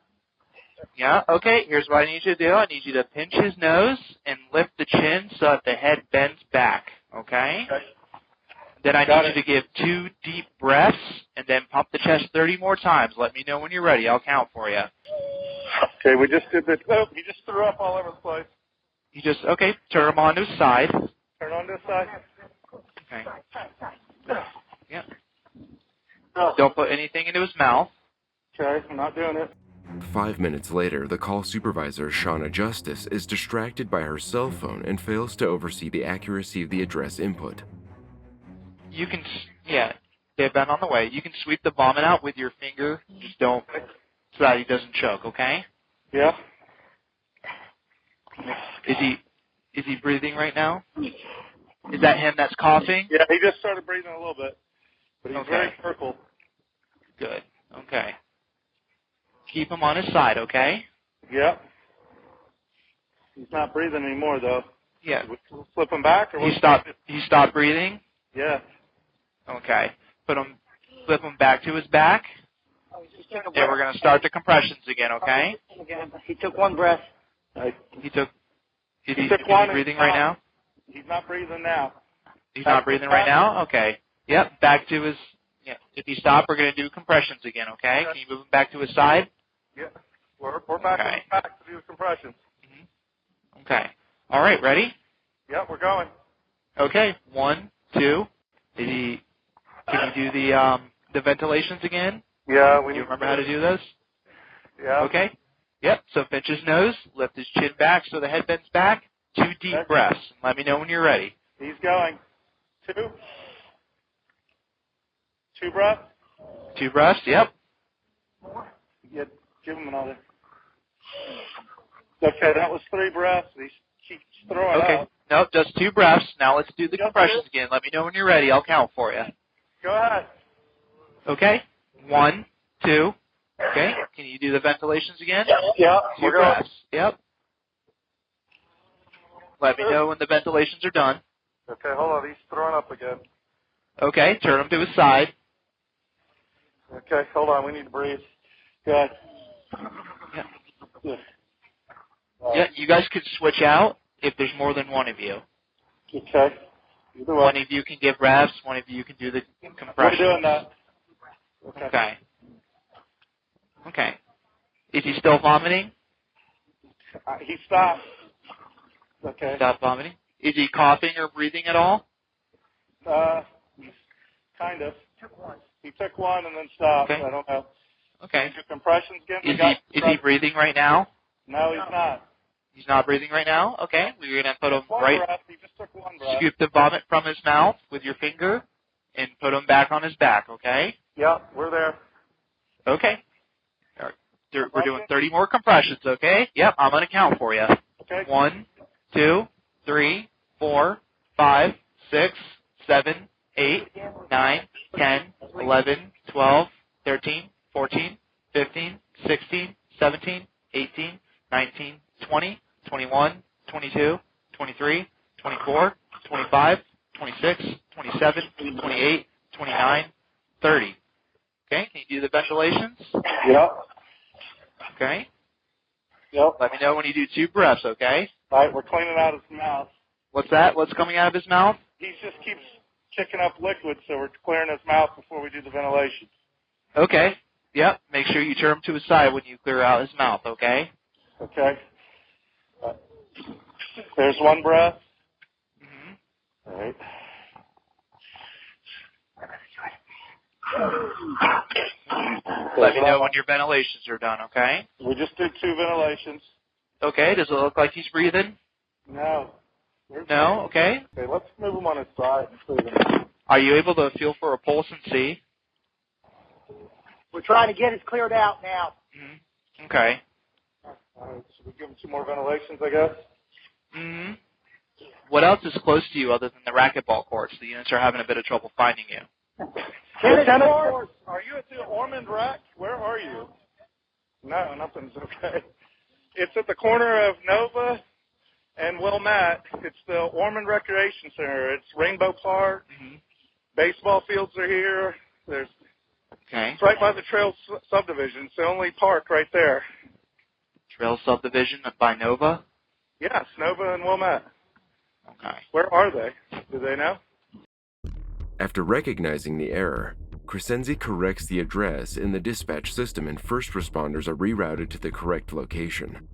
S12: Yeah, okay. Here's what I need you to do. I need you to pinch his nose and lift the chin so that the head bends back, okay? Then I need you to give 2 deep breaths and then pump the chest 30 more times. Let me know when you're ready. I'll count for you.
S13: Okay, we just did this. Oh, he just threw up all over the place.
S12: You just, okay, turn him on to his side.
S13: Turn on this side.
S12: Okay. Yeah. Don't put anything into his mouth.
S13: Okay, I'm not doing it.
S3: 5 minutes later, the call supervisor, Shauna Justice, is distracted by her cell phone and fails to oversee the accuracy of the address input.
S12: You can, yeah, they've been on the way. You can sweep the vomit out with your finger. Just don't, so that he doesn't choke, okay?
S13: Yeah.
S12: Is he breathing right now? Is that him that's coughing?
S13: Yeah, he just started breathing a little bit, but he's very purple.
S12: Good. Okay. Keep him on his side, okay?
S13: Yep. He's not breathing anymore, though.
S12: Yeah.
S13: We'll flip him back, or
S12: He stopped breathing?
S13: Yeah.
S12: Okay. Flip him back to his back. And we're going to start the compressions again, okay?
S8: He took 1 breath.
S12: Is he
S13: one
S12: breathing right now?
S13: He's not breathing now.
S12: He's not breathing right now? Okay. Yep, back to his, yeah. If he stopped, we're going to do compressions again, okay? Can you move him back to his side?
S13: Yeah. We're back on his back to do the compressions.
S12: Okay. All right, ready?
S13: Yep, we're going.
S12: Okay. 1, 2. Can you do the ventilations again?
S13: Yeah.
S12: Do you remember how to do those?
S13: Yeah.
S12: Okay. Yep. So pinch his nose, lift his chin back so the head bends back. 2 deep breaths. Let me know when you're ready.
S13: He's going. 2. 2 breaths.
S12: 2 breaths. Yep.
S13: Yeah, give him another. Okay, that was 3 breaths. He keeps throwing
S12: Okay.
S13: out.
S12: Nope, just 2 breaths. Now let's do the compressions again. Let me know when you're ready. I'll count for you.
S13: Go ahead.
S12: Okay. 1, 2. Okay. Can you do the ventilations again?
S13: Yeah.
S12: 2 breaths. Yep. Let me know when the ventilations are done.
S13: Okay, hold on. He's throwing up again.
S12: Okay. Turn him to his side.
S13: Okay, hold on. We need to breathe. Good.
S12: Yeah.
S13: Good.
S12: Yeah, you guys could switch out if there's more than one of you.
S13: Okay. Either way.
S12: One of you can give reps. One of you can do the compression.
S13: We're doing that.
S12: Okay. Okay. Is he still vomiting?
S13: He stopped. Okay.
S12: Stop vomiting. Is he coughing or breathing at all?
S13: Kind of. He took 1 and then stopped.
S12: Okay.
S13: I don't know.
S12: Okay.
S13: Do compressions again.
S12: Is he breathing right now?
S13: No, he's not.
S12: He's not breathing right now? Okay. We're going to put him
S13: One breath. He just took 1 breath.
S12: Scoop the vomit from his mouth with your finger and put him back on his back, okay?
S13: Yeah, we're there.
S12: Okay. All right. We're doing 30 more compressions, okay? Yep, I'm going to count for you.
S13: Okay.
S12: 1, 2, 3, 4, 5, 6, 7, 8, 9, 10, 11, 12, 13, 14, 15, 16, 17, 18, 19, 20, 21, 22, 23, 24, 25, 26, 27, 28, 29, 30. Okay, can you do the ventilations?
S13: Yep.
S12: Okay.
S13: Yep.
S12: Let me know when you do 2 breaths, okay?
S13: All right, we're cleaning out his mouth.
S12: What's that? What's coming out of his mouth?
S13: He just keeps kicking up liquid, so we're clearing his mouth before we do the ventilation.
S12: Okay. Yep. Make sure you turn him to his side when you clear out his mouth, okay?
S13: Okay. There's 1 breath. All right.
S12: Let me know when your ventilations are done, okay?
S13: We just did 2 ventilations.
S12: Okay. Does it look like he's breathing?
S13: No.
S12: No? Okay.
S13: Okay, let's move him on his side.
S12: Are you able to feel for a pulse and see?
S8: We're trying to get it cleared out now.
S12: Okay.
S13: All right, should we give him 2 more ventilations, I guess?
S12: What else is close to you other than the racquetball courts? The units are having a bit of trouble finding you.
S13: Tennis court. Are you at the Ormond Rack? Where are you? No, nothing's okay. It's at the corner of Nova and Wilmette. It's the Ormond Recreation Center. It's Rainbow Park.
S12: Mm-hmm.
S13: Baseball fields are here. It's right by the Trail subdivision. It's the only park right there.
S12: Trail subdivision by Nova?
S13: Yes, Nova and Wilmette.
S12: Okay.
S13: Where are they? Do they know?
S3: After recognizing the error, Crescenzi corrects the address in the dispatch system and first responders are rerouted to the correct location.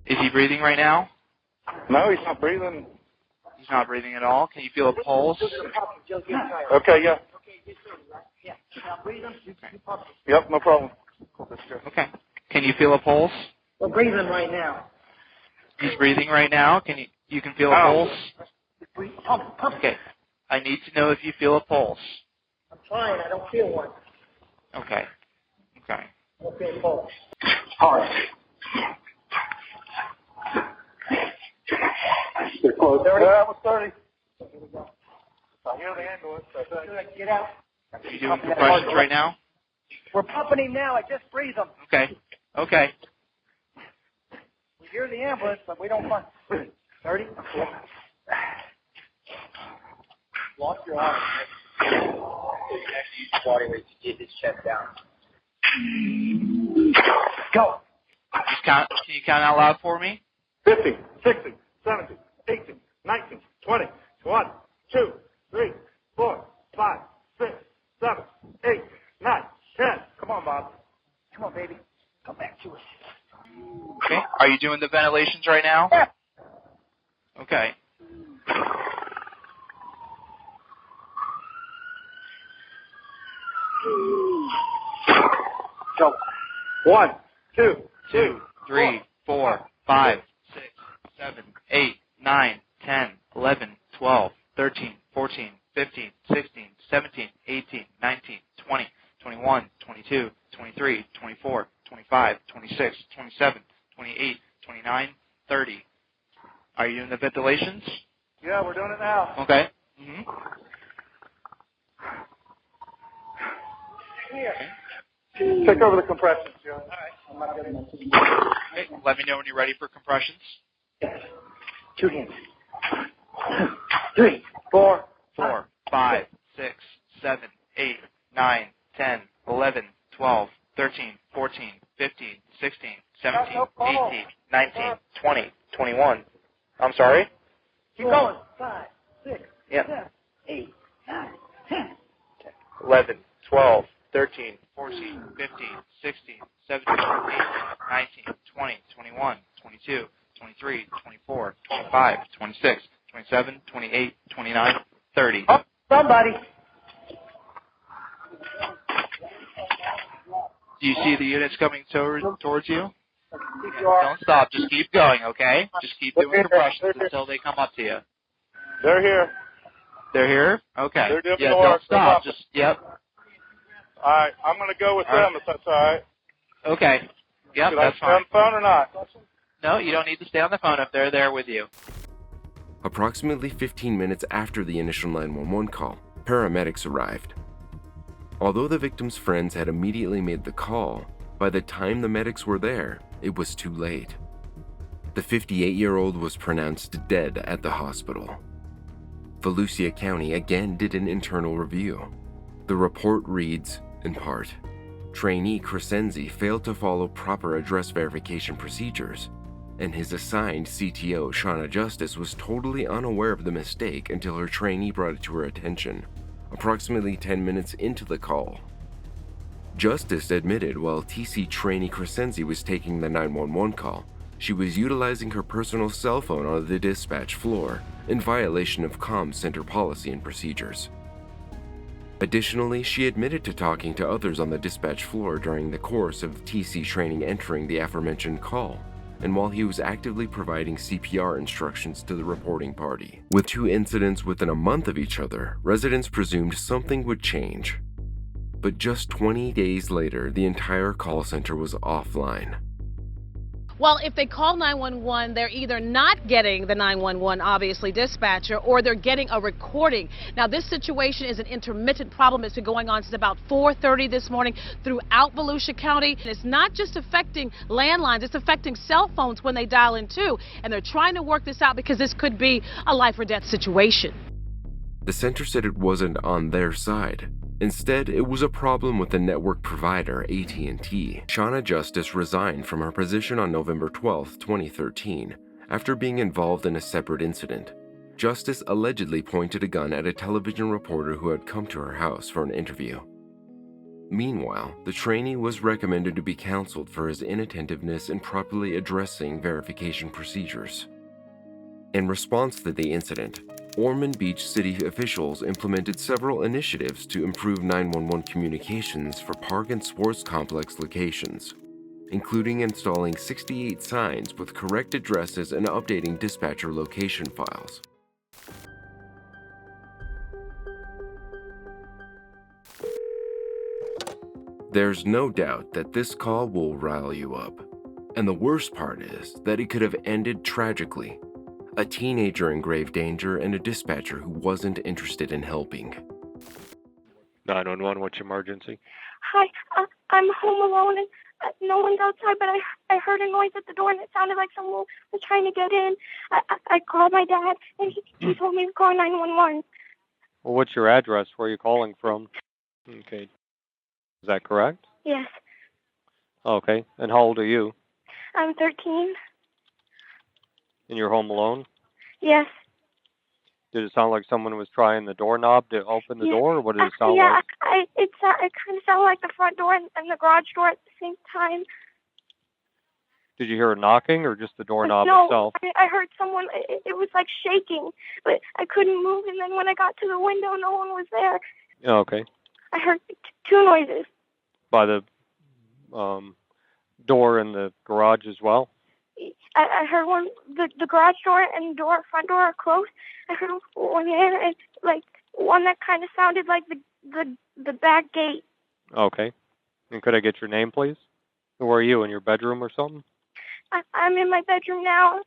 S12: Is he breathing right now?
S13: No, he's not breathing.
S12: He's not breathing at all? Can you feel a pulse?
S13: Okay, yeah. Yep, no problem.
S12: Okay. Can you feel a pulse?
S1: We're breathing right now.
S12: He's breathing right now? You can feel a pulse? Okay. I need to know if you feel a pulse.
S1: I'm trying. I don't feel one.
S12: Okay. Okay.
S1: I don't feel a pulse. Hard.
S13: They're close. Yeah, we're starting. I hear the ambulance.
S1: Good. Get out.
S12: Are you doing compressions right now?
S1: We're pumping him now. I just breathe him.
S12: Okay. Okay.
S1: We hear the ambulance, but we don't find. 30. Lost your arm. You can actually use your body weight to get his chest down. Go.
S12: Can you count out loud for me?
S13: 50, 60, 70, 18, 19, 20, 21, 2, 3, 4, 5, 6, 7, 8, 9, 10. Come on, Bob.
S1: Come on, baby. Come back to us.
S12: Okay. Are you doing the ventilations right now?
S1: Yeah.
S12: Okay.
S13: Go. 1, 2,
S12: 2, 3, 4, 5, 6, 7, 8, 9, 10, 11, 12, 13, 14, 15, 16, 17, 18, 19, 20, 21, 22, 23, 24, 25, 26, 27, 28, 29, 30. Are you doing the ventilations?
S13: Yeah, we're doing it now.
S12: Okay. Mm-hmm.
S13: Take over the compressions, Joe.
S1: All right.
S12: Okay. Let me know when you're ready for compressions.
S1: 2 hands. 3, 4,
S12: 4, 5, 6, 7, 8, 9, 10, 11, 12, 13, 14, 15, 16, 17, 18, 19, 20, 21. I'm sorry?
S1: Keep going. 5, 6,
S12: Yep.
S1: 7, 8, 9, 10.
S12: 11, 12, 13, 14, 15, 16, 17, 18, 19, 20, 21, 22, 23, 24, 25, 26, 27, 28, 29, 30.
S1: Oh, somebody.
S12: Do you see the units coming towards you?
S1: Keep
S12: Don't stop. Just keep going, okay? Just keep doing compressions until they come up to you.
S13: They're here.
S12: They're here? Okay.
S13: They're doing
S12: Yeah,
S13: the
S12: don't
S13: work.
S12: stop. Just, yep.
S13: All right, I'm going to go with
S12: All
S13: them
S12: right.
S13: if that's all right.
S12: Okay. Yep,
S13: Should I
S12: that's
S13: stay on
S12: fine.
S13: the phone or not?
S12: No, you don't need to stay on the phone if they're there with you.
S3: Approximately 15 minutes after the initial 911 call, paramedics arrived. Although the victim's friends had immediately made the call, by the time the medics were there, it was too late. The 58-year-old was pronounced dead at the hospital. Volusia County again did an internal review. The report reads, in part, trainee Crescenzi failed to follow proper address verification procedures, and his assigned CTO, Shauna Justice, was totally unaware of the mistake until her trainee brought it to her attention, approximately 10 minutes into the call. Justice admitted while TC trainee Crescenzi was taking the 911 call, she was utilizing her personal cell phone on the dispatch floor in violation of comm center policy and procedures. Additionally, she admitted to talking to others on the dispatch floor during the course of TC training entering the aforementioned call, and while he was actively providing CPR instructions to the reporting party. With 2 incidents within a month of each other, residents presumed something would change. But just 20 days later, the entire call center was offline.
S11: Well, if they call 911, they're either not getting the 911, obviously, dispatcher, or they're getting a recording. Now, this situation is an intermittent problem. It's been going on since about 4:30 this morning throughout Volusia County. And it's not just affecting landlines, it's affecting cell phones when they dial in, too. And they're trying to work this out because this could be a life or death situation.
S3: The center said it wasn't on their side. Instead, it was a problem with the network provider AT&T. Shauna Justice resigned from her position on November 12, 2013, after being involved in a separate incident. Justice allegedly pointed a gun at a television reporter who had come to her house for an interview. Meanwhile, the trainee was recommended to be counseled for his inattentiveness in properly addressing verification procedures. In response to the incident, Ormond Beach city officials implemented several initiatives to improve 911 communications for park and sports complex locations, including installing 68 signs with correct addresses and updating dispatcher location files. There's no doubt that this call will rile you up. And the worst part is that it could have ended tragically. A teenager in grave danger and a dispatcher who wasn't interested in helping.
S14: 911, what's your emergency?
S15: Hi, I'm home alone and no one's outside, but I heard a noise at the door and it sounded like someone was trying to get in. I called my dad and he told me to call 911.
S14: Well, what's your address? Where are you calling from? Okay. Is that correct?
S15: Yes,
S14: Okay. And how old are you?
S15: I'm 13.
S14: And you're home alone?
S15: Yes.
S14: Did it sound like someone was trying the doorknob to open the
S15: Yeah.
S14: door, or what did it sound
S15: Yeah,
S14: like?
S15: it kind of sounded like the front door and the garage door at the same time.
S14: Did you hear a knocking or just the doorknob
S15: No,
S14: itself?
S15: I heard someone, it was like shaking, but I couldn't move, and then when I got to the window, no one was there.
S14: Yeah, okay.
S15: I heard two noises.
S14: By the door in the garage as well?
S15: I heard one, the garage door and front door are closed. I heard one there, and like one that kind of sounded like the back gate.
S14: Okay. And could I get your name, please? Where are you, in your bedroom or something?
S15: I'm in my bedroom now.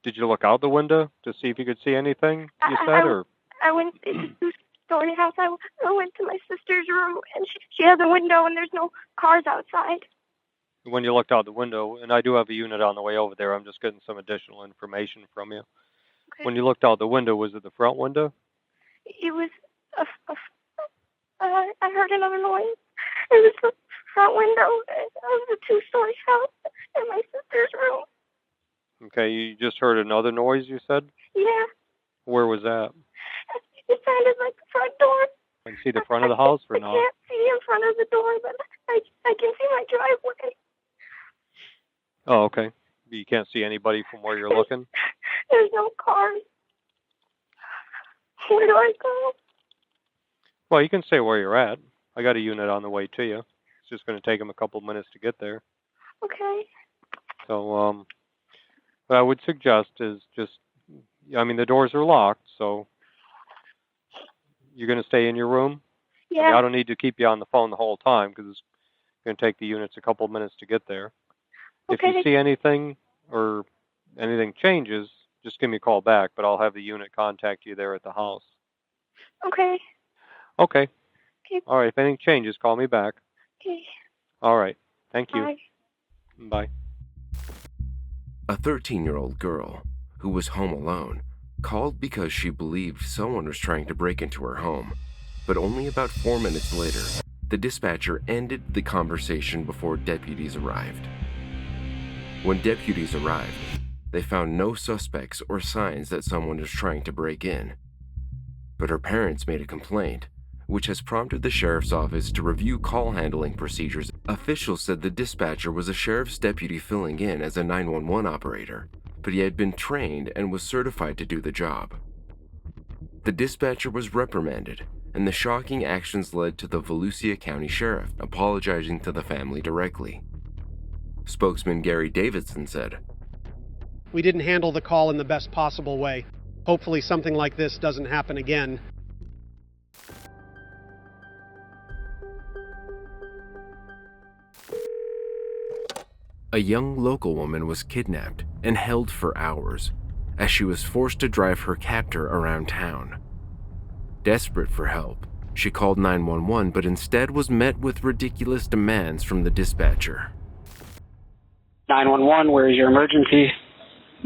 S14: Did you look out the window to see if you could see anything, you said, or?
S15: I went, it's a two-story house. I went to my sister's room, and she has a window, and there's no cars outside.
S14: When you looked out the window, and I do have a unit on the way over there, I'm just getting some additional information from you.
S15: Okay.
S14: When you looked out the window, was it the front window?
S15: It was I heard another noise. It was the front window of the two-story house in my sister's room.
S14: Okay, you just heard another noise, you said?
S15: Yeah,
S14: Where was that?
S15: it sounded like the front door.
S14: Can you see the front of the house or
S15: I
S14: not?
S15: can't see in front of the door, but I can see my driveway.
S14: Oh, okay. You can't see anybody from where you're looking?
S15: There's no cars. Where do I go?
S14: Well, you can stay where you're at. I got a unit on the way to you. It's just going to take them a couple minutes to get there.
S15: Okay.
S14: So, what I would suggest is just, I mean, the doors are locked, so you're going to stay in your room?
S15: Yeah.
S14: I mean, I don't need to keep you on the phone the whole time because it's going to take the units a couple minutes to get there.
S15: Okay.
S14: If you see anything or anything changes, just give me a call back, but I'll have the unit contact you there at the house.
S15: Okay.
S14: Okay.
S15: Okay.
S14: All right. If anything changes, call me back.
S15: Okay.
S14: All right. Thank you.
S15: Bye.
S14: Bye.
S3: A 13-year-old girl, who was home alone, called because she believed someone was trying to break into her home. But only about 4 minutes later, the dispatcher ended the conversation before deputies arrived. When deputies arrived, they found no suspects or signs that someone was trying to break in. But her parents made a complaint, which has prompted the sheriff's office to review call handling procedures. Officials said the dispatcher was a sheriff's deputy filling in as a 911 operator, but he had been trained and was certified to do the job. The dispatcher was reprimanded, and the shocking actions led to the Volusia County Sheriff apologizing to the family directly. Spokesman Gary Davidson said,
S16: "We didn't handle the call in the best possible way. Hopefully something like this doesn't happen again."
S3: a young local woman was kidnapped and held for hours as she was forced to drive her captor around town. Desperate for help, she called 911 but instead was met with ridiculous demands from the dispatcher.
S2: 911, where is your emergency?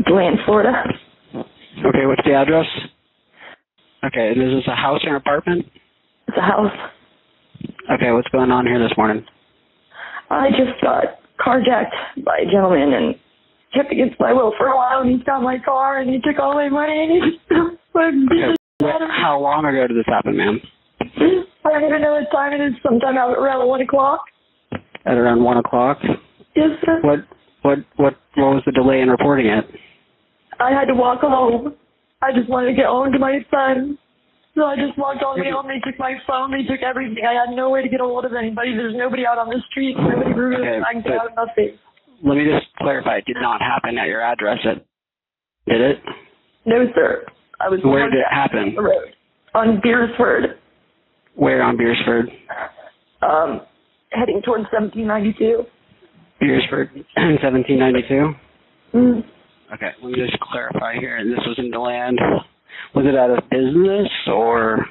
S5: Deland, Florida.
S2: Okay, what's the address? Okay, is this a house or an apartment?
S5: It's a house.
S2: Okay, what's going on here this morning?
S5: I just got carjacked by a gentleman and kept against my will for a while, and he stopped my car and he took all my money and he just...
S2: How long ago did this happen, ma'am?
S5: I don't even know what time it is. Sometime out around 1 o'clock.
S2: At around 1 o'clock?
S5: Yes, sir.
S2: What was the delay in reporting it?
S5: I had to walk home. I just wanted to get home to my son. So I just walked all the way home. They took my phone. They took everything. I had no way to get a hold of anybody. There's nobody out on the street. Nobody rude. I can get out of nothing.
S2: Let me just clarify. It did not happen at your address. Did it?
S5: No, sir. I was.
S2: Where did it happen?
S5: The road. On Beersford.
S2: Where on Beersford?
S5: Heading towards 1792.
S2: Beersford, 1792?
S5: Mm.
S2: Okay, let me just clarify here. This was in DeLand. Was it out of business or?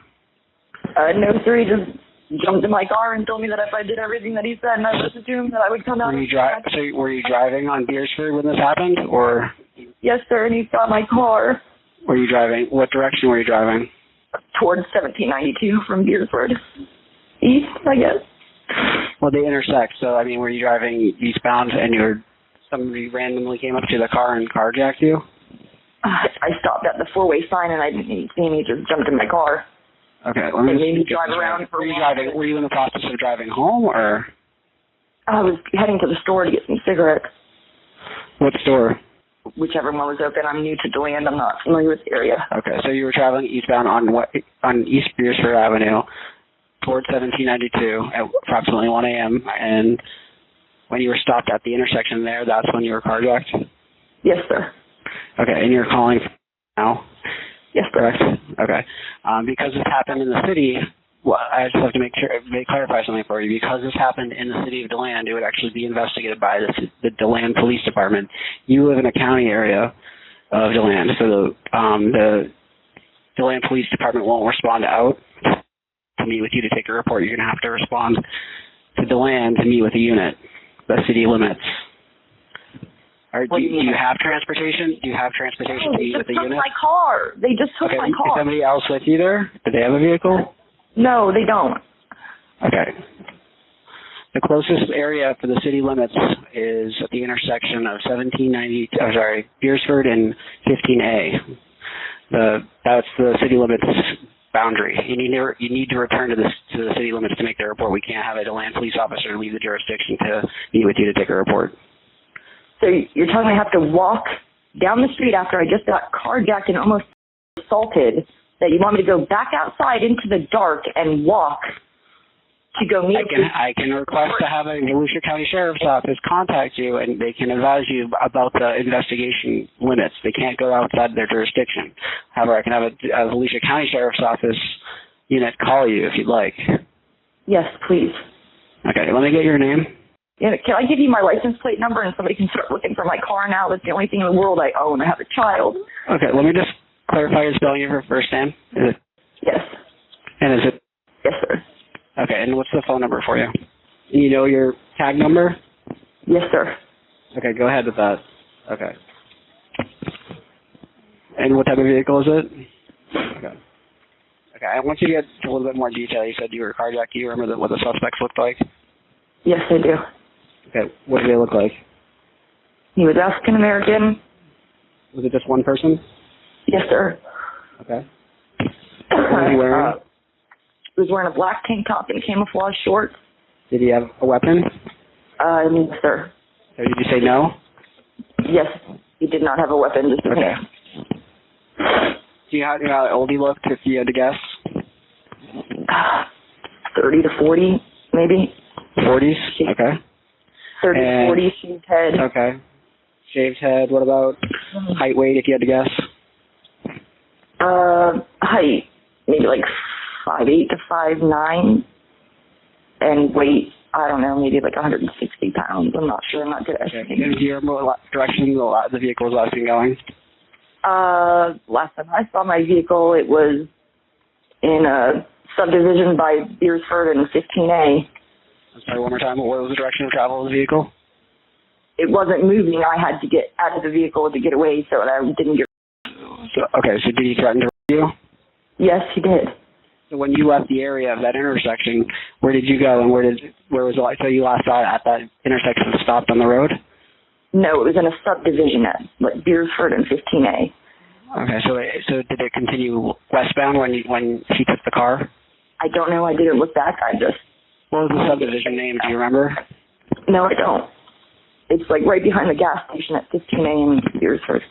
S5: No, sir. He just jumped in my car and told me that if I did everything that he said and I listened to him, that I would come out.
S2: So were you driving on Beersford when this happened, or?
S5: Yes, sir. And he stopped my car.
S2: Were you driving? What direction were you driving?
S5: Towards 1792 from Beersford. East, I guess.
S2: Well, they intersect. So, I mean, were you driving eastbound and somebody randomly came up to the car and carjacked you?
S5: I stopped at the four-way sign and I didn't see him. He just jumped in my car.
S2: Okay, let me
S5: made me drive around for a while.
S2: Were you in the process of driving home, or?
S5: I was heading to the store to get some cigarettes.
S2: What store?
S5: Whichever one was open. I'm new to DeLand. I'm not familiar with the area.
S2: Okay, so you were traveling eastbound on East Beersford Avenue towards 1792 at approximately 1 a.m. And when you were stopped at the intersection there, that's when you were carjacked?
S5: Yes, sir.
S2: Okay, and you're calling now?
S5: Yes, sir.
S2: Correct? Okay. Because this happened in the city, well, I just have to clarify something for you. Because this happened in the city of DeLand, it would actually be investigated by the DeLand Police Department. You live in a county area of DeLand, so the DeLand Police Department won't respond out to meet with you to take a report. You're going to have to respond to DeLand to meet with a unit, the city limits. Do you have transportation? Do you have transportation to meet with the unit?
S5: They just took my car. They just took my car.
S2: Is somebody else with you there? Do they have a vehicle?
S5: No, they don't.
S2: Okay. The closest area for the city limits is at the intersection of Beersford and 15A. That's the city limits boundary. You need to return to the city limits to make the report. We can't have a DeLand police officer leave the jurisdiction to meet with you to take a report.
S5: So you're telling me I have to walk down the street after I just got carjacked and almost assaulted, that you want me to go back outside into the dark and walk to go meet
S2: I can request to have a Volusia County Sheriff's Office contact you, and they can advise you about the investigation limits. They can't go outside their jurisdiction. However, I can have a Volusia County Sheriff's Office unit call you if you'd like.
S5: Yes, please.
S2: Okay, let me get your name.
S5: Yeah, can I give you my license plate number and somebody can start looking for my car now? That's the only thing in the world I own. I have a child.
S2: Okay, let me just clarify your spelling of your first name. Is it?
S5: Yes.
S2: And is it?
S5: Yes, sir.
S2: Okay, and what's the phone number for you? You know your tag number?
S5: Yes, sir.
S2: Okay, go ahead with that. Okay. And what type of vehicle is it? Okay. Okay, I want you to get a little bit more detail. You said you were carjacked. Do you remember what the suspects looked like?
S5: Yes, I do.
S2: Okay, what do they look like?
S5: He was African American.
S2: Was it just one person?
S5: Yes, sir.
S2: Okay. What was he wearing?
S5: He was wearing a black tank top and camouflage shorts.
S2: Did he have a weapon?
S5: Yes, sir.
S2: Or did you say no?
S5: Yes, he did not have a weapon. Just
S2: okay. Do you know how old he looked, if you had to guess?
S5: 30 to 40, maybe.
S2: 40s? Okay.
S5: 30 to 40, shaved head.
S2: Okay. Shaved head. What about height, weight, if you had to guess?
S5: Height, maybe like 5'8" to 5'9", and weight I don't know, maybe like 160 pounds. I'm not sure. I'm not good at estimating.
S2: Do you remember what direction the vehicle was last been going?
S5: Last time I saw my vehicle, it was in a subdivision by Beersford and 15A.
S2: I'm sorry, one more time. What was the direction of travel of the vehicle?
S5: It wasn't moving. I had to get out of the vehicle to get away so that I didn't get...
S2: So did he threaten to hurt you?
S5: Yes, he did.
S2: So when you left the area of that intersection, where did you go and where was it? So you last saw it at that intersection stopped on the road?
S5: No, it was in a subdivision at like Beersford and 15A.
S2: Okay, so did it continue westbound when he took the car?
S5: I don't know. I didn't look back.
S2: What was the subdivision name? Do you remember?
S5: No, I don't. It's like right behind the gas station at 15A in Beersford.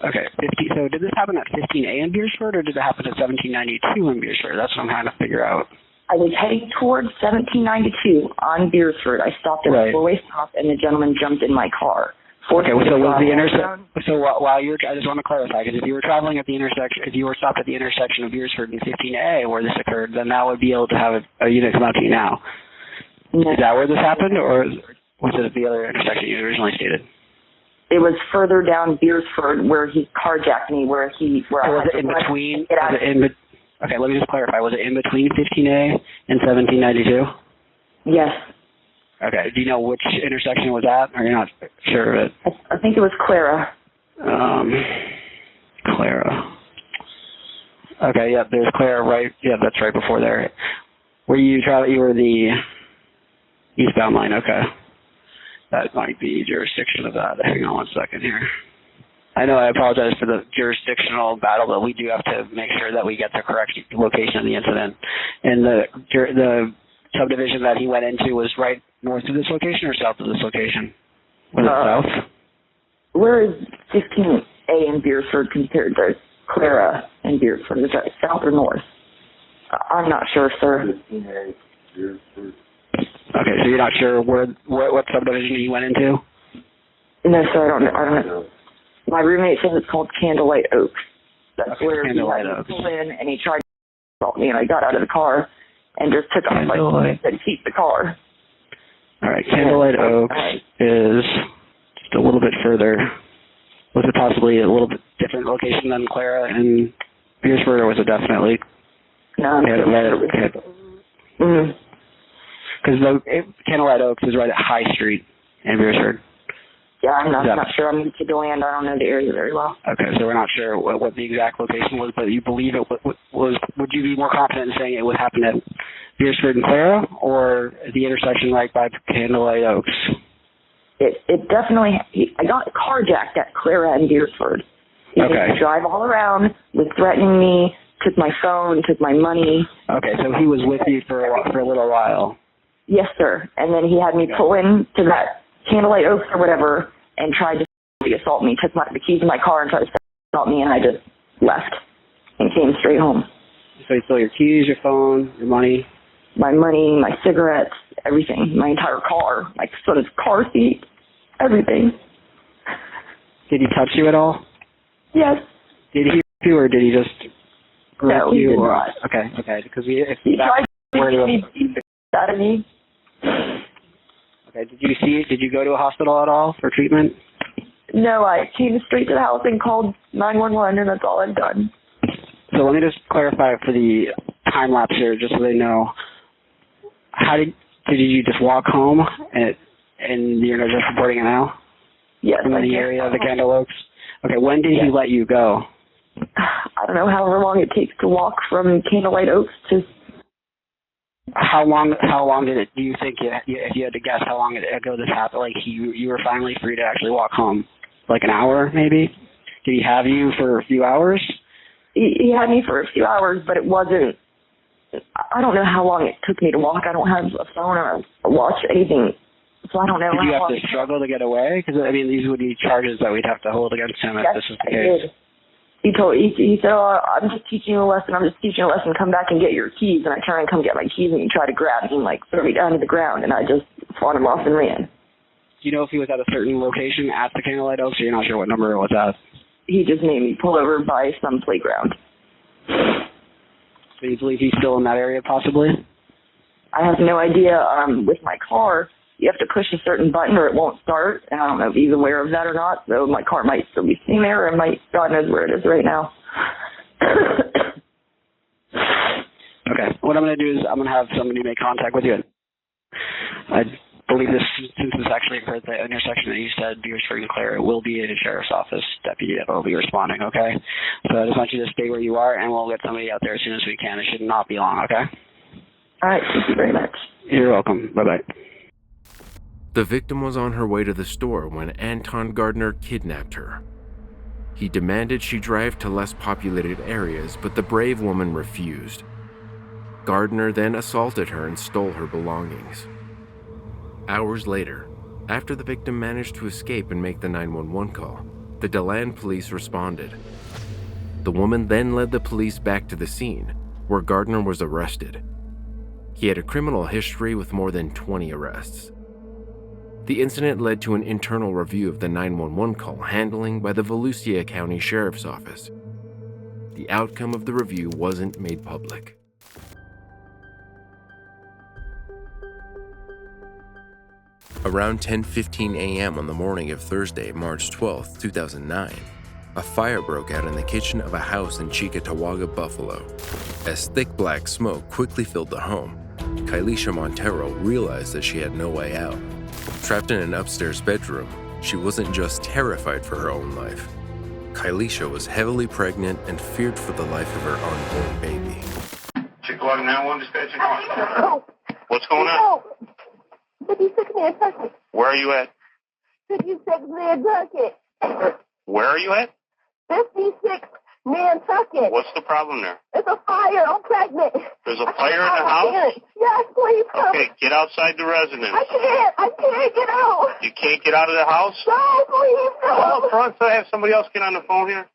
S2: Okay, so did this happen at 15A in Beersford, or did it happen at 1792 in Beersford? That's what I'm trying to figure out.
S5: I was heading towards 1792 on Beersford. I stopped at a four-way stop, and the gentleman jumped in my car.
S2: Okay, so was the intersection? So while you were, I just want to clarify, because if you were traveling at the intersection, if you were stopped at the intersection of Beersford and 15A where this occurred, then that would be able to have a unit come out to you now. No. Is that where this happened, or was it the other intersection you originally stated?
S5: It was further down Beersford where he carjacked me, where
S2: was it in between? Okay, let me just clarify. Was it in between 15A and 1792?
S5: Yes.
S2: Okay. Do you know which intersection it was at, or you're not sure of it?
S5: I think it was Clara.
S2: Clara. Okay, yeah, there's Clara right. Yeah, that's right before there. Were you you were the eastbound line, okay. That might be jurisdiction of that. Hang on one second here. I know I apologize for the jurisdictional battle, but we do have to make sure that we get the correct location of the incident. And the subdivision that he went into was right north of this location or south of this location? Was it south?
S5: Where is 15A in Beersford compared to Clara and Beersford? Is that south or north? I'm not sure, sir.
S2: 15A, Beersford. Okay, so you're not sure what subdivision he went into?
S5: No, sir, I don't know. My roommate says it's called Candlelight Oaks. That's where he pulled in and he tried to assault me, and I got out of the car and just took off and said, keep the car.
S2: All right, Candlelight Oaks is just a little bit further. Was it possibly a little bit different location than Clara and Beersford, or was it definitely?
S5: No,
S2: because Candlelight Oaks is right at High Street in Beersford.
S5: Yeah, I'm not sure. I'm new to the land. I don't know the area very well.
S2: Okay, so we're not sure what the exact location was, but you believe it was. Would you be more confident in saying it would happen at Beersford and Clara, or the intersection right by Candlelight Oaks?
S5: It definitely. I got carjacked at Clara and Beersford. He used to drive all around, was threatening me, took my phone, took my money.
S2: Okay, so he was with you for a little while.
S5: Yes, sir. And then he had me pull in to that Candlelight Oaks or whatever and tried to assault me, took the keys in my car and tried to assault me, and I just left and came straight home.
S2: So he stole your keys, your phone, your money?
S5: My money, my cigarettes, everything, my entire car, my son's car seat, everything.
S2: Did he touch you at all?
S5: Yes.
S2: Did he hurt you, or did he just
S5: no,
S2: you?
S5: He did not.
S2: Okay, because
S5: he tried to beat the out of me.
S2: Okay, did you go to a hospital at all for treatment?
S5: No, I came straight to the house and called 911, and that's all I've done.
S2: So let me just clarify for the time lapse here, just so they know. How did you just walk home, and you're just reporting it now?
S5: Yes,
S2: from the area of the Candle Oaks? Okay, when did he let you go?
S5: I don't know however long it takes to walk from Candlelight Oaks to...
S2: How long did it, do you think, if you had to guess, how long ago this happened? Like, you were finally free to actually walk home? Like an hour, maybe? Did he have you for a few hours?
S5: He had me for a few hours, but it wasn't... I don't know how long it took me to walk. I don't have a phone or a watch or anything, so I don't know.
S2: Did you have to struggle to get away? Because, I mean, these would be charges that we'd have to hold against him if this was the case.
S5: He said, oh, I'm just teaching you a lesson. Come back and get your keys. And I try and come get my keys, and he tried to grab me and, like, throw me down to the ground, and I just fought him off and ran.
S2: Do you know if he was at a certain location at the Candlelight Oaks, or you're not sure what number it was at?
S5: He just made me pull over by some playground.
S2: So you believe he's still in that area, possibly?
S5: I have no idea. With my car, you have to push a certain button or it won't start. And I don't know if he's aware of that or not. So my car might still be sitting there, and God knows where it is right now.
S2: Okay. What I'm going to do is I'm going to have somebody make contact with you. I believe this, since this actually occurred at the intersection that you said Beers for Claire, it will be a sheriff's office deputy that will be responding, okay? So I just want you to stay where you are, and we'll get somebody out there as soon as we can. It should not be long, okay?
S5: All right. Thank you very much.
S2: You're welcome. Bye-bye.
S3: The victim was on her way to the store when Anton Gardner kidnapped her. He demanded she drive to less populated areas, but the brave woman refused. Gardner then assaulted her and stole her belongings. Hours later, after the victim managed to escape and make the 911 call, the DeLand police responded. The woman then led the police back to the scene, where Gardner was arrested. He had a criminal history with more than 20 arrests. The incident led to an internal review of the 911 call handling by the Volusia County Sheriff's Office. The outcome of the review wasn't made public. Around 10:15 a.m. on the morning of Thursday, March 12, 2009, a fire broke out in the kitchen of a house in Chickamauga, Buffalo. As thick black smoke quickly filled the home, Kylisha Montero realized that she had no way out. Trapped in an upstairs bedroom, she wasn't just terrified for her own life. Kylisha was heavily pregnant and feared for the life of her unborn baby.
S17: Chickamauga 911 dispatch. What's going on?
S15: 56 man Tucket.
S17: Where are you at?
S15: 56 man Tucket.
S17: Where are you at?
S15: 56 Nantucket.
S17: What's the problem there?
S15: It's a fire. I'm pregnant.
S17: There's a fire in the house?
S15: Yes, please come.
S17: Okay, get outside the residence.
S15: I can't get out.
S17: You can't get out of the house?
S15: No, please come.
S17: Call up front so I have somebody else get on the phone here.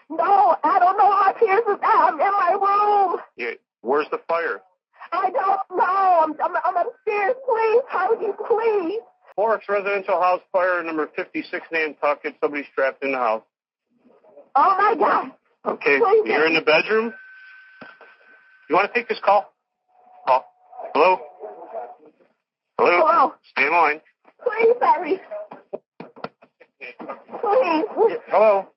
S15: No, I don't know how Pierce is out. I'm in my room.
S17: Yeah, where's the fire?
S15: I don't know. I'm upstairs. Please, Howdy, please.
S17: Forest Residential House Fire, number 56 Nantucket. Somebody's trapped in the house.
S15: Oh, my God.
S17: Okay,
S15: Please,
S17: you're in the bedroom? You want to take this call? Call. Hello? Hello?
S15: Hello?
S17: Stay in line.
S15: Please, hurry. Please.
S17: Hello?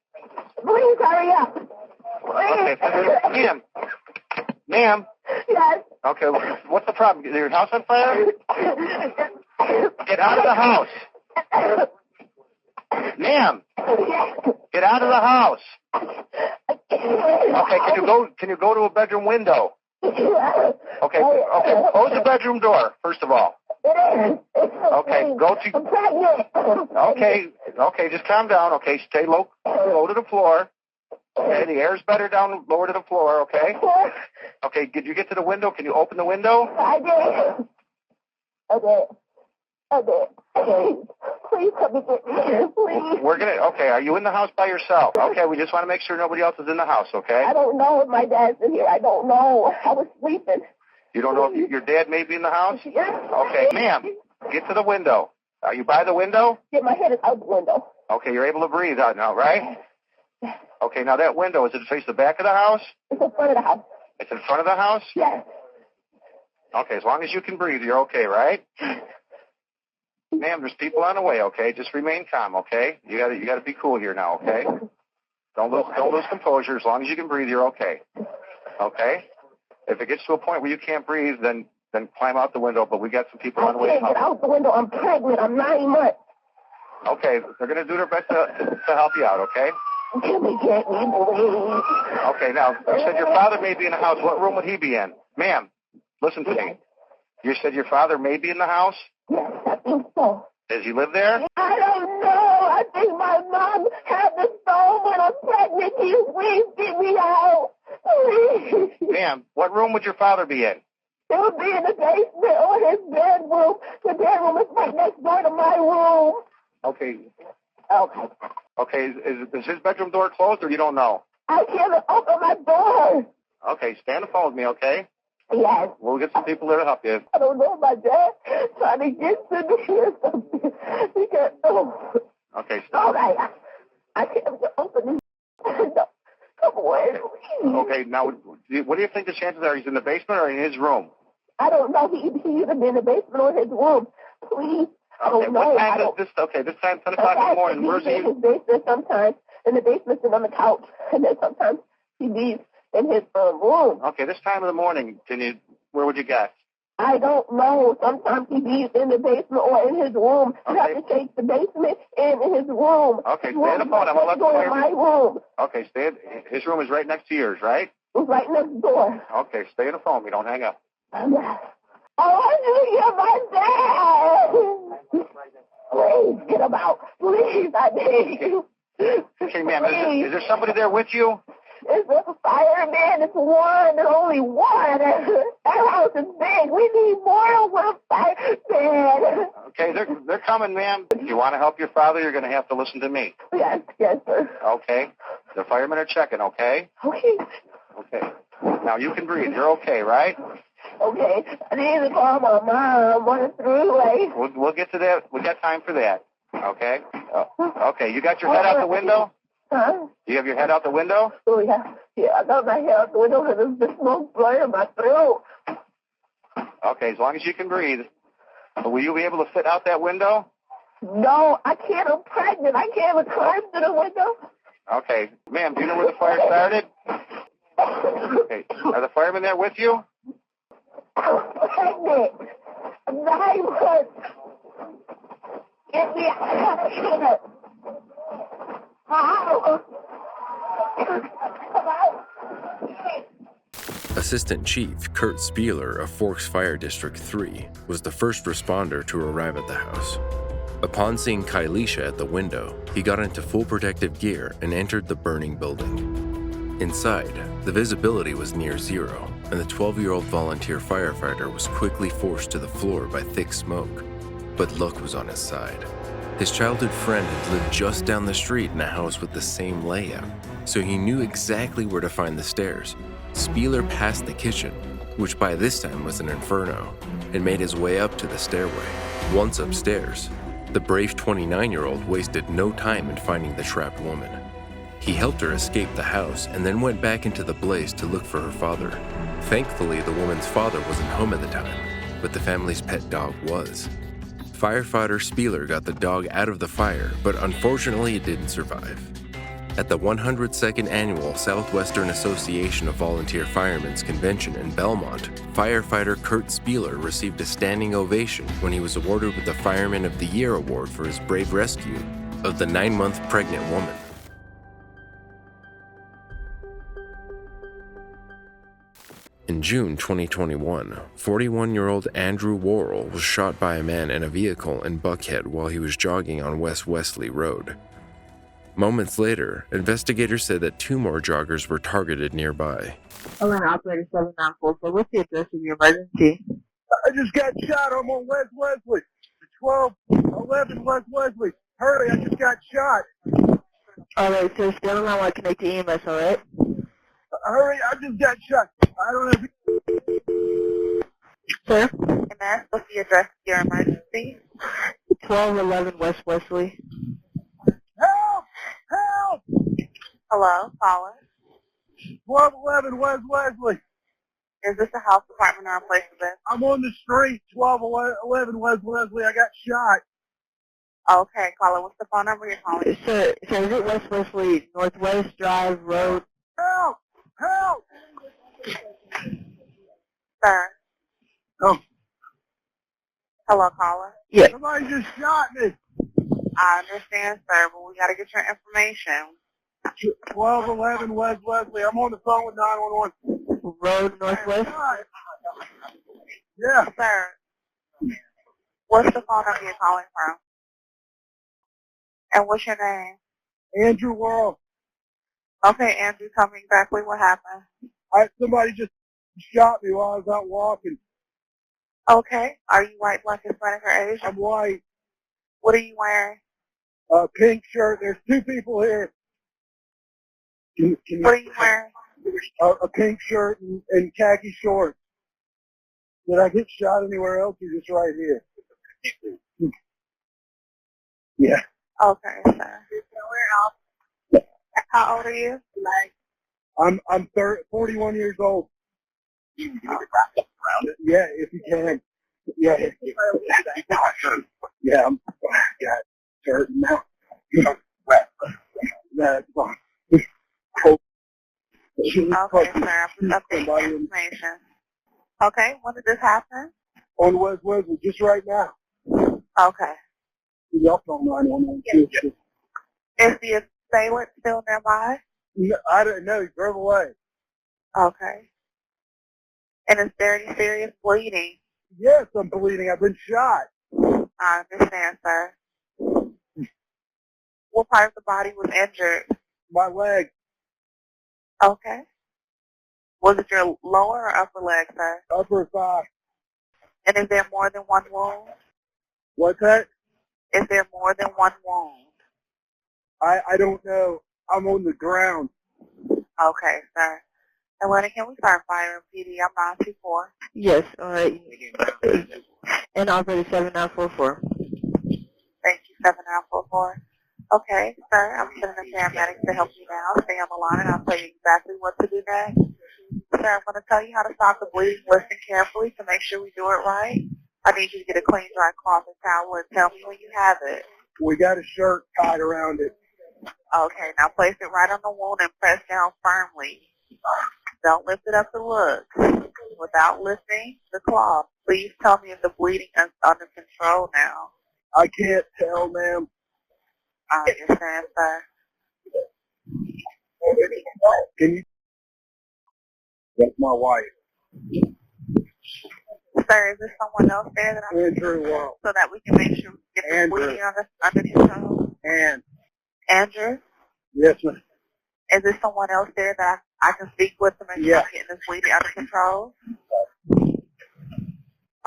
S15: Please, hurry up. Please.
S17: Okay, ma'am.
S15: Yes.
S17: Okay, what's the problem? Is your house on fire? Get out of the house. Ma'am. Get out of the house. Okay, can you go to a bedroom window? Okay, close the bedroom door, first of all. Okay,
S15: I'm pregnant.
S17: Okay, just calm down. Okay, stay low to the floor. Okay, the air's better down lower to the floor, okay? Okay, did you get to the window? Can you open the window?
S15: I did. Please come and get me here, please.
S17: Okay, are you in the house by yourself? Okay, we just want to make sure nobody else is in the house, okay?
S15: I don't know if my dad's in here. I don't know. I was sleeping.
S17: You don't know if your dad may be in the house?
S15: Yes.
S17: Okay, ma'am, get to the window. Are you by the window?
S15: Yeah, my head is out the window.
S17: Okay, you're able to breathe out now, right? Okay, now that window, is it face the back of the house?
S15: It's in front of the house.
S17: It's in front of the house?
S15: Yes.
S17: Okay, as long as you can breathe, you're okay, right? Ma'am, there's people on the way, okay? Just remain calm, okay? You gotta be cool here now, okay? Don't lose composure. As long as you can breathe, you're okay. Okay? If it gets to a point where you can't breathe, then climb out the window, but we got some people on the way.
S15: I can't get out the window. I'm pregnant. I'm 9 months.
S17: Okay, they're gonna do their best to help you out, okay?
S15: Can we get me, please?
S17: Okay, now, you said your father may be in the house. What room would he be in? Ma'am, listen to me. You said your father may be in the house?
S15: Yes, I think so.
S17: Does he live there?
S15: I don't know. I think my mom had the stone when I'm pregnant. Can you please get me out? Please.
S17: Ma'am, what room would your father be in?
S15: It would be in the basement or his bedroom. The bedroom is right next door to my room.
S17: Okay.
S15: Okay.
S17: Okay, is his bedroom door closed or you don't know?
S15: I can't open my door.
S17: Okay, stay on the phone with me, okay?
S15: Yes.
S17: We'll get some people there to help you.
S15: I don't know, my dad trying to get to me or something. He can't.
S17: Okay,
S15: All right. I can't open this. No. Come away.
S17: Okay, now, what do you think the chances are? He's in the basement or in his room?
S6: I don't know. He either been in the basement or his room. Please. I don't know.
S17: What time is this? Okay, this time 10 o'clock in the morning. Where's he?
S6: In his basement sometimes. In the basement and on the couch. And then sometimes he leaves in his room.
S17: Okay, this time of the morning, where would you guess?
S6: I don't know. Sometimes he leaves in the basement or in his room. You have to take the basement and in his room.
S17: Okay, stay on the phone. I'm going to let the
S6: fire. My room.
S17: Okay, his room is right next to yours, right?
S6: It's right next door.
S17: Okay, stay on the phone. We don't hang up.
S6: I want you to get my dad. Please get him out. Please, I beg you.
S17: Okay, ma'am, is there somebody there with you?
S6: It's a fireman. It's one and only one. That house is big. We need more of a fireman.
S17: Okay, they're coming, ma'am. If you want to help your father, you're going to have to listen to me.
S6: Yes, sir.
S17: Okay. The firemen are checking, okay?
S6: Okay.
S17: Okay. Now you can breathe. You're okay, right?
S6: Okay. I need to call my mom on the throughway.
S17: We'll get to that. We got time for that. Okay? Okay, you got your head out the window?
S6: Huh?
S17: Do you have your head out the window?
S6: Oh, yeah. Yeah, I got my head out the window because there's smoke blowing in my throat.
S17: Okay, as long as you can breathe. Will you be able to fit out that window?
S6: No, I can't. I'm pregnant. I can't even climb to the window.
S17: Okay. Ma'am, do you know where the fire started? Okay. Are the firemen there with you?
S6: I'm pregnant. I'm 9 months. Get me out of here. How?
S3: Assistant Chief Kurt Spieler of Forks Fire District 3 was the first responder to arrive at the house. Upon seeing Kylisha at the window, he got into full protective gear and entered the burning building. Inside, the visibility was near zero, and the 12-year-old volunteer firefighter was quickly forced to the floor by thick smoke. But luck was on his side. His childhood friend had lived just down the street in a house with the same layout, so he knew exactly where to find the stairs. Spieler passed the kitchen, which by this time was an inferno, and made his way up to the stairway. Once upstairs, the brave 29-year-old wasted no time in finding the trapped woman. He helped her escape the house and then went back into the blaze to look for her father. Thankfully, the woman's father wasn't home at the time, but the family's pet dog was. Firefighter Spieler got the dog out of the fire, but unfortunately it didn't survive. At the 102nd Annual Southwestern Association of Volunteer Firemen's Convention in Belmont, firefighter Kurt Spieler received a standing ovation when he was awarded with the Fireman of the Year award for his brave rescue of the 9-month pregnant woman. In June 2021, 41-year-old Andrew Worrell was shot by a man in a vehicle in Buckhead while he was jogging on West Wesley Road. Moments later, investigators said that 2 more joggers were targeted nearby.
S18: Atlanta Operator 794, what's the address of your emergency?
S19: I just got shot. I'm on West Wesley. 1211 West Wesley. Hurry, I just got shot.
S18: Alright, sir, stay on the line. I'll connect to EMS, alright?
S19: Hurry, I just got shot. I don't have...
S18: Sir? EMS, what's the address of your emergency? 1211 West Wesley.
S19: Help! Help!
S18: Hello, caller?
S19: 1211 West Wesley.
S18: Is this a health department or a place of business?
S19: I'm on the street, 1211 West Wesley. I got shot.
S18: Okay, caller, what's the phone number you're calling? Sir, is it West Wesley Northwest Drive Road?
S19: Help! Help!
S18: Sir?
S19: Oh.
S18: Hello, caller? Yes.
S19: Somebody just shot me.
S18: I understand, sir, but we got to get your information.
S19: 1211 West Wesley. I'm on the phone with 911.
S18: Road Northwest?
S19: Yeah.
S18: Sir, what's the phone number you're calling from? And what's your name?
S19: Andrew Worrell.
S18: Okay, Andrew, tell me exactly what happened.
S19: Somebody just shot me while I was out walking.
S18: Okay. Are you white, black, Hispanic, or Asian?
S19: I'm white.
S18: What are you wearing?
S19: Pink shirt. There's 2 people here.
S18: What are you wearing?
S19: A pink shirt and khaki shorts. Did I get shot anywhere else or just right here? Yeah.
S18: Okay, sir. Where else? How old are you?
S19: I'm 41 years old. Yeah, if you can. Yeah. Yeah, I'm hurting now. That's fine.
S18: Okay, sir. I'm just updating the information. Okay, when did this happen?
S19: On West Wesley, just right now.
S18: Okay.
S19: Y'all phone 911.
S18: Is the assailant still nearby?
S19: No, I don't know. He drove away.
S18: Okay. And is there any serious bleeding?
S19: Yes, I'm bleeding. I've been shot.
S18: I understand, sir. What part of the body was injured?
S19: My leg.
S18: Okay. Was it your lower or upper leg, sir?
S19: Upper thigh.
S18: And is there more than one wound?
S19: What's that?
S18: Is there more than one wound?
S19: I don't know. I'm on the ground.
S18: Okay, sir. Atlanta, can we start firing PD? I'm 924.
S20: Yes, all right. And operator 7944.
S18: Thank you, 7944. Okay, sir, I'm sending the paramedics to help you now. Stay on the line and I'll tell you exactly what to do next. Sir, I'm going to tell you how to stop the bleeding. Listen carefully to make sure we do it right. I need you to get a clean, dry cloth and towel and tell me when you have it.
S19: We got a shirt tied around it.
S18: Okay, now place it right on the wound and press down firmly. Don't lift it up to look. Without lifting the cloth, please tell me if the bleeding is under control now.
S19: I can't tell, ma'am.
S18: I understand, sir.
S19: Can you? That's my wife.
S18: Sir, is there someone else there that
S19: Andrew Wall.
S18: so that we can make sure we get the bleeding under control? Andrew?
S19: Yes, ma'am.
S18: Is there someone else there that I can speak with to make sure I'm getting this bleeding under control?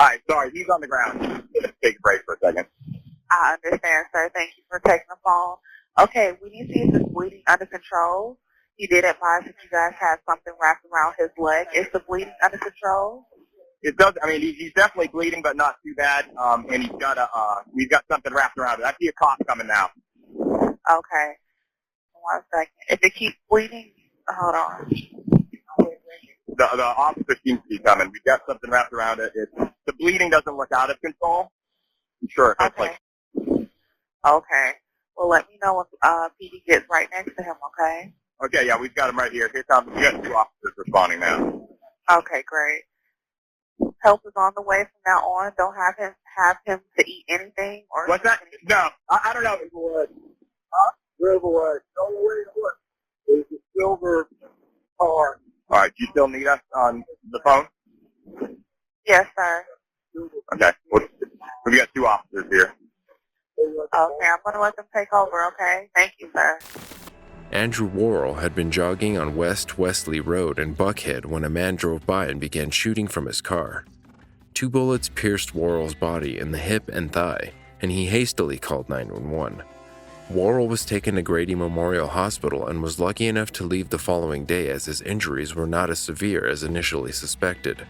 S17: Hi, sorry, he's on the ground. Take a break for a second.
S18: I understand, sir. Thank you for taking the phone. Okay, we need to see if this bleeding under control. He did advise that you guys had something wrapped around his leg. Is the bleeding under control?
S17: It does. I mean, he's definitely bleeding, but not too bad. And he's got we've got something wrapped around it. I see a cop coming now.
S18: Okay. 1 second. If it keeps bleeding, hold on.
S17: The officer seems to be coming. We've got something wrapped around it. The bleeding doesn't look out of control. I'm sure it's like.
S18: Okay. Well, let me know if PD gets right next to him, okay?
S17: Okay, yeah, we've got him right here. Here comes. We got 2 officers responding now.
S18: Okay, great. Help is on the way from now on. Don't have him to eat anything or.
S17: What's that? No, I don't know.
S19: Drove away. Don't worry, look. There's a silver car.
S17: All right, do you still need us on the phone?
S18: Yes, sir.
S17: Okay, we've got 2 officers here.
S18: Okay, I'm going to let them take over, okay? Thank you, sir.
S3: Andrew Worrell had been jogging on West Wesley Road in Buckhead when a man drove by and began shooting from his car. 2 bullets pierced Worrell's body in the hip and thigh, and he hastily called 911. Worrell was taken to Grady Memorial Hospital and was lucky enough to leave the following day as his injuries were not as severe as initially suspected.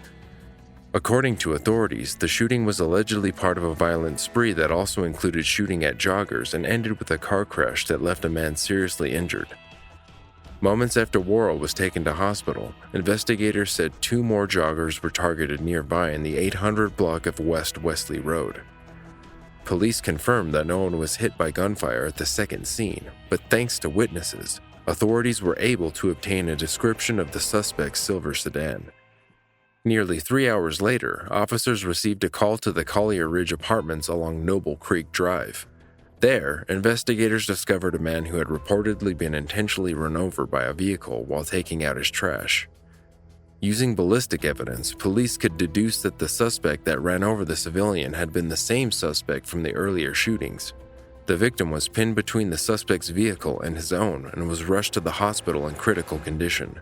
S3: According to authorities, the shooting was allegedly part of a violent spree that also included shooting at joggers and ended with a car crash that left a man seriously injured. Moments after Worrell was taken to hospital, investigators said 2 more joggers were targeted nearby in the 800 block of West Wesley Road. Police confirmed that no one was hit by gunfire at the second scene, but thanks to witnesses, authorities were able to obtain a description of the suspect's silver sedan. Nearly 3 hours later, officers received a call to the Collier Ridge Apartments along Noble Creek Drive. There, investigators discovered a man who had reportedly been intentionally run over by a vehicle while taking out his trash. Using ballistic evidence, police could deduce that the suspect that ran over the civilian had been the same suspect from the earlier shootings. The victim was pinned between the suspect's vehicle and his own and was rushed to the hospital in critical condition.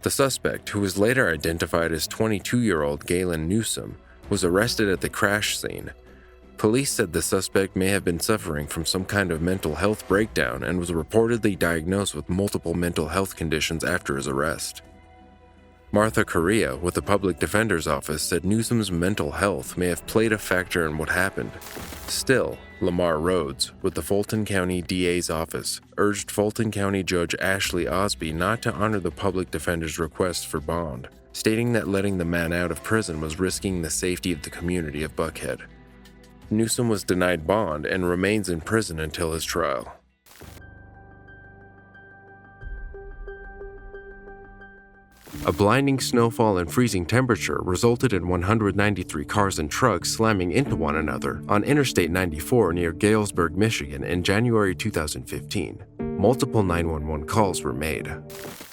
S3: The suspect, who was later identified as 22-year-old Galen Newsom, was arrested at the crash scene. Police said the suspect may have been suffering from some kind of mental health breakdown and was reportedly diagnosed with multiple mental health conditions after his arrest. Martha Correa with the Public Defender's Office said Newsom's mental health may have played a factor in what happened. Still, Lamar Rhodes, with the Fulton County DA's office, urged Fulton County Judge Ashley Osby not to honor the public defender's request for bond. stating that letting the man out of prison was risking the safety of the community of Buckhead. Newsom was denied bond and remains in prison until his trial. A blinding snowfall and freezing temperature resulted in 193 cars and trucks slamming into one another on Interstate 94 near Galesburg, Michigan in January 2015. Multiple 911 calls were made.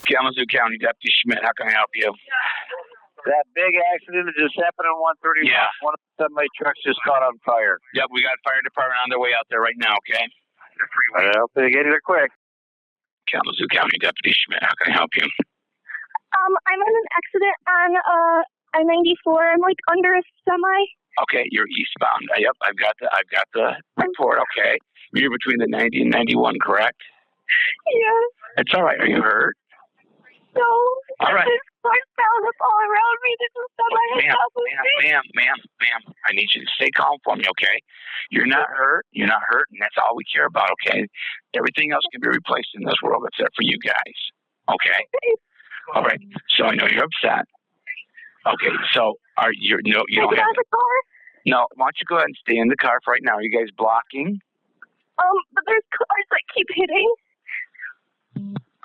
S21: Kalamazoo County Deputy Schmidt, how can I help you? That big accident that just happened on 131. Yeah. One of the semi trucks just caught on fire. Yep, we got fire department on their way out there right now, okay? The freeway. I hope they get here quick. Kalamazoo County Deputy Schmidt, how can I help you?
S15: I'm in an accident on I-94. I'm like under a semi.
S21: Okay, you're eastbound. Yep, I've got the report. Okay, you're between the 90 and 91, correct?
S15: Yeah.
S21: It's all right. Are you hurt?
S15: No.
S21: All right.
S15: There's cars piled up all around me. There's a semi.
S21: Ma'am, I need you to stay calm for me, okay? You're not hurt, and that's all we care about, okay? Everything else can be replaced in this world except for you guys, okay? All right. So I know you're upset. Okay. So you don't have
S15: the car?
S21: No. Why don't you go ahead and stay in the car for right now? Are you guys blocking?
S15: But there's cars that keep hitting.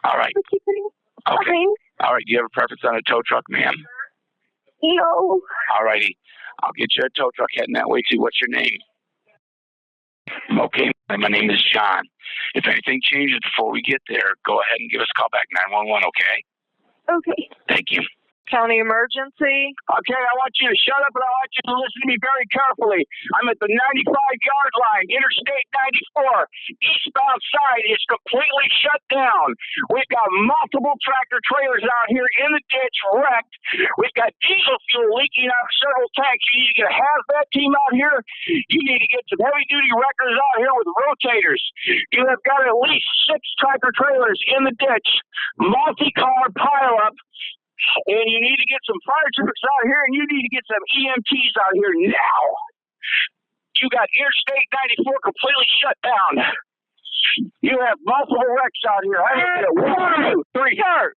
S21: All right.
S15: They keep hitting.
S21: Okay. All right. Do you have a preference on a tow truck, ma'am?
S15: No.
S21: All righty. I'll get you a tow truck heading that way too. What's your name? Okay. My name is John. If anything changes before we get there, go ahead and give us a call back 911. Okay.
S15: Okay.
S21: Thank you.
S8: County emergency.
S21: Okay, I want you to shut up and I want you to listen to me very carefully. I'm at the 95-yard line, Interstate 94. Eastbound side is completely shut down. We've got multiple tractor trailers out here in the ditch wrecked. We've got diesel fuel leaking out of several tanks. You need to get a hazmat team out here. You need to get some heavy-duty wreckers out here with rotators. You have got at least 6 tractor trailers in the ditch, multi-car pileup. And you need to get some fire trucks out here, and you need to get some EMTs out here now. You got Interstate 94 completely shut down. You have multiple wrecks out here. I need to get 1, 2, 3.
S8: Sir,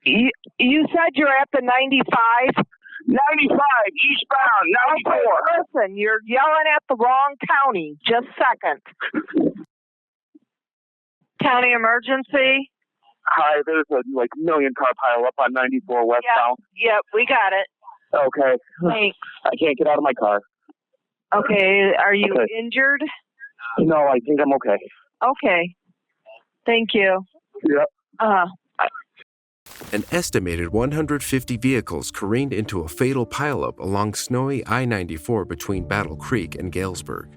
S8: you said you're at the 95?
S21: 95, eastbound, 94.
S8: Listen, you're yelling at the wrong county. Just a second. County emergency.
S22: Hi, there's a million car pile up on 94 westbound.
S8: Yep, we got it.
S22: Okay.
S8: Thanks.
S22: I can't get out of my car.
S8: Okay, are you injured?
S22: No, I think I'm okay.
S8: Okay. Thank you.
S22: Yep.
S3: An estimated 150 vehicles careened into a fatal pileup along snowy I-94 between Battle Creek and Galesburg.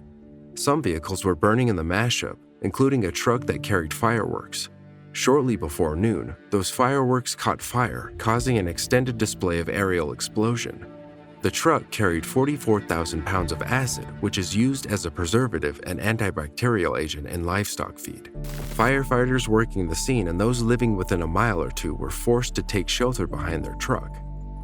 S3: Some vehicles were burning in the mashup, including a truck that carried fireworks. Shortly before noon, those fireworks caught fire, causing an extended display of aerial explosion. The truck carried 44,000 pounds of acid, which is used as a preservative and antibacterial agent in livestock feed. Firefighters working the scene and those living within a mile or two were forced to take shelter behind their truck.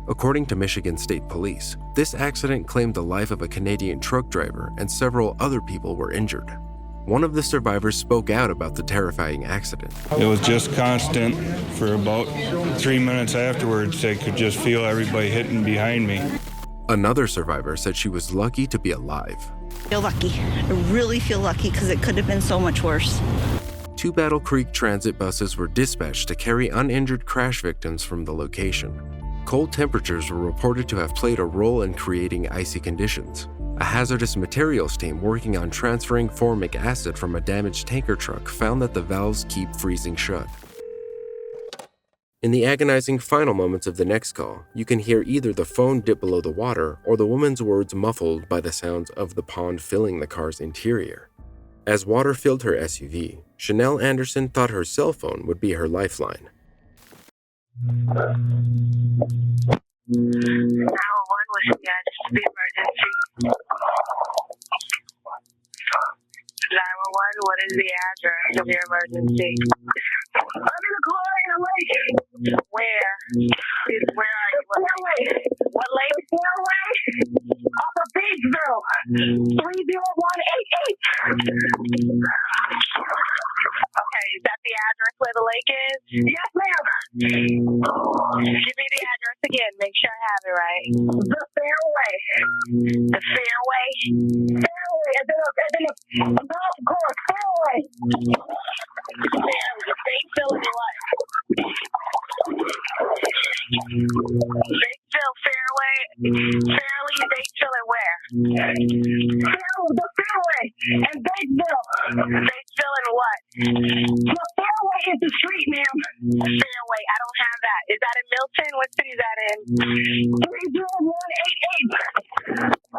S3: According to Michigan State Police, this accident claimed the life of a Canadian truck driver and several other people were injured. One of the survivors spoke out about the terrifying accident.
S23: It was just constant for about 3 minutes afterwards. I could just feel everybody hitting behind me.
S3: Another survivor said she was lucky to be alive.
S24: I feel lucky. I really feel lucky because it could have been so much worse.
S3: 2 Battle Creek transit buses were dispatched to carry uninjured crash victims from the location. Cold temperatures were reported to have played a role in creating icy conditions. A hazardous materials team working on transferring formic acid from a damaged tanker truck found that the valves keep freezing shut. In the agonizing final moments of the next call, you can hear either the phone dip below the water or the woman's words muffled by the sounds of the pond filling the car's interior. As water filled her SUV, Chanel Anderson thought her cell phone would be her lifeline.
S18: 911, what's the address of the emergency? 911, what is the address of your emergency? I'm in the car in a lake. Where? Where are you? What lake? Fairway? Off of Beachville. 30188. Okay, is that the address where the lake is? Yes, ma'am. Give me the address again. Make
S21: right? The fairway. The fairway. Fairway. And then a golf course. Fairway. Fairway. Batesville and what? Batesville, Fairway. Fairly, Batesville, and where? Fairway. The fairway. And Batesville. Batesville and what? The fairway is the street, ma'am. Fairway. I don't have that. Is that in Milton? What city is that in? 30188.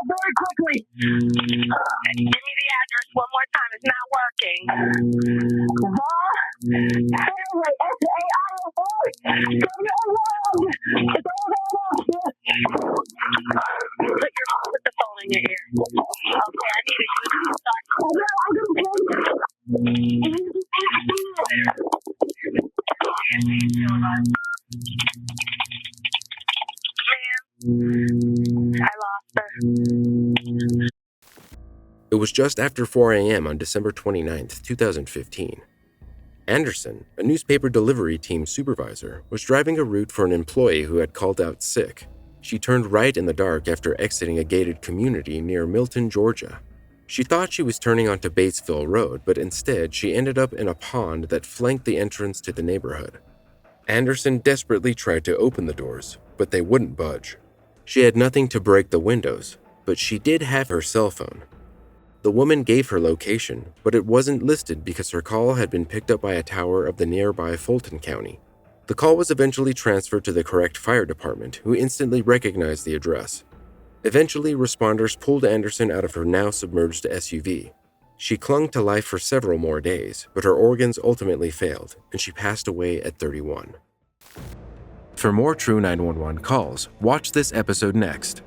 S21: Very quickly. Give me the address one more time. It's not working. Fairway. Put the phone in your ear. Okay, I need to use it. Ma'am, I lost her.
S3: It was just after 4 a.m. on December 29th, 2015. Anderson, a newspaper delivery team supervisor, was driving a route for an employee who had called out sick. She turned right in the dark after exiting a gated community near Milton, Georgia. She thought she was turning onto Batesville Road, but instead she ended up in a pond that flanked the entrance to the neighborhood. Anderson desperately tried to open the doors, but they wouldn't budge. She had nothing to break the windows, but she did have her cell phone. The woman gave her location, but it wasn't listed because her call had been picked up by a tower of the nearby Fulton County. The call was eventually transferred to the correct fire department, who instantly recognized the address. Eventually, responders pulled Anderson out of her now submerged SUV. She clung to life for several more days, but her organs ultimately failed, and she passed away at 31. For more True 911 calls, watch this episode next.